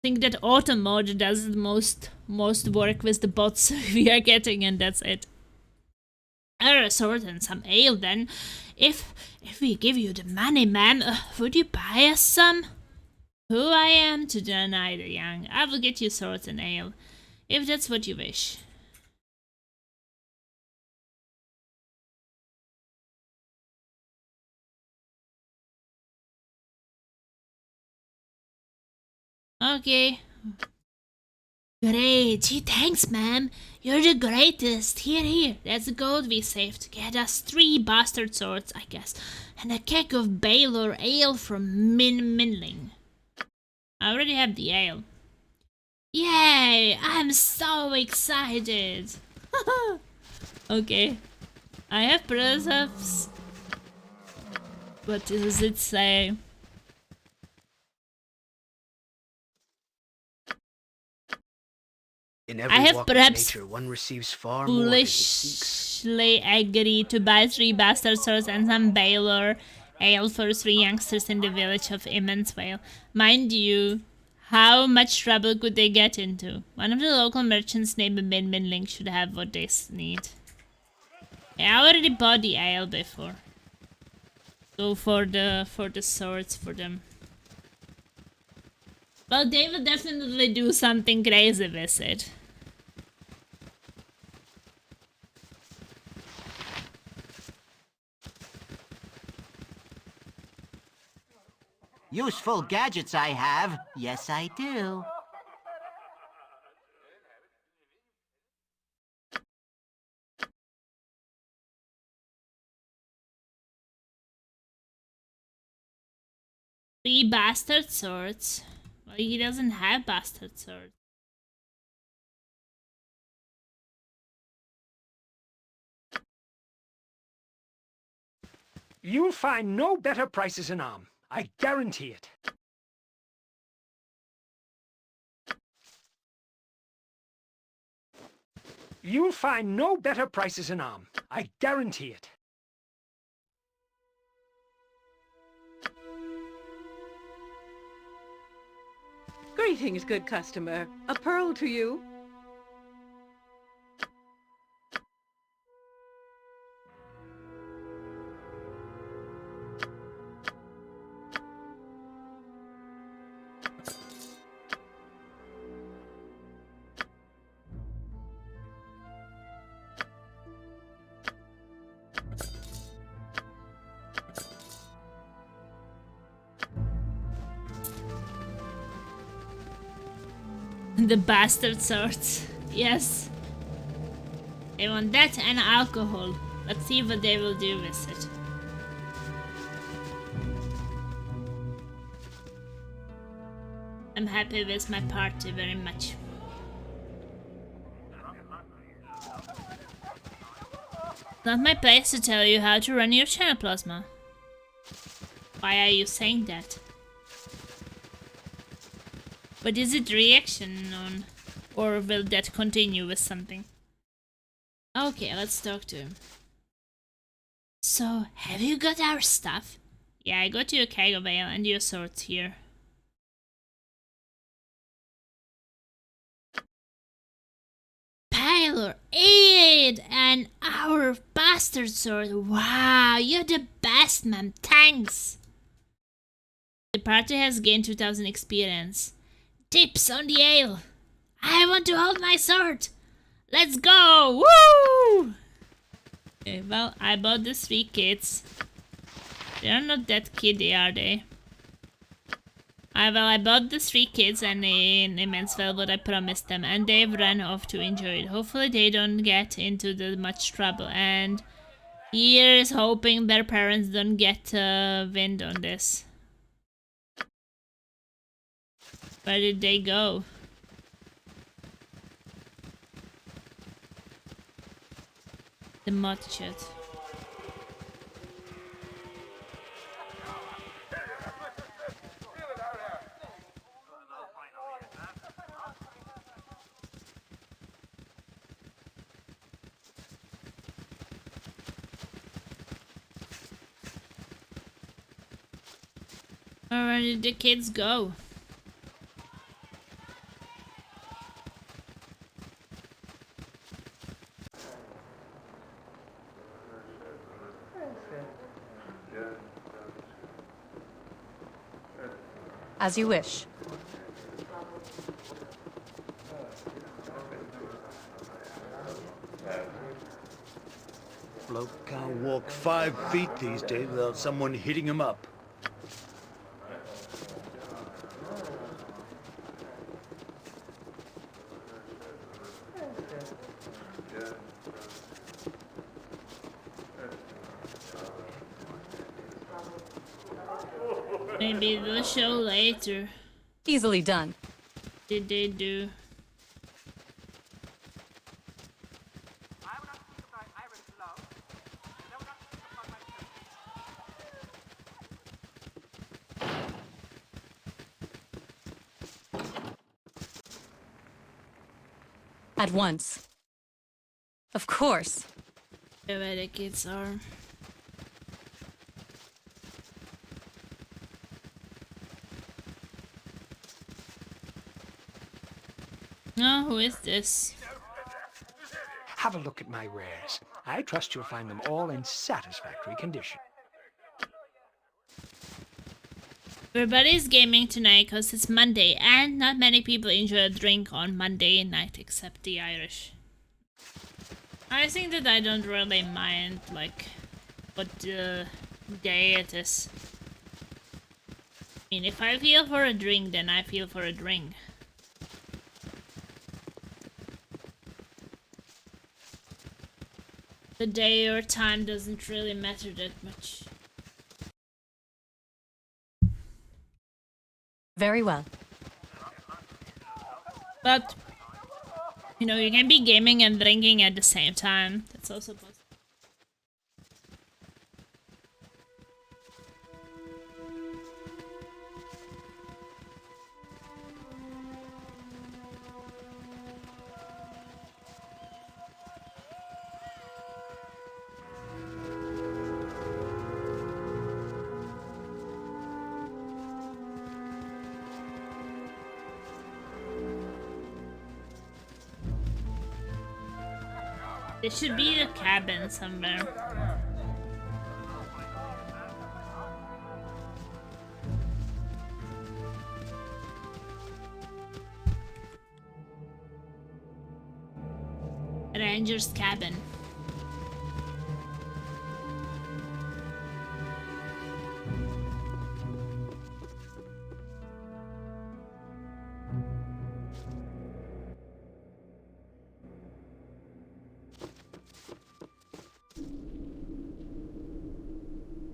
I think that auto mode does the most work with the bots we are getting, and that's it. A sword and some ale then. If we give you the money, ma'am, would you buy us some? Who I am to deny the young. I will get you swords and ale, if that's what you wish. Okay. Great. Gee, thanks, ma'am. You're the greatest. Here. That's the gold we saved. Get us 3 bastard swords, I guess. And a keg of Baldur ale from Minling. I already have the ale. Yay! I'm so excited. Okay. I have preserves. What does it say? In every I have walk of perhaps nature, one receives far more than he seeks. foolishly agreed to buy 3 bastard swords and some Baldur ale for 3 youngsters in the village of Immense Vale. Mind you, how much trouble could they get into? One of the local merchants named Min Min Ling should have what they need. I already bought the ale before. Go for the swords for them. Well, they will definitely do something crazy with it. Useful gadgets I have. Yes, I do. Three bastard swords. Well, he doesn't have bastard swords. You'll find no better prices in Arm. I guarantee it. You'll find no better prices in Arm. I guarantee it. Greetings, good customer. A pearl to you. The bastard swords. Yes. They want that and alcohol. Let's see what they will do with it. I'm happy with my party very much. Not my place to tell you how to run your channel, Plasma. Why are you saying that? But is it reaction on, or will that continue with something? Okay, let's talk to him. So, have you got our stuff? Yeah, I got you a keg of ale and your swords here. Baldur, aid and our bastard sword. Wow, you're the best, man. Thanks. The party has gained 2000 experience. Tips on the ale. I want to hold my sword. Let's go. Woo! Okay, well, I bought the 3 kids. They're not that kiddie, are they? I bought the 3 kids and in Immenseville what I promised them, and they've run off to enjoy it. Hopefully they don't get into much trouble, and here's hoping their parents don't get wind on this. Where did they go? The mod shit. Where did the kids go? As you wish. Bloke can't walk 5 feet these days without someone hitting him up. Maybe they'll show later. Easily done. Did they do? At once. Of course. Where the kids are. Oh, who is this? Have a look at my wares. I trust you'll find them all in satisfactory condition. Everybody's gaming tonight because it's Monday, and not many people enjoy a drink on Monday night except the Irish. I think that I don't really mind, like, what day it is. I mean, if I feel for a drink, then I feel for a drink. The day or time doesn't really matter that much. Very well. But, you know, you can be gaming and drinking at the same time. That's also possible. There should be a cabin somewhere. Ranger's cabin.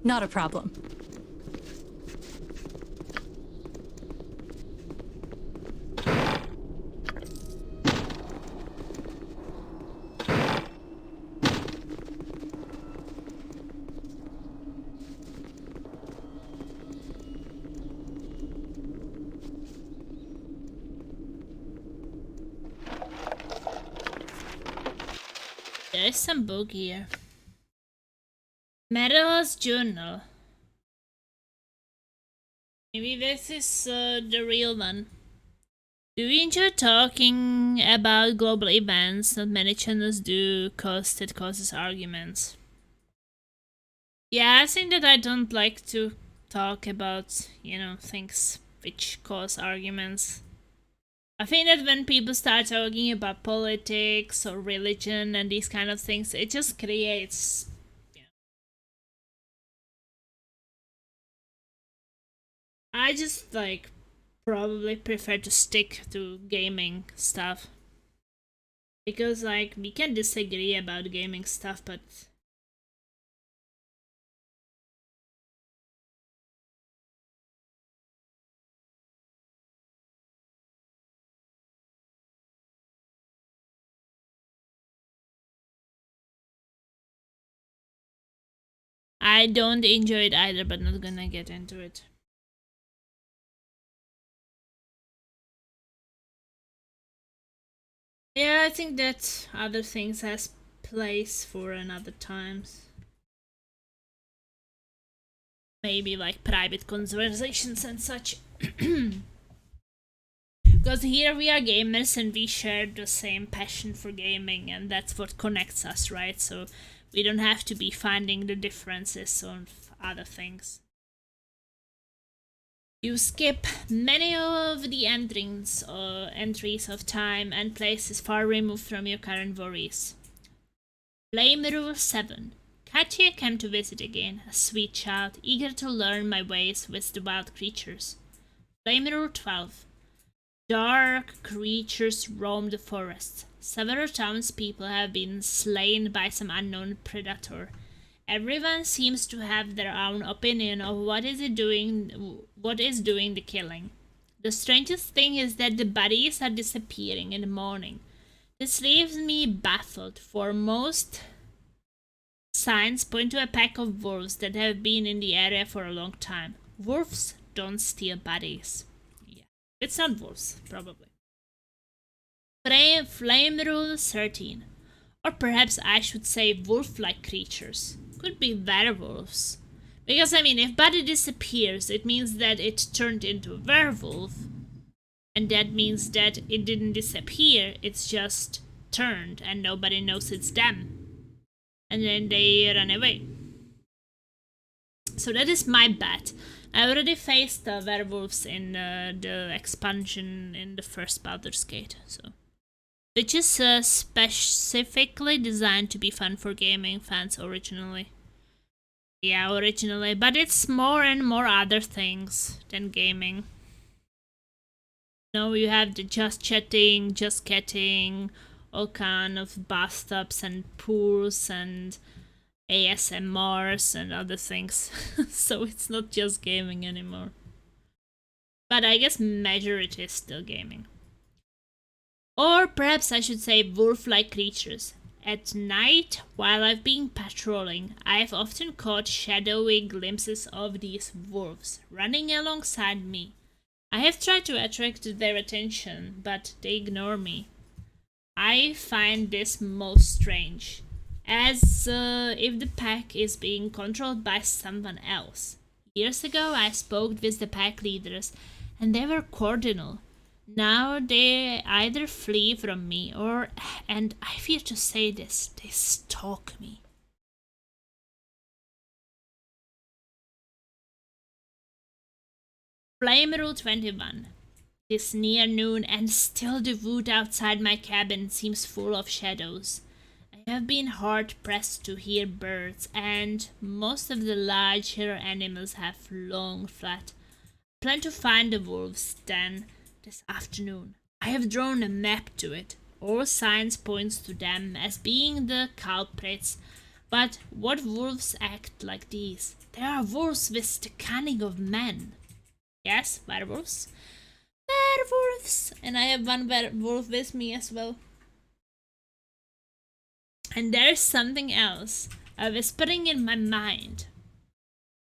Not a problem. There's some book here. Meadow's journal. Maybe this is the real one. Do we enjoy talking about global events? Not many channels do, cause it causes arguments. Yeah, I think that I don't like to talk about, you know, things which cause arguments. I think that when people start talking about politics or religion and these kind of things, it just creates... I just, like, probably prefer to stick to gaming stuff. Because, like, we can disagree about gaming stuff, but... I don't enjoy it either, but not gonna get into it. Yeah, I think that other things has place for another times. Maybe like private conversations and such. Because here we are gamers and we share the same passion for gaming, and that's what connects us, right? So we don't have to be finding the differences on other things. You skip many of the entries of time and places far removed from your current worries. Flame Rule 7. Katya came to visit again, a sweet child, eager to learn my ways with the wild creatures. Flame Rule 12. Dark creatures roam the forests. Several townspeople have been slain by some unknown predator. Everyone seems to have their own opinion of what is doing the killing. The strangest thing is that the bodies are disappearing in the morning. This leaves me baffled, for most signs point to a pack of wolves that have been in the area for a long time. Wolves don't steal bodies. Yeah, it's not wolves, probably. Flame Rule 13. Or perhaps I should say wolf-like creatures. Could be werewolves. Because, I mean, if Buddy disappears, it means that it turned into a werewolf. And that means that it didn't disappear, it's just turned and nobody knows it's them. And then they run away. So that is my bet. I already faced the werewolves in the expansion in the first Baldur's Gate, so. Which is specifically designed to be fun for gaming fans originally. Yeah, originally, but it's more and more other things than gaming. No, you have the just chatting, just getting, all kind of bathtubs and pools and ASMRs and other things. So it's not just gaming anymore. But I guess majority is still gaming. Or perhaps I should say wolf-like creatures. At night, while I've been patrolling, I've often caught shadowy glimpses of these wolves running alongside me. I have tried to attract their attention, but they ignore me. I find this most strange, as if the pack is being controlled by someone else. Years ago I spoke with the pack leaders, and they were cordial. Now they either flee from me or, and I fear to say this, they stalk me. Flame Rule 21. It's near noon and still the wood outside my cabin seems full of shadows. I have been hard pressed to hear birds, and most of the larger animals have long flat. I plan to find the wolves then this afternoon. I have drawn a map to it. All signs points to them as being the culprits. But what wolves act like these? They are wolves with the cunning of men. Yes, werewolves. Werewolves! And I have one werewolf with me as well. And there's something else. A whispering in my mind.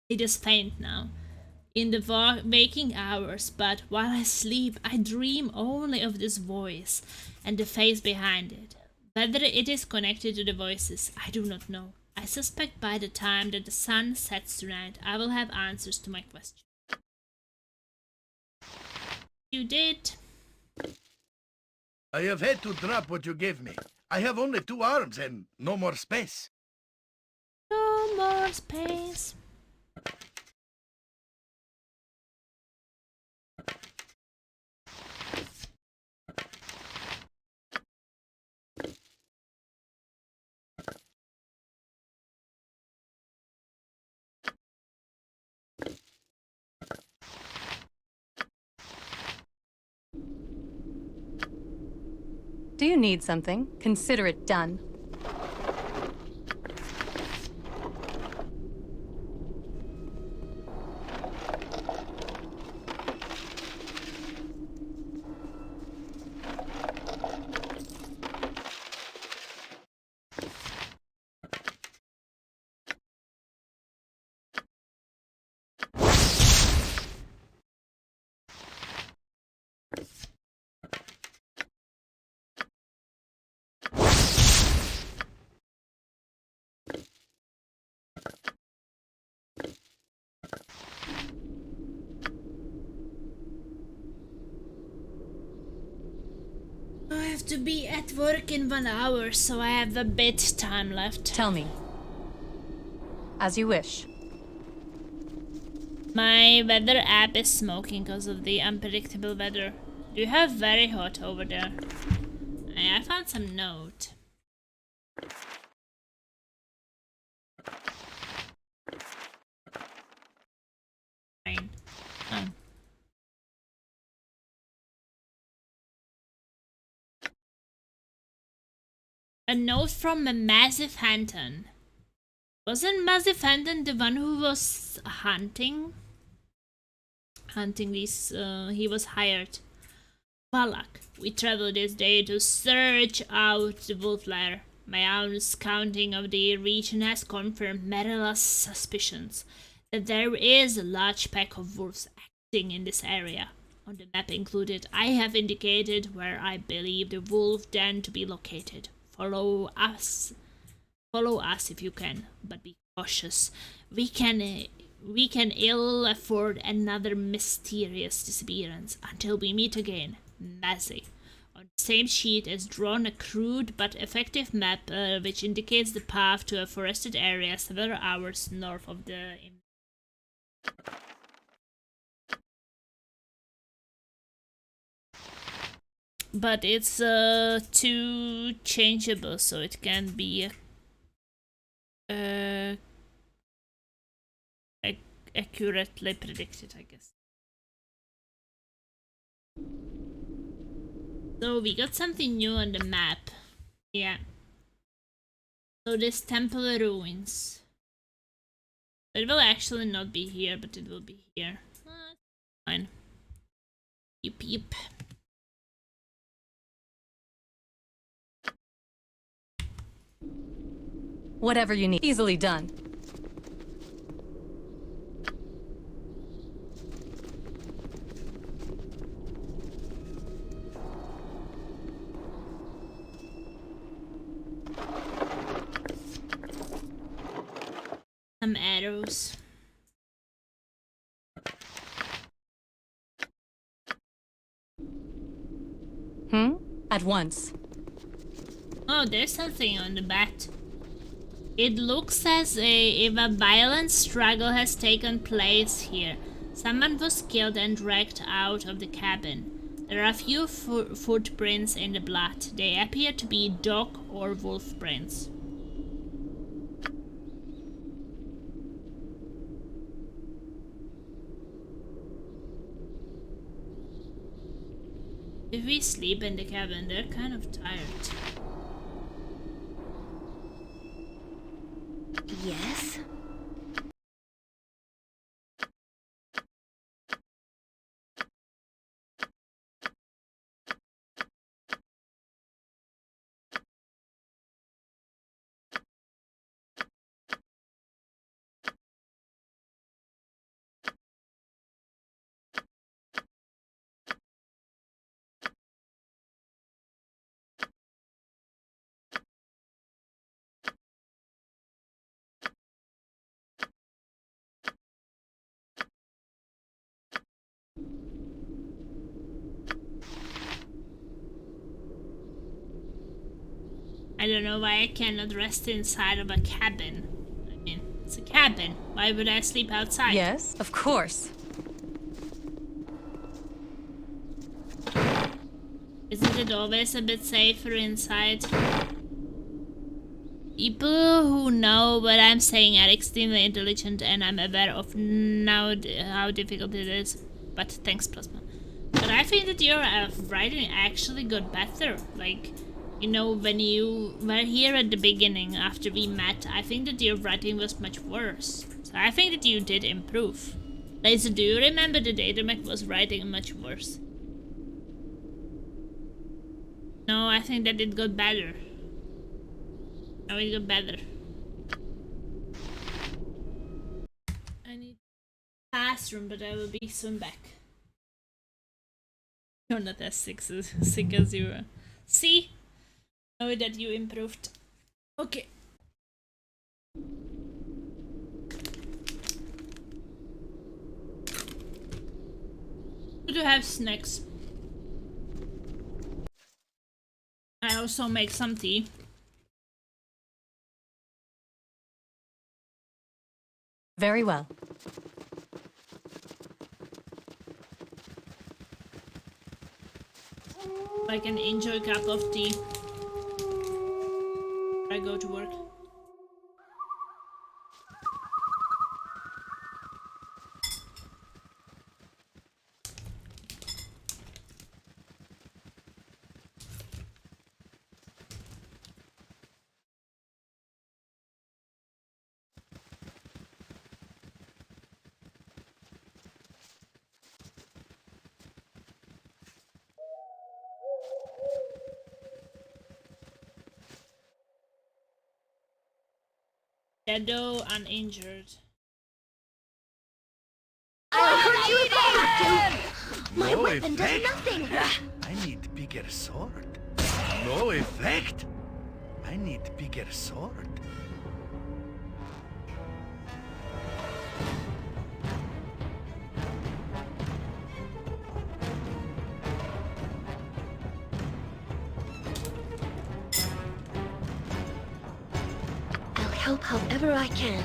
It is faint now. In the waking hours, but while I sleep, I dream only of this voice and the face behind it. Whether it is connected to the voices, I do not know. I suspect by the time that the sun sets tonight, I will have answers to my questions. You did. I have had to drop what you gave me. I have only 2 arms and no more space. No more space. Do you need something? Consider it done. I have to be at work in 1 hour, so I have a bit time left. Tell me. As you wish. My weather app is smoking because of the unpredictable weather. Do you have very hot over there? I found some note. Fine. Oh. A note from a Massive Hanton. Wasn't Massive Hanton the one who was hunting? Hunting these, he was hired. Balak, we travel this day to search out the wolf lair. My own scouting of the region has confirmed Marilla's suspicions that there is a large pack of wolves acting in this area. on the map included, I have indicated where I believe the wolf den to be located. Follow us if you can, but be cautious. We can ill afford another mysterious disappearance until we meet again. Mazzy. On the same sheet is drawn a crude but effective map which indicates the path to a forested area several hours north of the... But it's too changeable, so it can be accurately predicted, I guess. So we got something new on the map. Yeah. So this temple ruins. It will actually not be here, but it will be here. Fine. Yep, yep. Whatever you need. Easily done. Some arrows. At once. Oh, there's something on the bat. It looks as if a violent struggle has taken place here. Someone was killed and dragged out of the cabin. There are a few footprints in the blood. They appear to be dog or wolf prints. If we sleep in the cabin, they're kind of tired. Yes? I don't know why I cannot rest inside of a cabin. I mean, it's a cabin. Why would I sleep outside? Yes, of course. Isn't it always a bit safer inside? People who know what I'm saying are extremely intelligent, and I'm aware of now how difficult it is. But thanks, Plasma. But I think that your writing actually got better. Like, you know, when you were here at the beginning after we met, I think that your writing was much worse. So I think that you did improve. Laser, do you remember the day that Mac was writing much worse? No, I think that it got better. Now it got better. I need classroom, but I will be soon back. You're not as sick as you were. See? Know that you improved. Okay. Good to have snacks. I also make some tea. Very well. I can enjoy a cup of tea. I go to work. Shadow uninjured. My No weapon does effect. nothing! I need bigger sword. No effect. I need bigger sword. I'll help however I can.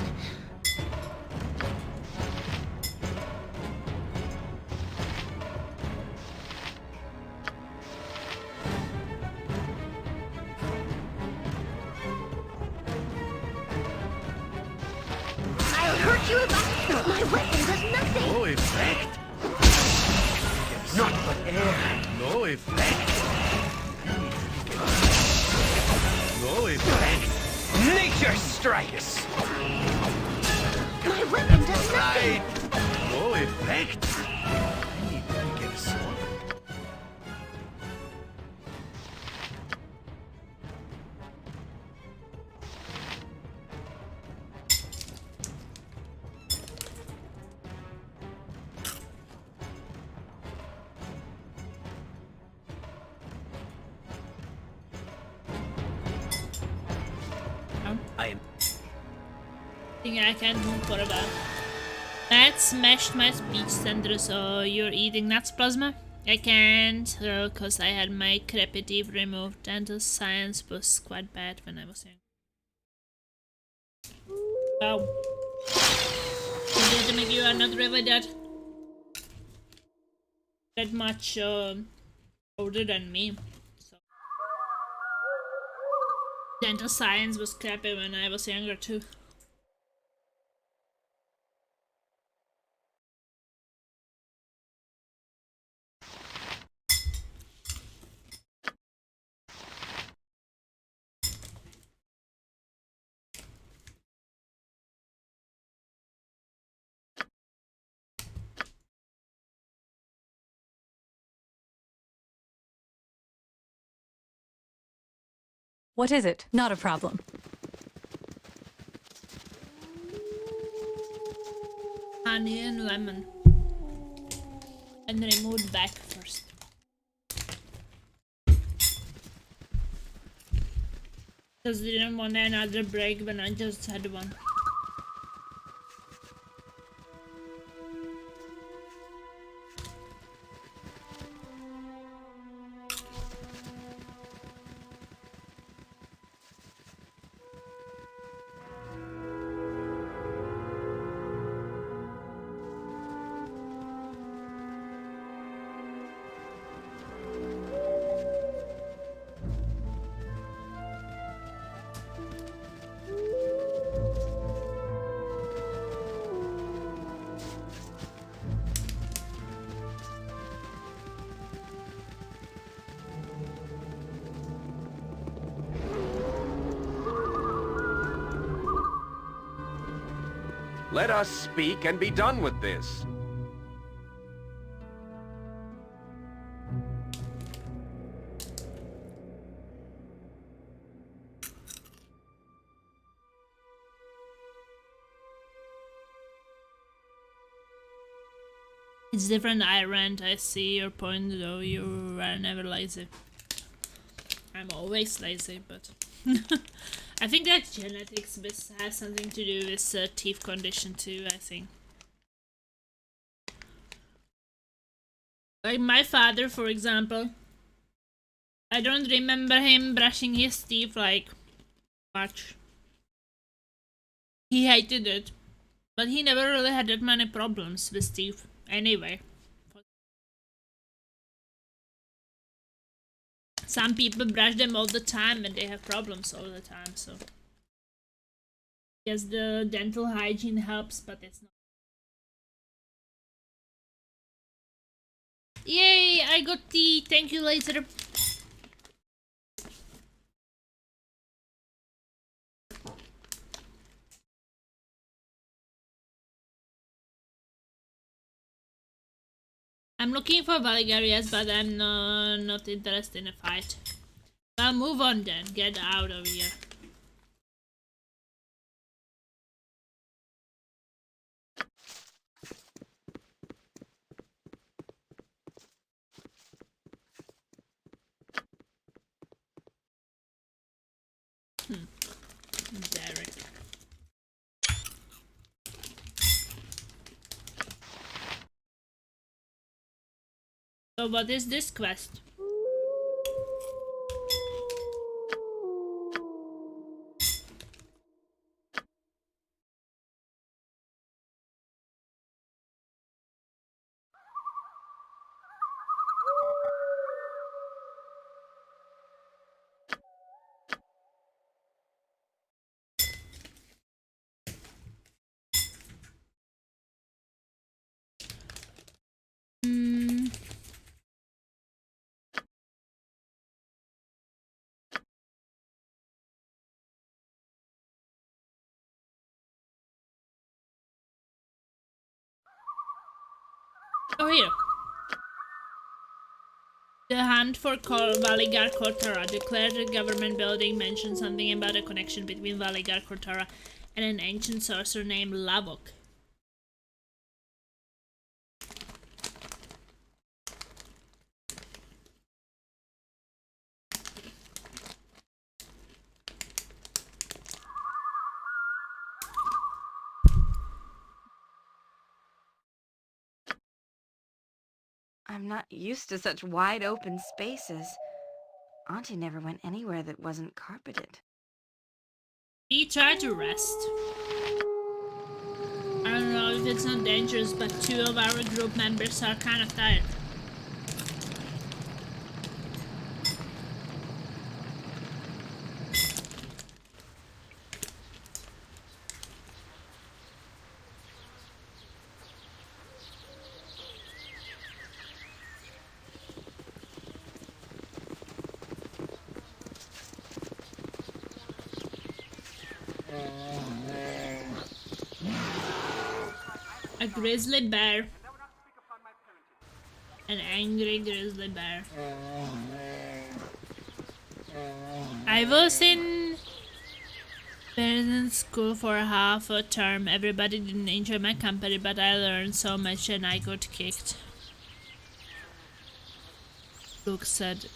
I'll hurt you if I... My weapon does nothing! No effect. Not but air. No effect. No effect. Nature strikes! My weapon does nothing! Right. No effect. I need bigger sword. I am. Think I can move for a while. That smashed my speech center, so you're eating nuts, Plasma? I can't, cause I had my crepitive removed and the science was quite bad when I was young. Wow. Maybe you are not really that much older than me. So. Dental science was crappy when I was younger too. What is it? Not a problem. Honey and lemon. And remove back first. Because I didn't want another break when I just had one. Let us speak and be done with this. It's different Ireland. I see your point though, you are never lazy. I'm always lazy, but I think that genetics has something to do with teeth condition too, I think. Like my father, for example, I don't remember him brushing his teeth like much. He hated it, but he never really had that many problems with teeth anyway. Some people brush them all the time and they have problems all the time, so yes, the dental hygiene helps, but it's not. Yay, I got tea. Thank you, later. I'm looking for Valgarias, but I'm not interested in a fight. Well, move on then. Get out of here. So what is this quest? Oh, here. The hunt for Valigar Kortara. Declared the government building mentioned something about a connection between Valigar Kortara and an ancient sorcerer named Lavok. I'm not used to such wide open spaces. Auntie never went anywhere that wasn't carpeted. We try to rest. I don't know if it's not dangerous, but 2 of our group members are kind of tired. A grizzly bear. An angry grizzly bear. I was in school for half a term. Everybody didn't enjoy my company, but I learned so much and I got kicked. Luke said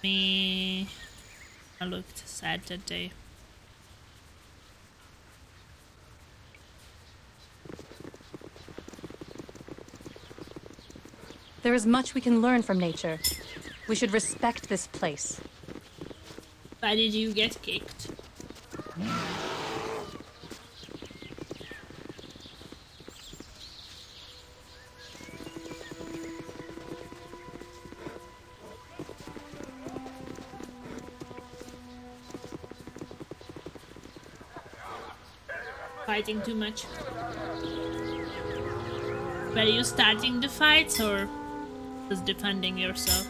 me. I looked sad that day. There is much we can learn from nature. We should respect this place. Why did you get kicked? Fighting too much. Were you starting the fights or just defending yourself?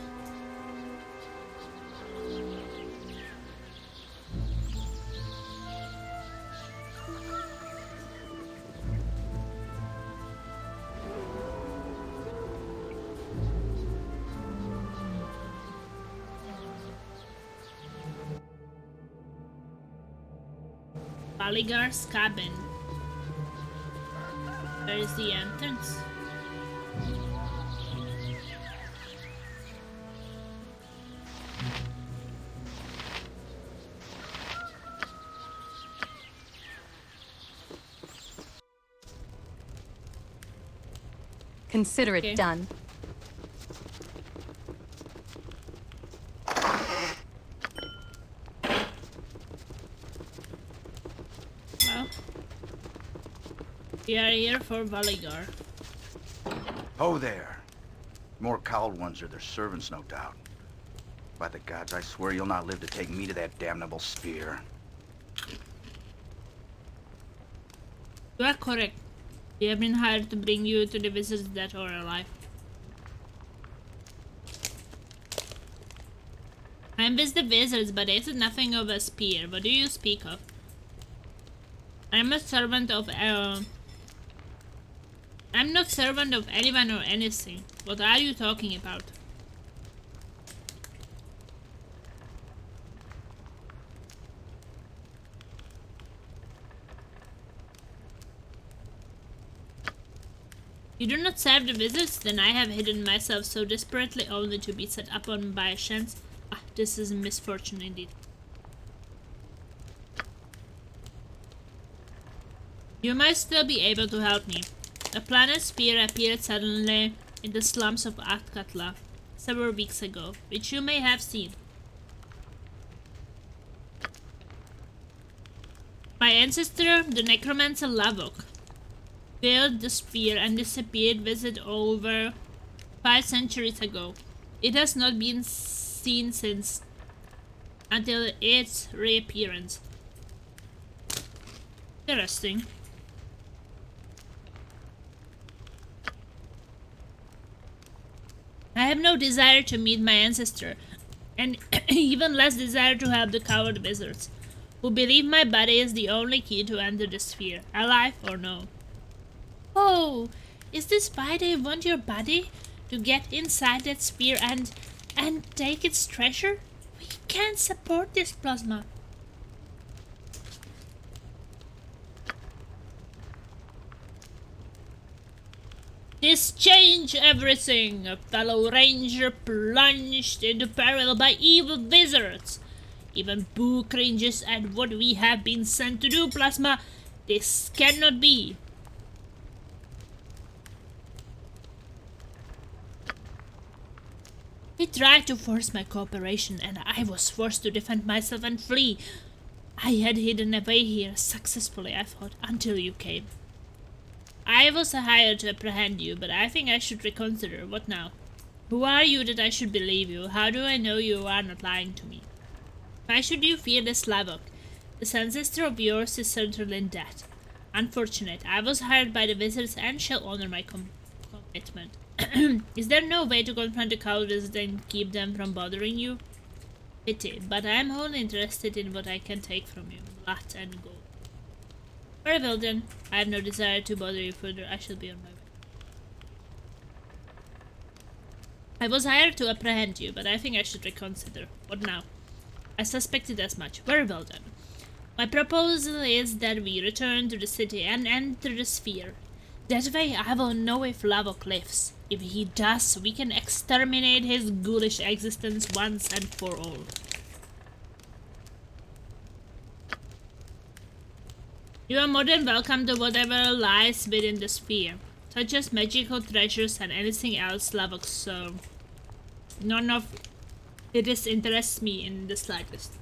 Baligar's cabin. Where is the entrance? Consider it done. Well, we are here for Valigar. Oh there. More cowled ones are their servants, no doubt. By the gods, I swear you'll not live to take me to that damnable spear. You are correct. We have been hired to bring you to the wizards that are alive. I am with the wizards, but there is nothing of a spear. What do you speak of? I am a servant of I'm not servant of anyone or anything. What are you talking about? You do not serve the wizards? Then I have hidden myself so desperately only to be set upon by a chance. Ah, this is a misfortune indeed. You might still be able to help me. A planet spear appeared suddenly in the slums of Athkatla. several weeks ago, which you may have seen. My ancestor, the necromancer Lavok, built the spear and disappeared with it over 5 centuries ago. It has not been seen since, until its reappearance. Interesting. I have no desire to meet my ancestor, and even less desire to help the coward wizards, who believe my body is the only key to enter the sphere, alive or no. Oh, is this why they want your body? To get inside that sphere and take its treasure? We can't support this, Plasma. This changed everything. A fellow ranger plunged into peril by evil wizards. Even Boo cringes at what we have been sent to do, Plasma. This cannot be. He tried to force my cooperation, and I was forced to defend myself and flee. I had hidden away here successfully, I thought, until you came. I was hired to apprehend you, but I think I should reconsider. What now? Who are you that I should believe you? How do I know you are not lying to me? Why should you fear this Lavok? This ancestor of yours is certainly dead. Unfortunate. I was hired by the wizards and shall honor my commitment. Is there no way to confront the coward wizards and keep them from bothering you? Pity, but I am only interested in what I can take from you. Blood and gold. Very well then. I have no desire to bother you further. I shall be on my way. I was hired to apprehend you, but I think I should reconsider. What now? I suspected as much. Very well then. My proposal is that we return to the city and enter the sphere. That way I will know if Lavok lives. If he does, we can exterminate his ghoulish existence once and for all. You are more than welcome to whatever lies within the sphere, such as magical treasures and anything else Lavok serve. None of it interests me in the slightest.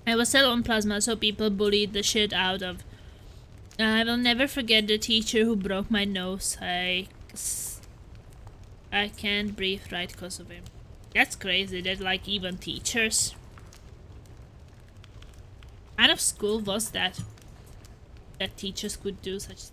I was still on Plasma, so people bullied the shit out of. I will never forget the teacher who broke my nose. I can't breathe right because of him. That's crazy that like even teachers. What kind of school was that? That teachers could do such things.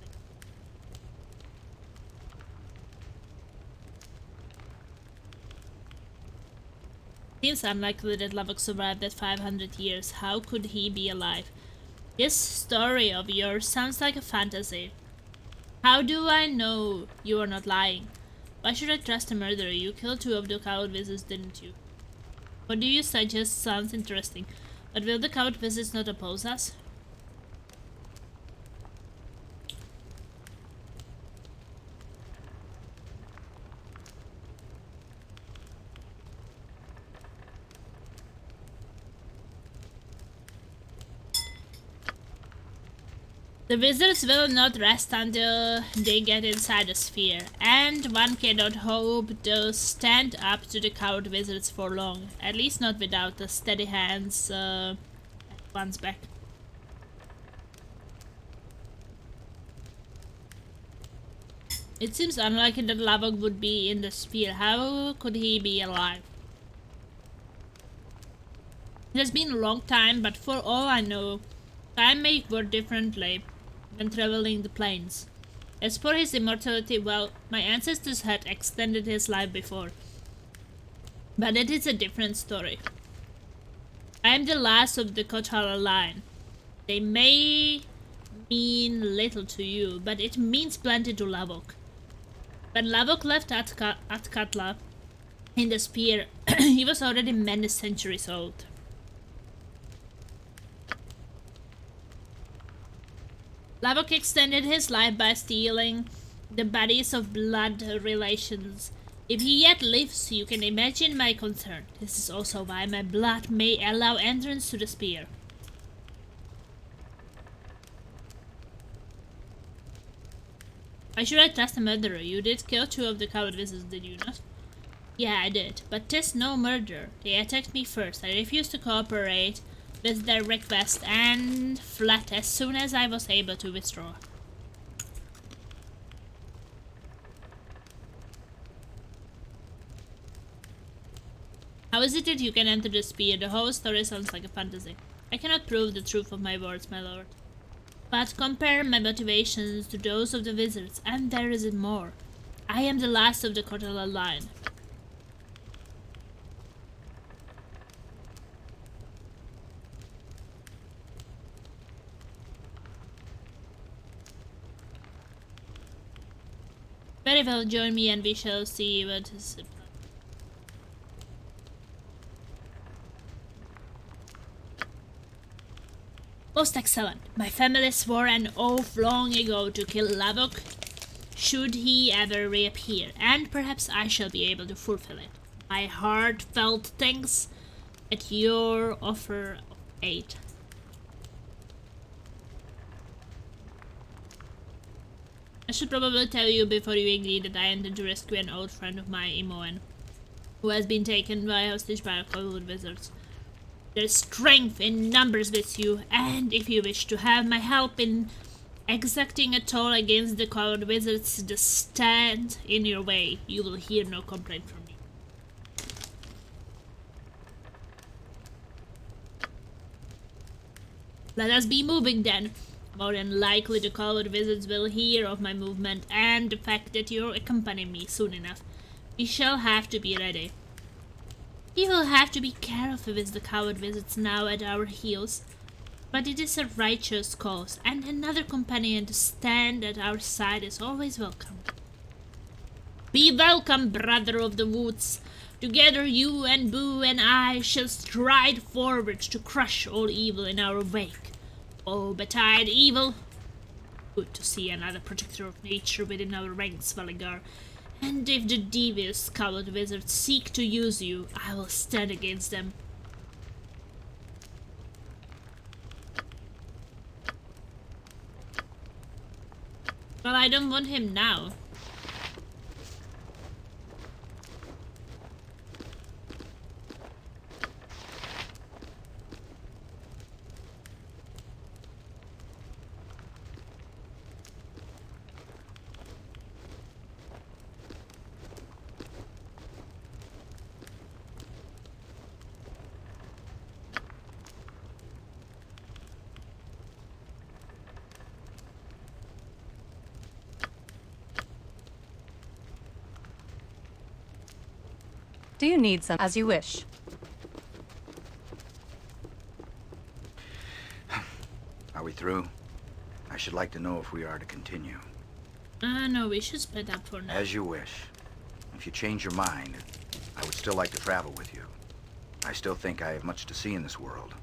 Seems unlikely that Lavok survived that 500 years. How could he be alive? This story of yours sounds like a fantasy. How do I know you are not lying? Why should I trust a murderer? You killed 2 of the coward wizards, didn't you? What do you suggest sounds interesting. But will the coward wizards not oppose us? The wizards will not rest until they get inside the sphere, and one cannot hope to stand up to the coward wizards for long, at least not without the steady hands at one's back. It seems unlikely that Lavok would be in the sphere. How could he be alive? It has been a long time, but for all I know, time may work differently when traveling the planes. As for his immortality, well, my ancestors had extended his life before. But it is a different story. I am the last of the Kothala line. They may mean little to you, but it means plenty to Lavok. When Lavok left Athkatla in the spear, he was already many centuries old. Lavok extended his life by stealing the bodies of blood relations. If he yet lives, you can imagine my concern. This is also why my blood may allow entrance to the spear. Why should I trust a murderer? You did kill 2 of the coward wizards, did you not? Yeah, I did, but 'tis no murder. They attacked me first. I refused to cooperate with their request and fled as soon as I was able to withdraw. How is it that you can enter the spear? The whole story sounds like a fantasy. I cannot prove the truth of my words, my lord. But compare my motivations to those of the wizards, and there is more. I am the last of the Athkatla line. Very well, join me and we shall see what is... Most excellent. My family swore an oath long ago to kill Lavok should he ever reappear, and perhaps I shall be able to fulfill it. My heartfelt thanks at your offer of aid. I should probably tell you before you agree that I intend to rescue an old friend of mine, Imoen, who has been taken by hostage by Hollywood wizards. There is strength in numbers with you, and if you wish to have my help in exacting a toll against the coward wizards that stand in your way, you will hear no complaint from me. Let us be moving then. More than likely the coward wizards will hear of my movement and the fact that you'll accompany me soon enough. We shall have to be ready. We will have to be careful with the coward wizards now at our heels, but it is a righteous cause, and another companion to stand at our side is always welcome. Be welcome, brother of the woods. Together you and Boo and I shall stride forward to crush all evil in our wake. Oh, betide evil! Good to see another protector of nature within our ranks, Valigar. And if the devious coward wizards seek to use you, I will stand against them. Well, I don't want him now. Do you need some? As you wish. Are we through? I should like to know if we are to continue. No, we should split up for now. As you wish. If you change your mind, I would still like to travel with you. I still think I have much to see in this world.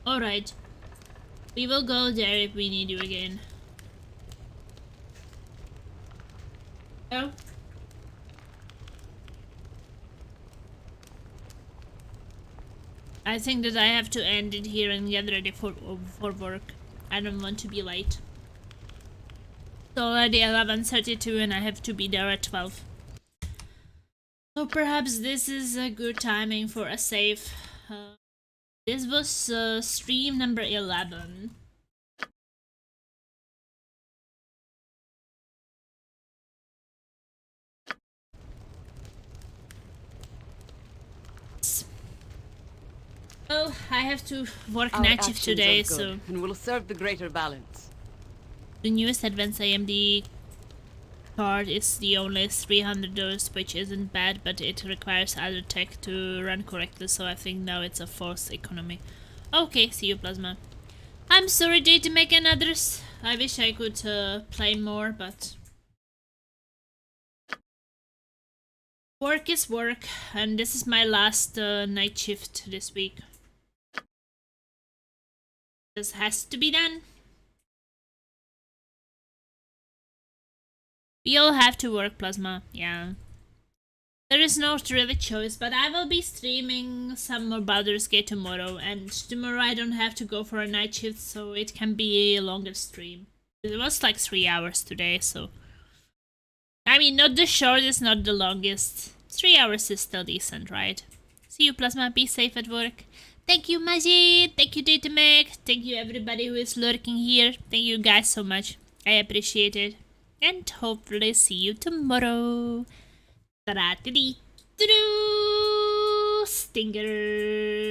Alright. We will go there if we need you again. Oh. I think that I have to end it here and get ready for work. I don't want to be late. It's already 11:32 and I have to be there at 12. So perhaps this is a good timing for a save. This was stream number 11. Oh, I have to work Our night shift actions today, are good, so and will serve the greater balance. the newest advanced AMD card is the only $300, which isn't bad, but it requires other tech to run correctly, so I think now it's a forced economy. Okay, see you, Plasma. I'm sorry they didn't make another. I wish I could play more, but work is work, and this is my last night shift this week. This has to be done. We all have to work, Plasma. Yeah. There is no really choice, but I will be streaming some more Baldur's Gate tomorrow, and tomorrow I don't have to go for a night shift, so it can be a longer stream. It was like 3 hours today, so... I mean, not the shortest, not the longest. 3 hours is still decent, right? See you, Plasma. Be safe at work. Thank you, Majid. Thank you, Datamek. Thank you, everybody who is lurking here. Thank you guys so much. I appreciate it. And hopefully see you tomorrow. Ta-da-dee-doo! Stingers!